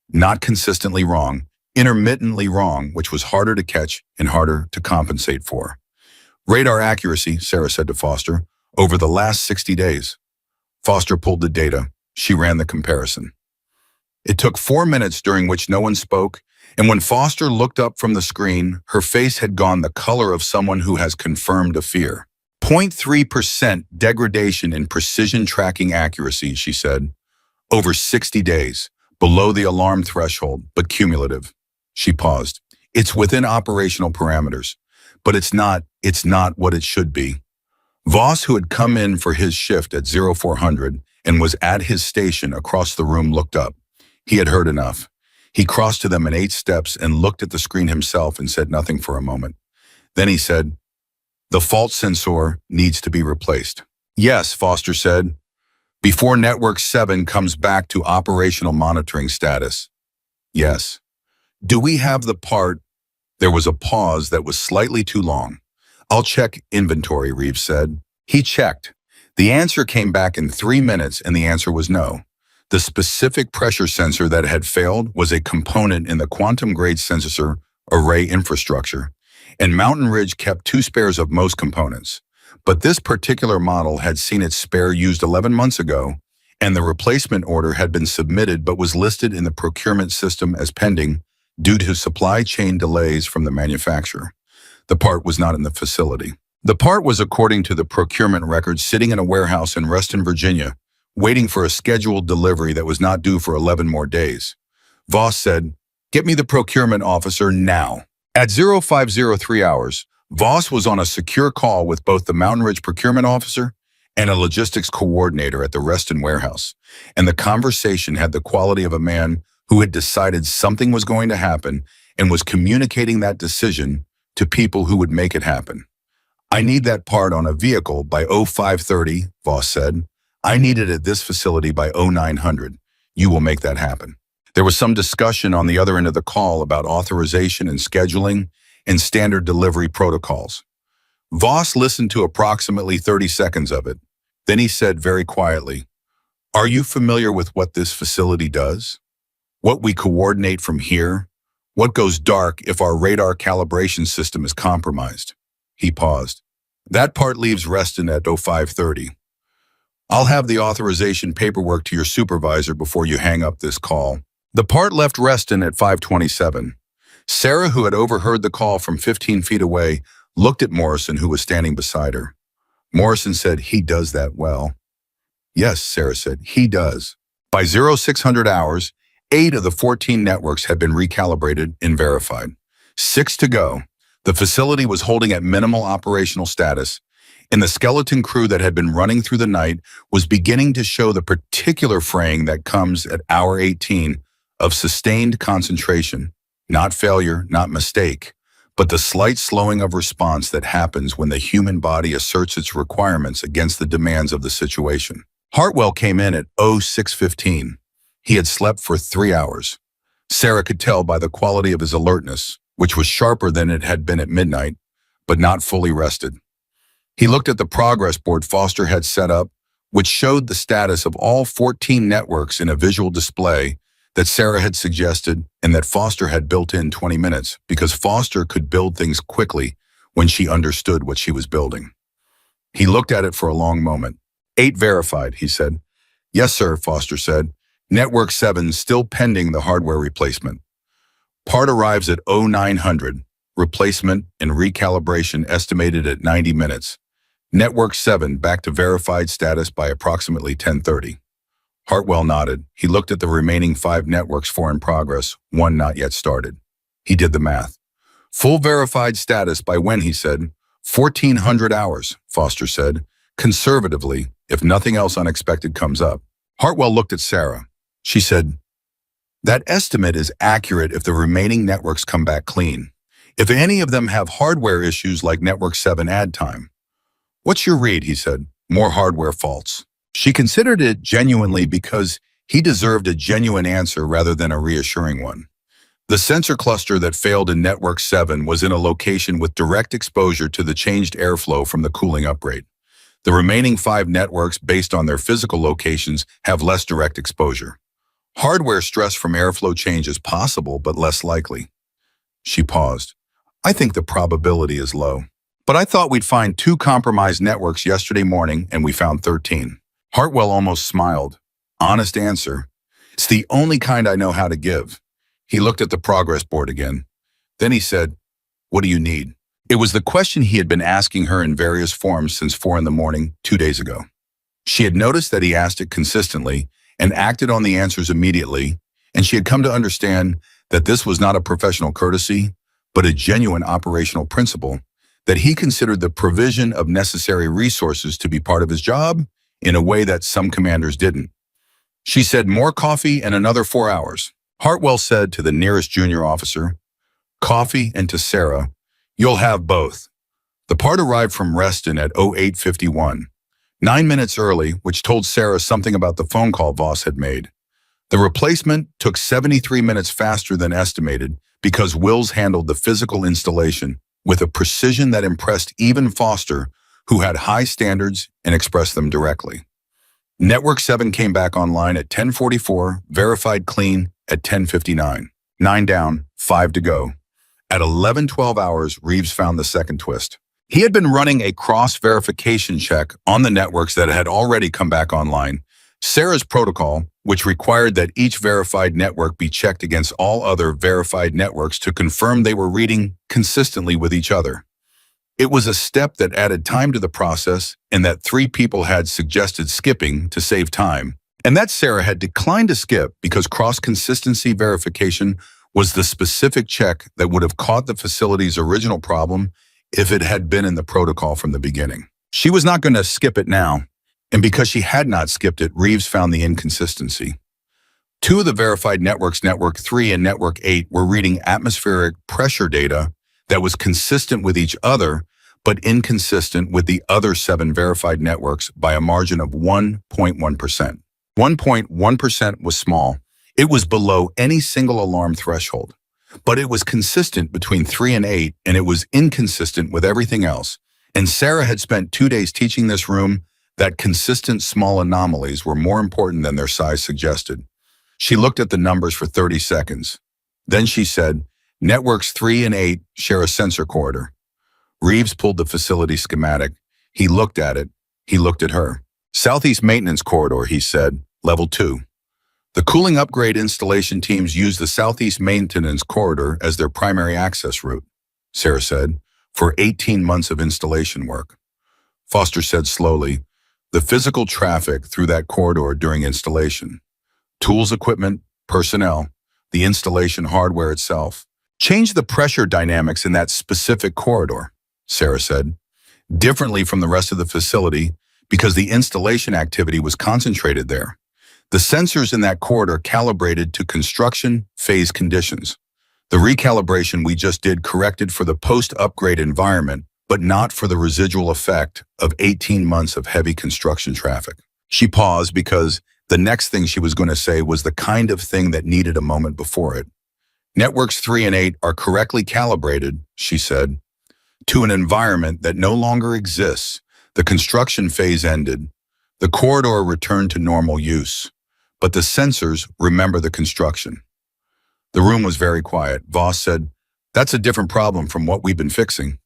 Not consistently wrong, intermittently wrong, which was harder to catch and harder to compensate for. Radar accuracy, Sarah said to Foster, over the last 60 days. Foster pulled the data. She ran the comparison. It took 4 minutes during which no one spoke, and when Foster looked up from the screen, her face had gone the color of someone who has confirmed a fear. 0.3% degradation in precision tracking accuracy, she said. Over 60 days, below the alarm threshold, but cumulative. She paused. It's within operational parameters, but it's not what it should be. Voss, who had come in for his shift at 0400 and was at his station across the room, looked up. He had heard enough. He crossed to them in 8 steps and looked at the screen himself and said nothing for a moment. Then he said, the fault sensor needs to be replaced. Yes, Foster said, before Network 7 comes back to operational monitoring status. Yes. Do we have the part? There was a pause that was slightly too long. I'll check inventory, Reeves said. He checked. The answer came back in 3 minutes and the answer was no. The specific pressure sensor that had failed was a component in the quantum-grade sensor array infrastructure, and Mountain Ridge kept 2 spares of most components. But this particular model had seen its spare used 11 months ago, and the replacement order had been submitted but was listed in the procurement system as pending due to supply chain delays from the manufacturer. The part was not in the facility. The part was, according to the procurement records, sitting in a warehouse in Reston, Virginia, waiting for a scheduled delivery that was not due for 11 more days. Voss said, get me the procurement officer now. At 0503 hours, Voss was on a secure call with both the Mountain Ridge procurement officer and a logistics coordinator at the Reston warehouse, and the conversation had the quality of a man who had decided something was going to happen and was communicating that decision to people who would make it happen. I need that part on a vehicle by 0530, Voss said. I need it at this facility by 0900. You will make that happen. There was some discussion on the other end of the call about authorization and scheduling and standard delivery protocols. Voss listened to approximately 30 seconds of it. Then he said very quietly, are you familiar with what this facility does? What we coordinate from here? What goes dark if our radar calibration system is compromised? He paused. That part leaves Reston at 0530. I'll have the authorization paperwork to your supervisor before you hang up this call. The part left Reston at 527. Sarah, who had overheard the call from 15 feet away, looked at Morrison, who was standing beside her. Morrison said, he does that well. Yes, Sarah said, he does. By 0600 hours, 8 of the 14 networks had been recalibrated and verified. 6 to go. The facility was holding at minimal operational status, and the skeleton crew that had been running through the night was beginning to show the particular fraying that comes at hour 18 of sustained concentration. Not failure, not mistake, but the slight slowing of response that happens when the human body asserts its requirements against the demands of the situation. Hartwell came in at 0615. He had slept for 3 hours. Sarah could tell by the quality of his alertness, which was sharper than it had been at midnight, but not fully rested. He looked at the progress board Foster had set up, which showed the status of all 14 networks in a visual display that Sarah had suggested and that Foster had built in 20 minutes because Foster could build things quickly when she understood what she was building. He looked at it for a long moment. 8 verified, he said. Yes, sir, Foster said. Network 7 still pending the hardware replacement. Part arrives at 0900. Replacement and recalibration estimated at 90 minutes. Network 7 back to verified status by approximately 10:30. Hartwell nodded. He looked at the remaining 5 networks 4 in progress, 1 not yet started. He did the math. Full verified status by when, he said. 1,400 hours, Foster said. Conservatively, if nothing else unexpected comes up. Hartwell looked at Sarah. She said, that estimate is accurate if the remaining networks come back clean. If any of them have hardware issues like Network 7 add time. What's your read, he said. More hardware faults. She considered it genuinely because he deserved a genuine answer rather than a reassuring one. The sensor cluster that failed in Network 7 was in a location with direct exposure to the changed airflow from the cooling upgrade. The remaining 5 networks, based on their physical locations, have less direct exposure. Hardware stress from airflow change is possible, but less likely. She paused. I think the probability is low. But I thought we'd find 2 compromised networks yesterday morning, and we found 13. Hartwell almost smiled. Honest answer. It's the only kind I know how to give. He looked at the progress board again. Then he said, what do you need? It was the question he had been asking her in various forms since 4 in the morning, 2 days ago. She had noticed that he asked it consistently and acted on the answers immediately, and she had come to understand that this was not a professional courtesy, but a genuine operational principle, that he considered the provision of necessary resources to be part of his job in a way that some commanders didn't. She said, more coffee and another 4 hours. Hartwell said to the nearest junior officer, coffee, and to Sarah, you'll have both. The part arrived from Reston at 0851, 9 minutes early, which told Sarah something about the phone call Voss had made. The replacement took 73 minutes faster than estimated because Wills handled the physical installation with a precision that impressed even Foster, who had high standards and expressed them directly. Network 7 came back online at 10:44, verified clean at 10:59. 9 down, 5 to go. At 11:12 hours, Reeves found the second twist. He had been running a cross-verification check on the networks that had already come back online. Sarah's protocol, which required that each verified network be checked against all other verified networks to confirm they were reading consistently with each other. It was a step that added time to the process and that 3 people had suggested skipping to save time, and that Sarah had declined to skip because cross-consistency verification was the specific check that would have caught the facility's original problem if it had been in the protocol from the beginning. She was not going to skip it now, and because she had not skipped it, Reeves found the inconsistency. 2 of the verified networks, Network 3 and Network 8, were reading atmospheric pressure data that was consistent with each other, but inconsistent with the other 7 verified networks by a margin of 1.1%. 1.1% was small. It was below any single alarm threshold, but it was consistent between 3 and 8, and it was inconsistent with everything else. And Sarah had spent 2 days teaching this room that consistent small anomalies were more important than their size suggested. She looked at the numbers for 30 seconds. Then she said, Networks 3 and 8 share a sensor corridor. Reeves pulled the facility schematic. He looked at it. He looked at her. Southeast Maintenance Corridor, he said, Level 2. The cooling upgrade installation teams use the Southeast Maintenance Corridor as their primary access route, Sarah said, for 18 months of installation work. Foster said slowly, the physical traffic through that corridor during installation, tools, equipment, personnel, the installation hardware itself, change the pressure dynamics in that specific corridor, Sarah said, differently from the rest of the facility because the installation activity was concentrated there. The sensors in that corridor calibrated to construction phase conditions. The recalibration we just did corrected for the post-upgrade environment, but not for the residual effect of 18 months of heavy construction traffic. She paused because the next thing she was going to say was the kind of thing that needed a moment before it. Networks 3 and 8 are correctly calibrated, she said, to an environment that no longer exists. The construction phase ended. The corridor returned to normal use. but the sensors remember the construction. The room was very quiet. Voss said, "That's a different problem from what we've been fixing."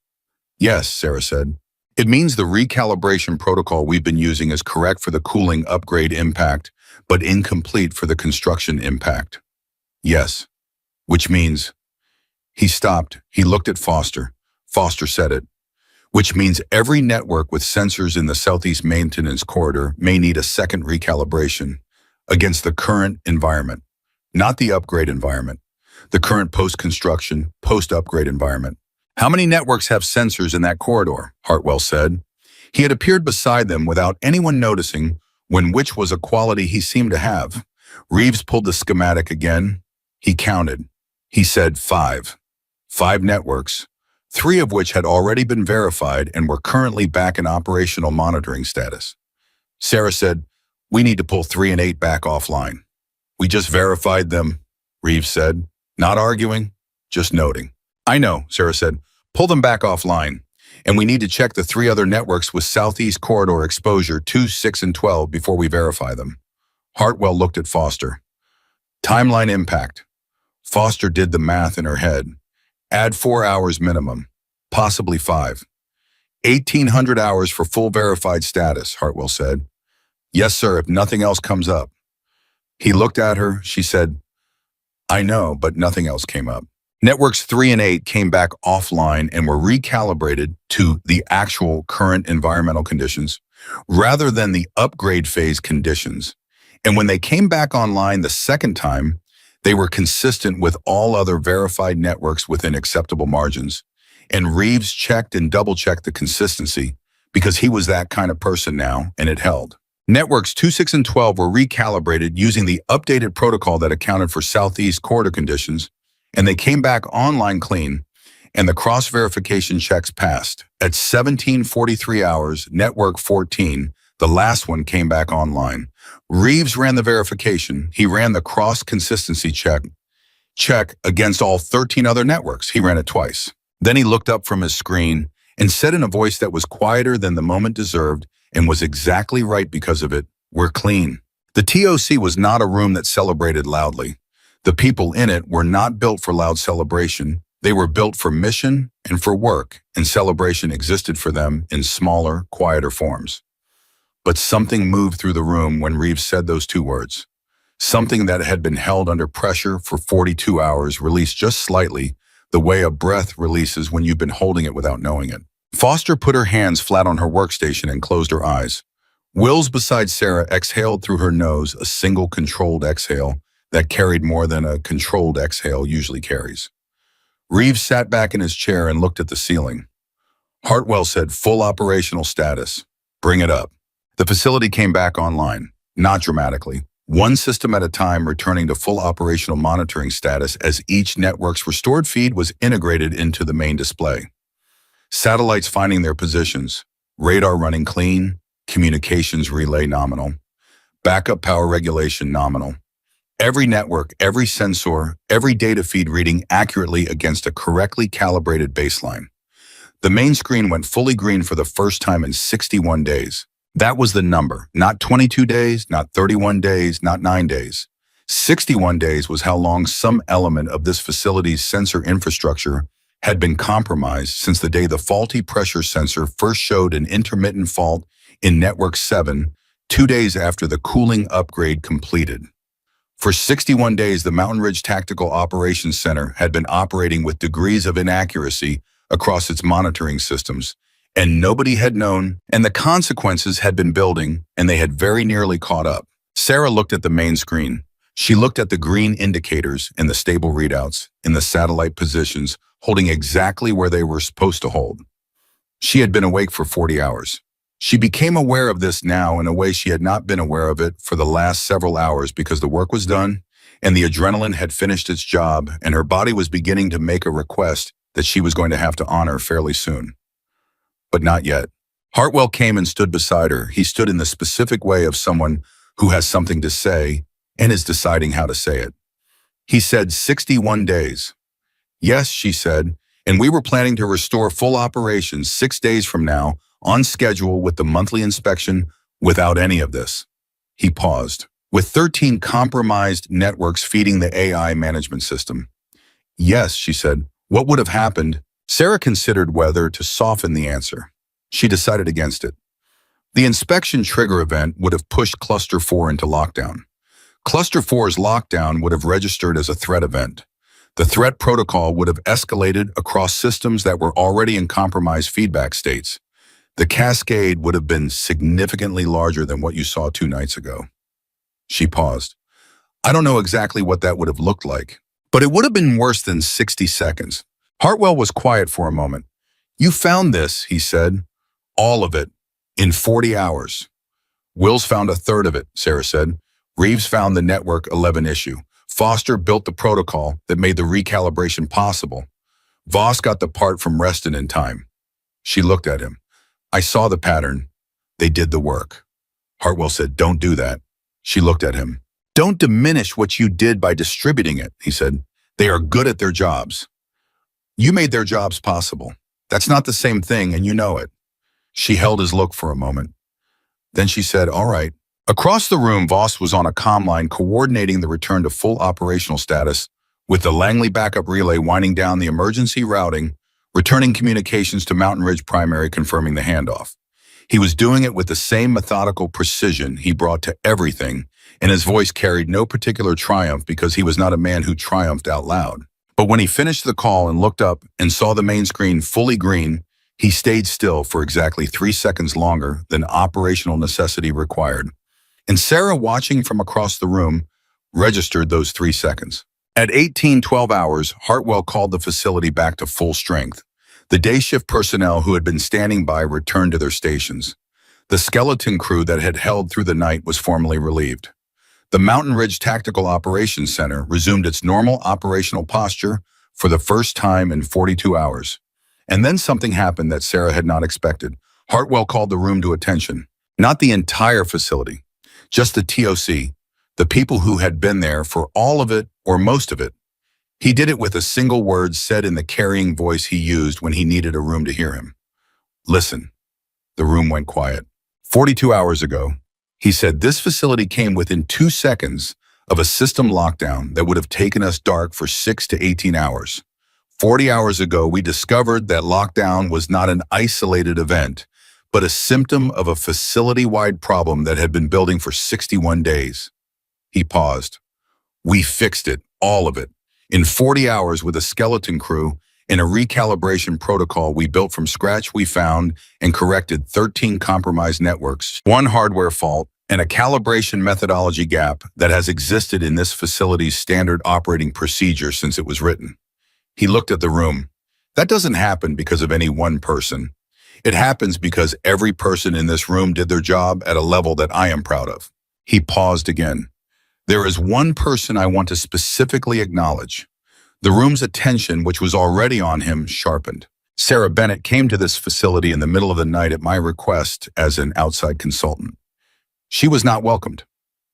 "Yes," Sarah said. "It means the recalibration protocol we've been using is correct for the cooling upgrade impact, but incomplete for the construction impact." "Yes." "Which means—" He stopped. He looked at Foster. Foster said it. "Which means every network with sensors in the Southeast Maintenance Corridor may need a second recalibration against the current environment, not the upgrade environment, the current post-construction, post-upgrade environment." "How many networks have sensors in that corridor?" Hartwell said. He had appeared beside them without anyone noticing, which was a quality he seemed to have. Reeves pulled the schematic again. He counted. He said 5. 5 networks, 3 of which had already been verified and were currently back in operational monitoring status. Sarah said, "We need to pull 3 and 8 back offline." "We just verified them," Reeves said, not arguing, just noting. "I know," Sarah said. "Pull them back offline. And we need to check the 3 other networks with Southeast Corridor exposure 2, 6, and 12 before we verify them." Hartwell looked at Foster. "Timeline impact." Foster did the math in her head. "Add 4 hours minimum, possibly 5. 1,800 hours for full verified status," Hartwell said. "Yes, sir, if nothing else comes up." He looked at her. She said, "I know, but nothing else came up." Networks 3 and 8 came back offline and were recalibrated to the actual current environmental conditions rather than the upgrade phase conditions. And when they came back online the second time, they were consistent with all other verified networks within acceptable margins. And Reeves checked and double-checked the consistency because he was that kind of person now, and it held. Networks 2, 6, and 12 were recalibrated using the updated protocol that accounted for Southeast Corridor conditions, and they came back online clean, and the cross-verification checks passed. At 17:43 hours, Network 14, the last one, came back online. Reeves ran the verification. He ran the cross-consistency check against all 13 other networks. He ran it twice. Then he looked up from his screen and said in a voice that was quieter than the moment deserved and was exactly right because of it, "We're clean." The TOC was not a room that celebrated loudly. The people in it were not built for loud celebration. They were built for mission and for work, and celebration existed for them in smaller, quieter forms. But something moved through the room when Reeves said those 2 words. Something that had been held under pressure for 42 hours released just slightly, the way a breath releases when you've been holding it without knowing it. Foster put her hands flat on her workstation and closed her eyes. Wills beside Sarah exhaled through her nose, a single controlled exhale that carried more than a controlled exhale usually carries. Reeves sat back in his chair and looked at the ceiling. Hartwell said, "Full operational status. Bring it up." The facility came back online, not dramatically, one system at a time, returning to full operational monitoring status as each network's restored feed was integrated into the main display. Satellites finding their positions, radar running clean, communications relay nominal, backup power regulation nominal. Every network, every sensor, every data feed reading accurately against a correctly calibrated baseline. The main screen went fully green for the first time in 61 days. That was the number, not 22 days, not 31 days, not 9 days. 61 days was how long some element of this facility's sensor infrastructure had been compromised since the day the faulty pressure sensor first showed an intermittent fault in Network 7, 2 days after the cooling upgrade completed. For 61 days, the Mountain Ridge Tactical Operations Center had been operating with degrees of inaccuracy across its monitoring systems, and nobody had known, and the consequences had been building, and they had very nearly caught up. Sarah looked at the main screen. She looked at the green indicators in the stable readouts, in the satellite positions, holding exactly where they were supposed to hold. She had been awake for 40 hours. She became aware of this now in a way she had not been aware of it for the last several hours because the work was done and the adrenaline had finished its job and her body was beginning to make a request that she was going to have to honor fairly soon. But not yet. Hartwell came and stood beside her. He stood in the specific way of someone who has something to say and is deciding how to say it. He said 61 days. "Yes," she said, "and we were planning to restore full operations 6 days from now, on schedule with the monthly inspection, without any of this." He paused. with 13 compromised networks feeding the AI management system. Yes, she said. What would have happened? Sarah considered whether to soften the answer. She decided against it. The inspection trigger event would have pushed Cluster 4 into lockdown. Cluster 4's lockdown would have registered as a threat event. The threat protocol would have escalated across systems that were already in compromised feedback states. The cascade would have been significantly larger than what you saw 2 nights ago. She paused. I don't know exactly what that would have looked like, but it would have been worse than 60 seconds. Hartwell was quiet for a moment. You found this, he said. All of it. In 40 hours. Wills found a third of it, Sarah said. Reeves found the Network 11 issue. Foster built the protocol that made the recalibration possible. Voss got the part from Reston in time. She looked at him. I saw the pattern. They did the work. Hartwell said, don't do that. She looked at him. Don't diminish what you did by distributing it, he said. They are good at their jobs. You made their jobs possible. That's not the same thing, and you know it. She held his look for a moment. Then she said, all right. Across the room, Voss was on a comm line coordinating the return to full operational status, with the Langley backup relay winding down the emergency routing, returning communications to Mountain Ridge Primary, confirming the handoff. He was doing it with the same methodical precision he brought to everything, and his voice carried no particular triumph because he was not a man who triumphed out loud. But when he finished the call and looked up and saw the main screen fully green, he stayed still for exactly 3 seconds longer than operational necessity required. And Sarah, watching from across the room, registered those 3 seconds. At 18:12 hours, Hartwell called the facility back to full strength. The day shift personnel who had been standing by returned to their stations. The skeleton crew that had held through the night was formally relieved. The Mountain Ridge Tactical Operations Center resumed its normal operational posture for the first time in 42 hours. And then something happened that Sarah had not expected. Hartwell called the room to attention. Not the entire facility, just the TOC, the people who had been there for all of it or most of it. He did it with a single word said in the carrying voice he used when he needed a room to hear him. Listen. The room went quiet. 42 hours ago, he said, this facility came within 2 seconds of a system lockdown that would have taken us dark for 6 to 18 hours. 40 hours ago, we discovered that lockdown was not an isolated event, but a symptom of a facility-wide problem that had been building for 61 days. He paused. We fixed it, all of it, in 40 hours with a skeleton crew. In a recalibration protocol we built from scratch, we found and corrected 13 compromised networks, 1 hardware fault, and a calibration methodology gap that has existed in this facility's standard operating procedure since it was written. He looked at the room. That doesn't happen because of any one person. It happens because every person in this room did their job at a level that I am proud of. He paused again. There is one person I want to specifically acknowledge. The room's attention, which was already on him, sharpened. Sarah Bennett came to this facility in the middle of the night at my request as an outside consultant. She was not welcomed.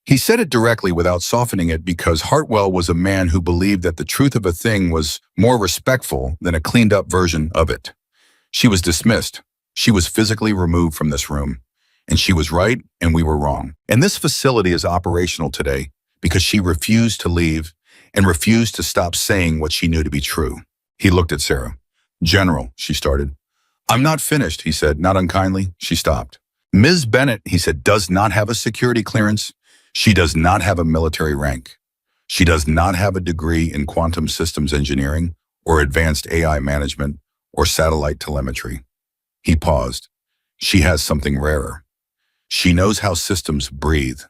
He said it directly without softening it because Hartwell was a man who believed that the truth of a thing was more respectful than a cleaned-up version of it. She was dismissed. She was physically removed from this room. And she was right, and we were wrong. And this facility is operational today because she refused to leave and refused to stop saying what she knew to be true. He looked at Sarah. General, she started. I'm not finished, he said, not unkindly. She stopped. Ms. Bennett, he said, does not have a security clearance. She does not have a military rank. She does not have a degree in quantum systems engineering or advanced AI management or satellite telemetry. He paused. She has something rarer. She knows how systems breathe.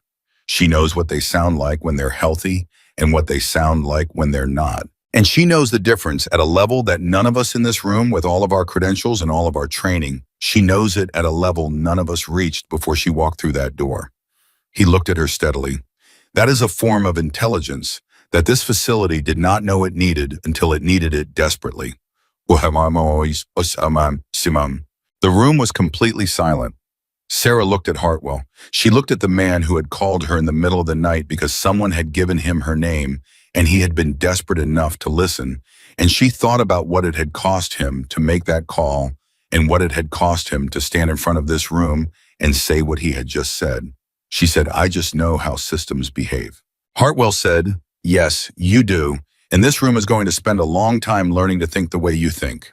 She knows what they sound like when they're healthy and what they sound like when they're not. And she knows the difference at a level that none of us in this room, with all of our credentials and all of our training, she knows it at a level none of us reached before she walked through that door. He looked at her steadily. That is a form of intelligence that this facility did not know it needed until it needed it desperately. The room was completely silent. Sarah looked at Hartwell. She looked at the man who had called her in the middle of the night because someone had given him her name and he had been desperate enough to listen, and she thought about what it had cost him to make that call and what it had cost him to stand in front of this room and say what he had just said. She said, I just know how systems behave. Hartwell said, yes, you do, and this room is going to spend a long time learning to think the way you think.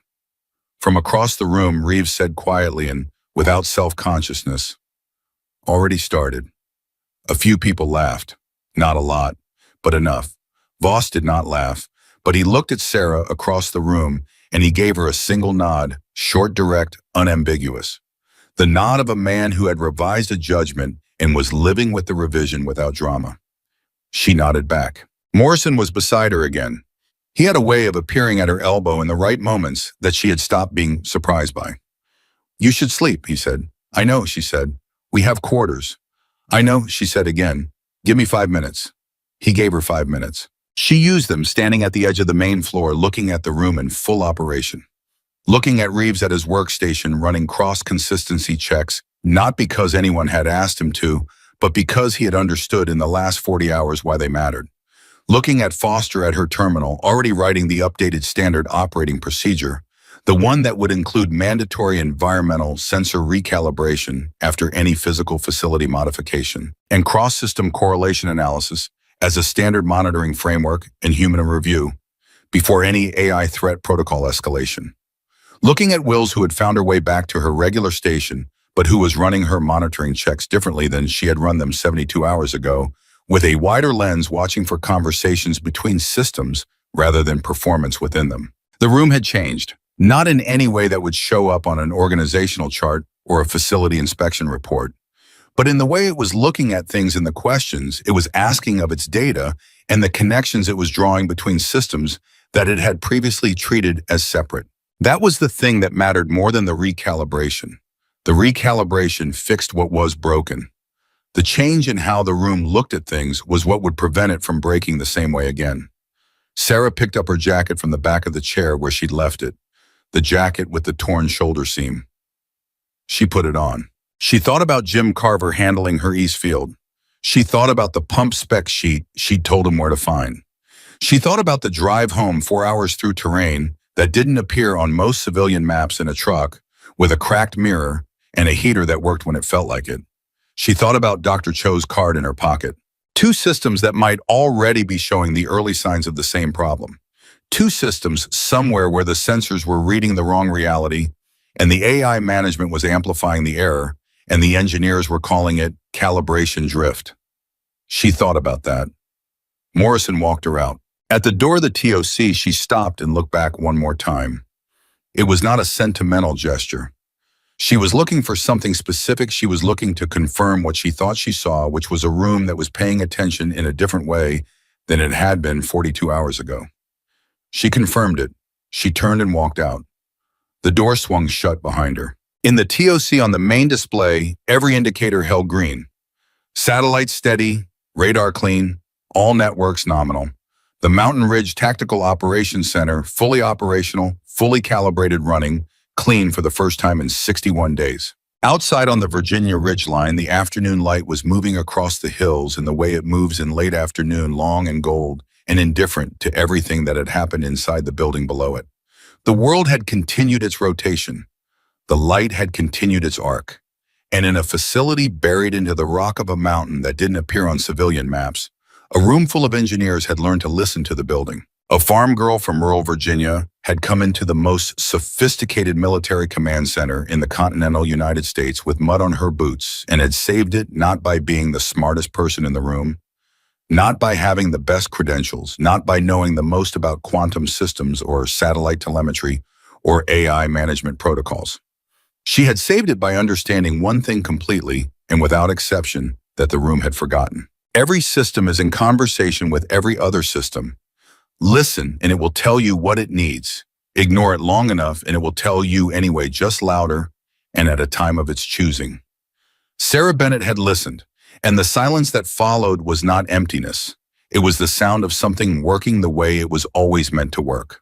From across the room, Reeves said quietly and without self-consciousness, already started. A few people laughed. Not a lot, but enough. Voss did not laugh, but he looked at Sarah across the room and he gave her a single nod, short, direct, unambiguous. The nod of a man who had revised a judgment and was living with the revision without drama. She nodded back. Morrison was beside her again. He had a way of appearing at her elbow in the right moments that she had stopped being surprised by. You should sleep, he said. I know, she said. We have quarters. I know, she said again. Give me 5 minutes. He gave her 5 minutes. She used them standing at the edge of the main floor looking at the room in full operation. Looking at Reeves at his workstation running cross-consistency checks, not because anyone had asked him to, but because he had understood in the last 40 hours why they mattered. Looking at Foster at her terminal, already writing the updated standard operating procedure, the one that would include mandatory environmental sensor recalibration after any physical facility modification, and cross-system correlation analysis as a standard monitoring framework and human review before any AI threat protocol escalation. Looking at Wills, who had found her way back to her regular station, but who was running her monitoring checks differently than she had run them 72 hours ago, with a wider lens watching for conversations between systems rather than performance within them. The room had changed, not in any way that would show up on an organizational chart or a facility inspection report, but in the way it was looking at things and the questions it was asking of its data and the connections it was drawing between systems that it had previously treated as separate. That was the thing that mattered more than the recalibration. The recalibration fixed what was broken. The change in how the room looked at things was what would prevent it from breaking the same way again. Sarah picked up her jacket from the back of the chair where she'd left it, the jacket with the torn shoulder seam. She put it on. She thought about Jim Carver handling her East Field. She thought about the pump spec sheet she'd told him where to find. She thought about the drive home 4 hours through terrain that didn't appear on most civilian maps in a truck, with a cracked mirror and a heater that worked when it felt like it. She thought about Dr. Cho's card in her pocket. 2 systems that might already be showing the early signs of the same problem. 2 systems somewhere where the sensors were reading the wrong reality, and the AI management was amplifying the error, and the engineers were calling it calibration drift. She thought about that. Morrison walked her out. At the door of the TOC, she stopped and looked back one more time. It was not a sentimental gesture. She was looking for something specific. She was looking to confirm what she thought she saw, which was a room that was paying attention in a different way than it had been 42 hours ago. She confirmed it. She turned and walked out. The door swung shut behind her. In the TOC on the main display, every indicator held green. Satellite steady, radar clean, all networks nominal. The Mountain Ridge Tactical Operations Center, fully operational, fully calibrated, running, clean for the first time in 61 days. Outside on the Virginia ridgeline, the afternoon light was moving across the hills in the way it moves in late afternoon, long and gold, and indifferent to everything that had happened inside the building below it. The world had continued its rotation. The light had continued its arc. And in a facility buried into the rock of a mountain that didn't appear on civilian maps, a room full of engineers had learned to listen to the building. A farm girl from rural Virginia had come into the most sophisticated military command center in the continental United States with mud on her boots and had saved it not by being the smartest person in the room, not by having the best credentials, not by knowing the most about quantum systems or satellite telemetry or AI management protocols. She had saved it by understanding one thing completely and without exception that the room had forgotten. Every system is in conversation with every other system. Listen, and it will tell you what it needs. Ignore it long enough, and it will tell you anyway, just louder and at a time of its choosing. Sarah Bennett had listened, and the silence that followed was not emptiness. It was the sound of something working the way it was always meant to work.